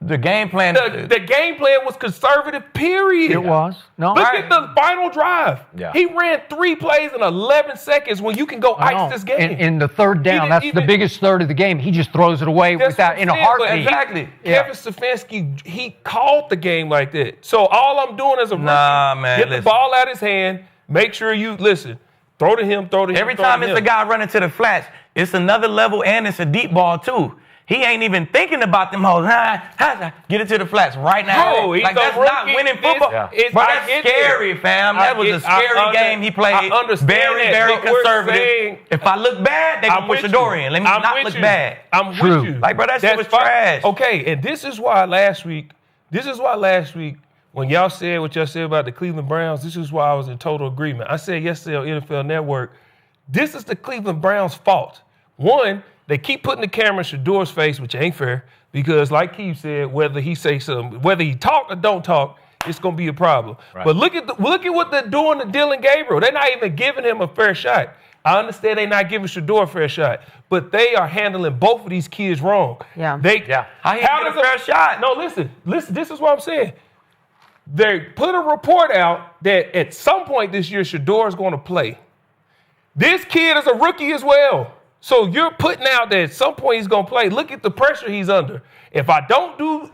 The game plan. The game plan was conservative, period. It was. No. Look at the final drive. Yeah. He ran 3 plays in 11 seconds when you can go I know. ice this game. In the third down, didn't that's even- the biggest third of the game. He just throws it away That's without what in a I'm saying, but heartbeat. Exactly. Yeah. Kevin Stefanski, he called the game like that. So all I'm doing is Nah, man, get the listen. ball out of his hand. Make sure you listen. Throw to him. Every time it's a guy running to the flats, it's another level and it's a deep ball too. He ain't even thinking about them hoes. Get it to the flats right now. No, he's like a that's rookie. not winning football. It's- But I that's get scary, it. fam. That was a scary game he played. I understand very, that, very but we're conservative. saying- If I look bad, they gonna put Shador in. Let me not look bad. I'm True. with you. Like, bro, that shit was fine. trash. Okay, and this is why last week, when y'all said what y'all said about the Cleveland Browns, this is why I was in total agreement. I said yesterday on NFL Network, this is the Cleveland Browns' fault. One, they keep putting the camera in Shador's face, which ain't fair, because like Aqib said, whether he say something, whether he talk or don't talk, it's gonna be a problem. Right. But look at what they're doing to Dillon Gabriel. They're not even giving him a fair shot. I understand they're not giving Shador a fair shot, but they are handling both of these kids wrong. Yeah. How he get a fair shot? No, listen. This is what I'm saying. They put a report out that at some point this year Shador is going to play. This kid is a rookie as well. So you're putting out that at some point he's going to play. Look at the pressure he's under. If I don't do,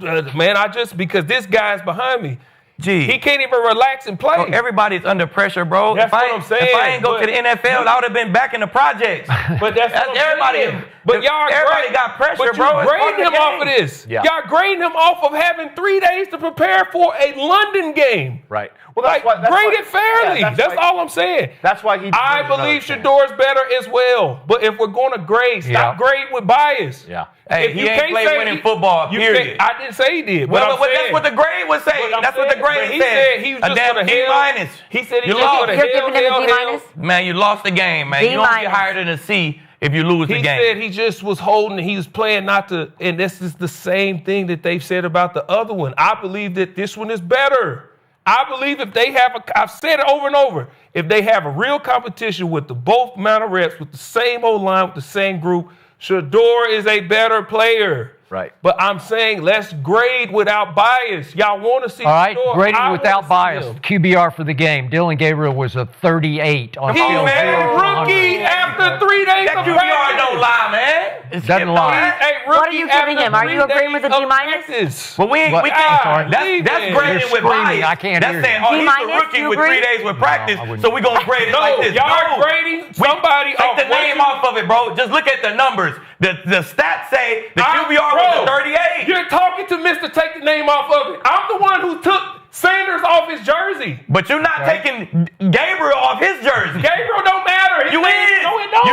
because this guy's behind me. Gee. He can't even relax and play. Bro, everybody's under pressure, bro. That's what I'm saying, If I ain't go to but- the NFL, I would have been back in the projects. But that's what I'm everybody. saying. But y'all everybody got pressure, but bro. you It's part grading of him the off of game. this. Yeah. Y'all grading him off of having 3 days to prepare for a London game. Right. Well, Like, grade it fairly. yeah, that's all I'm saying. That's why he. I deserves believe another chance. Shador's better as well. But if we're going to grade, stop grading with bias. Yeah. Hey, If he you ain't can't played say winning he- football, you period. can't- I didn't say he did. Well, but that's what the grade was saying. I'm That's what the saying, grade but he said. said he was A just damn gonna D hell- minus. He said he You just lost. gonna You're giving him a D hell. minus? Man, you lost the game, man. D You don't minus. get higher than a C if you lose the He game. said he just was holding, he was playing not to, and this is the same thing that they've said about the other one. I believe that this one is better. I believe if they have I've said it over and over, if they have a real competition with the both amount of reps, with the same old line, with the same group, Shador is a better player. Right. But I'm saying let's grade without bias. Y'all want to see All right, Shador. grading I without wanna see bias. him. QBR for the game. Dillon Gabriel was a 38 on He's scale of 0 a to rookie 100. after 3 days That of QBR practice. don't lie, man. It's Doesn't skip, lie. man. Hey, What are rookie you giving after him? Are you 3 agreeing with a days D of minus? practice. But we What? can't. Sorry. That's You're grading with screaming. bias. I can't That's hear saying, you. oh, he's D-minus, a rookie you with agree? 3 days with practice, I wouldn't. so we're going to grade it No, like this. y'all No. are grading somebody Take the off what name you- off of it, bro. Just look at the numbers. The stats say the I'm- QBR bro, was a 38. You're talking to Mr. Take the name off of it. I'm the one who took Sanders off his jersey. But you're not taking Gabriel off his jersey. Gabriel don't matter. His You name- is. No, it don't.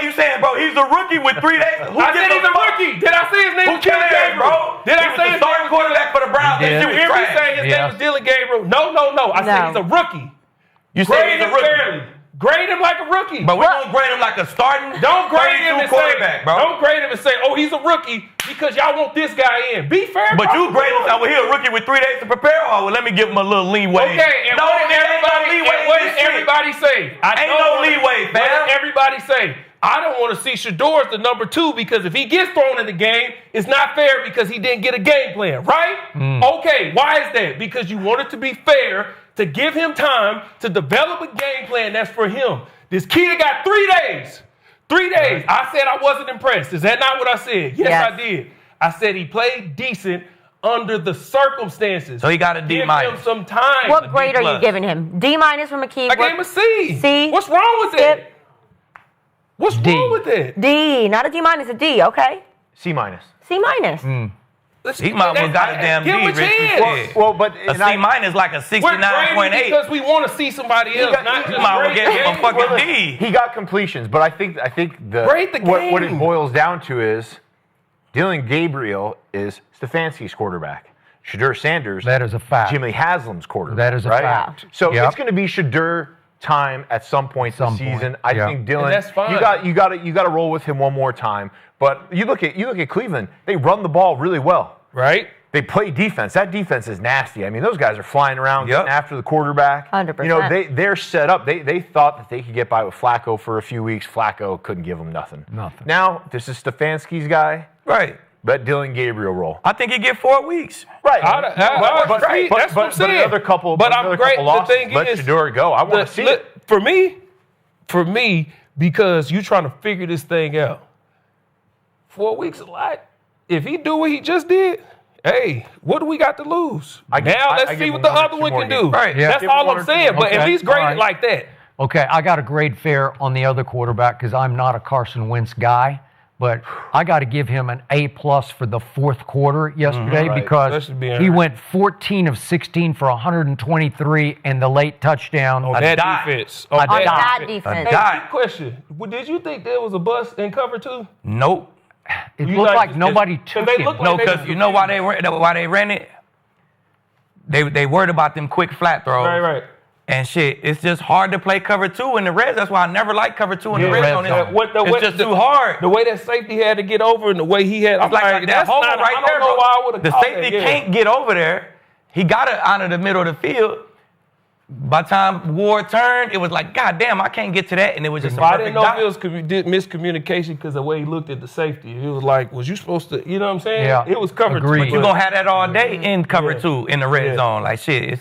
You saying, bro, he's a rookie with 3 days. Who I gives said he's a fuck? rookie. Did I say his name Who was Dillon cares, Gabriel? bro? Did He I was say the his starting name was quarterback for the Browns. You That did. shit You was hear me trash. say his Yeah. name was Dillon Gabriel? No. I said No. he's a rookie. You said Grade he's a him rookie. fairly. Grade him like a rookie. But we're going to grade him like a starting Don't grade him and say, quarterback, bro. don't grade him and say, oh, he's a rookie because y'all want this guy in. Be fair. But you grade him, well, he a rookie with 3 days to prepare, or well, let me give him a little leeway. Okay, and what did everybody say? Ain't no leeway, fam. What did everybody say? I don't want to see Shador as the number 2 because if he gets thrown in the game, it's not fair because he didn't get a game plan, right? Okay, why is that? Because you want it to be fair to give him time to develop a game plan that's for him. This kid got 3 days. 3 days. I said I wasn't impressed. Is that not what I said? Yes, I did. I said he played decent under the circumstances. So he got a D-. Give him some time. What grade are you giving him? D- from Aqib. I gave him a C. C. What's wrong with that? What's wrong with that? D, not a D-, a D, okay? C-. C-. He might well got a damn D, Give him a Richie. Well, but A C- like a We're grading 69.8. because we want to see somebody else, not You just might well grade get him a games. fucking D. He got completions, but I think Grade the what it game. boils down to is Dillon Gabriel is Stefanski's quarterback. Shedeur Sanders, That is a fact. Jimmy Haslam's quarterback. That is a right? fact. So Yep. it's going to be Shedeur time at some point this season. I yeah. think Dillon, And that's fine. you got to roll with him one more time. But you look at Cleveland, they run the ball really well. Right? They play defense. That defense is nasty. I mean, those guys are flying around Yep. getting after the quarterback. 100%. You know, they're set up. They thought that they could get by with Flacco for a few weeks. Flacco couldn't give them nothing. Now, this is Stefanski's guy. Right. Let Dillon Gabriel roll. I think he get 4 weeks. Right. That's what I'm saying. another couple, But I'm great. losses, The thing let is, Shedeur go. I want to see it. For me, because you're trying to figure this thing out. 4 weeks a lot. If he do what he just did, hey, what do we got to lose? Let's see what the other one can do. Right. Yeah. That's all I'm saying. But at least grade it like that. Okay, I got a grade fair on the other quarterback because I'm not a Carson Wentz guy, but I got to give him an A+ for the fourth quarter yesterday Right. That because should be all he right. went 14 of 16 for 123 and the late touchdown. On that dot. defense. A On dot. that A defense. dot. Hey, question. Did you think there was a bust in cover 2? Nope. It You looked like like just- nobody cause took they him. look like No, they because was you know why they ran it? They worried about them quick flat throws. Right. And shit, it's just hard to play cover 2 in the red. That's why I never liked cover 2 in the red red zone. zone. It's just too hard. The way that safety had to get over and the way he had, I'm Like like, that that's homer not, right I there, don't know bro. why I would have The called safety that, yeah. can't get over there. He got it out of the middle of the field. By the time Ward turned, it was like, God damn, I can't get to that. And it was just a I perfect didn't know dot. if it was miscommunication because the way he looked at the safety. He was like, was you supposed to, you know what I'm saying? Yeah. It was covered. Agreed. But you're going to have that all day in cover Yeah. 2 in the red Yeah. zone. Like, shit,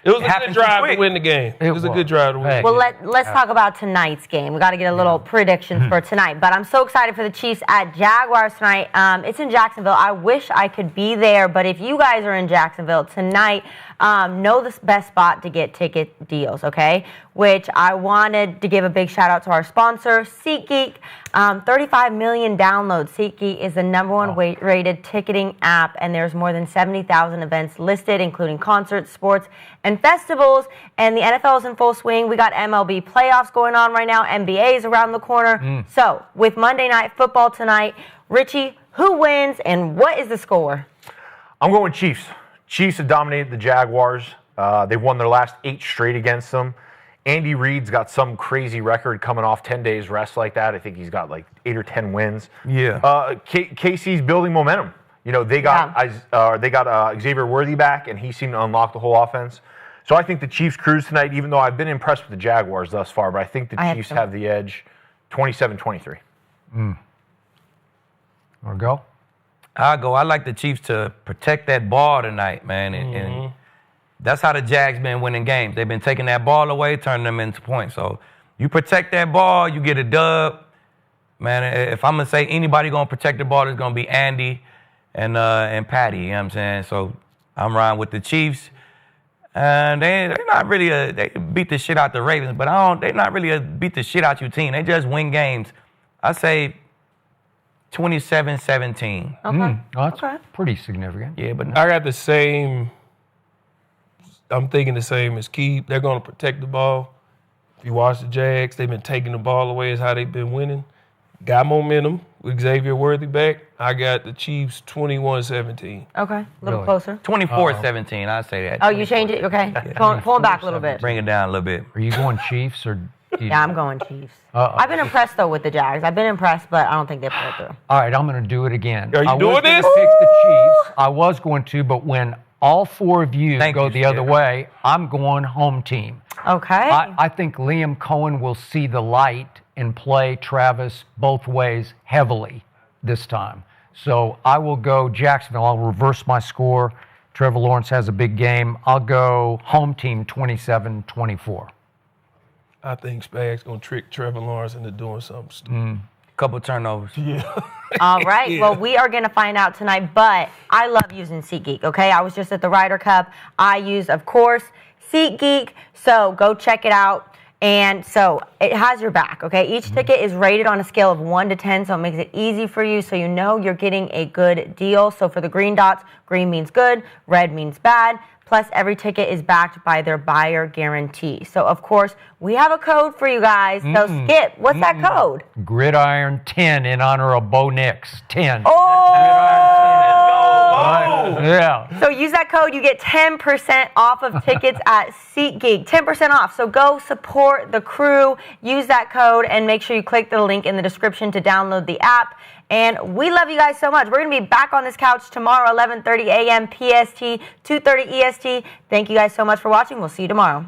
It was a happens good too drive quick. to win the game. It was a good drive to win. Hey. the Well, game. let's talk about tonight's game. We got to get a little predictions for tonight. But I'm so excited for the Chiefs at Jaguars tonight. It's in Jacksonville. I wish I could be there, but if you guys are in Jacksonville tonight, know the best spot to get ticket deals, okay? Which I wanted to give a big shout out to our sponsor, SeatGeek. 35 million downloads. SeatGeek is the #1 rated ticketing app, and there's more than 70,000 events listed, including concerts, sports, and festivals. And the NFL is in full swing. We got MLB playoffs going on right now. NBA is around the corner. So, with Monday Night Football tonight, Richie, who wins and what is the score? I'm going Chiefs. Chiefs have dominated the Jaguars. They've won their last 8 straight against them. Andy Reid's got some crazy record coming off 10 days rest like that. I think he's got like 8 or 10 wins. Yeah. KC's building momentum. You know, they got Xavier Worthy back, and he seemed to unlock the whole offense. So I think the Chiefs cruise tonight, even though I've been impressed with the Jaguars thus far, but I think the Chiefs have the edge 27-23. Want to go? I'll go. I like the Chiefs to protect that ball tonight, man. And that's how the Jags been winning games. They've been taking that ball away, turning them into points. So you protect that ball, you get a dub. Man, if I'm going to say anybody going to protect the ball, it's going to be Andy and Patty, you know what I'm saying? So I'm riding with the Chiefs. And they're not really they beat the shit out the Ravens, but they're not really a beat the shit out your team. They just win games. I say 27-17. Okay. Oh, that's pretty significant. Yeah, but I got the same. I'm thinking the same as Aqib. They're going to protect the ball. If you watch the Jags, they've been taking the ball away. Is how they've been winning. Got momentum. with Xavier Worthy back, I got the Chiefs 21-17. Okay, a little Really? closer. 24-17, I say that. Oh, you changed it? Okay. Pull it back a little bit. Bring it down a little bit. Are you going Chiefs or? Yeah, I'm going Chiefs. Uh-oh. I've been impressed, though, with the Jags. I've been impressed, but I don't think they pulled through. All right, I'm going to do it again. Are you doing this? I was going to pick the Chiefs. I was going to, but when all four of you Thank go you, the other Skip. way, I'm going home team. Okay. I think Liam Cohen will see the light and play Travis both ways heavily this time. So I will go Jacksonville. I'll reverse my score. Trevor Lawrence has a big game. I'll go home team 27-24. I think Spag's going to trick Trevor Lawrence into doing something stupid. Couple turnovers. All right. Well, we are going to find out tonight, but I love using SeatGeek, okay? I was just at the Ryder Cup. I use, of course, SeatGeek, so go check it out. And so it has your back, okay? Each ticket is rated on a scale of 1 to 10, so it makes it easy for you so you know you're getting a good deal. So for the green dots, green means good, red means bad. Plus, every ticket is backed by their buyer guarantee. So, of course, we have a code for you guys. So, Skip, what's that code? Gridiron 10 in honor of Bo Nix. 10. Oh! Yeah. So use that code. You get 10% off of tickets at SeatGeek. 10% off. So go support the crew. Use that code and make sure you click the link in the description to download the app. And we love you guys so much. We're going to be back on this couch tomorrow, 11:30 a.m. PST, 2:30 EST. Thank you guys so much for watching. We'll see you tomorrow.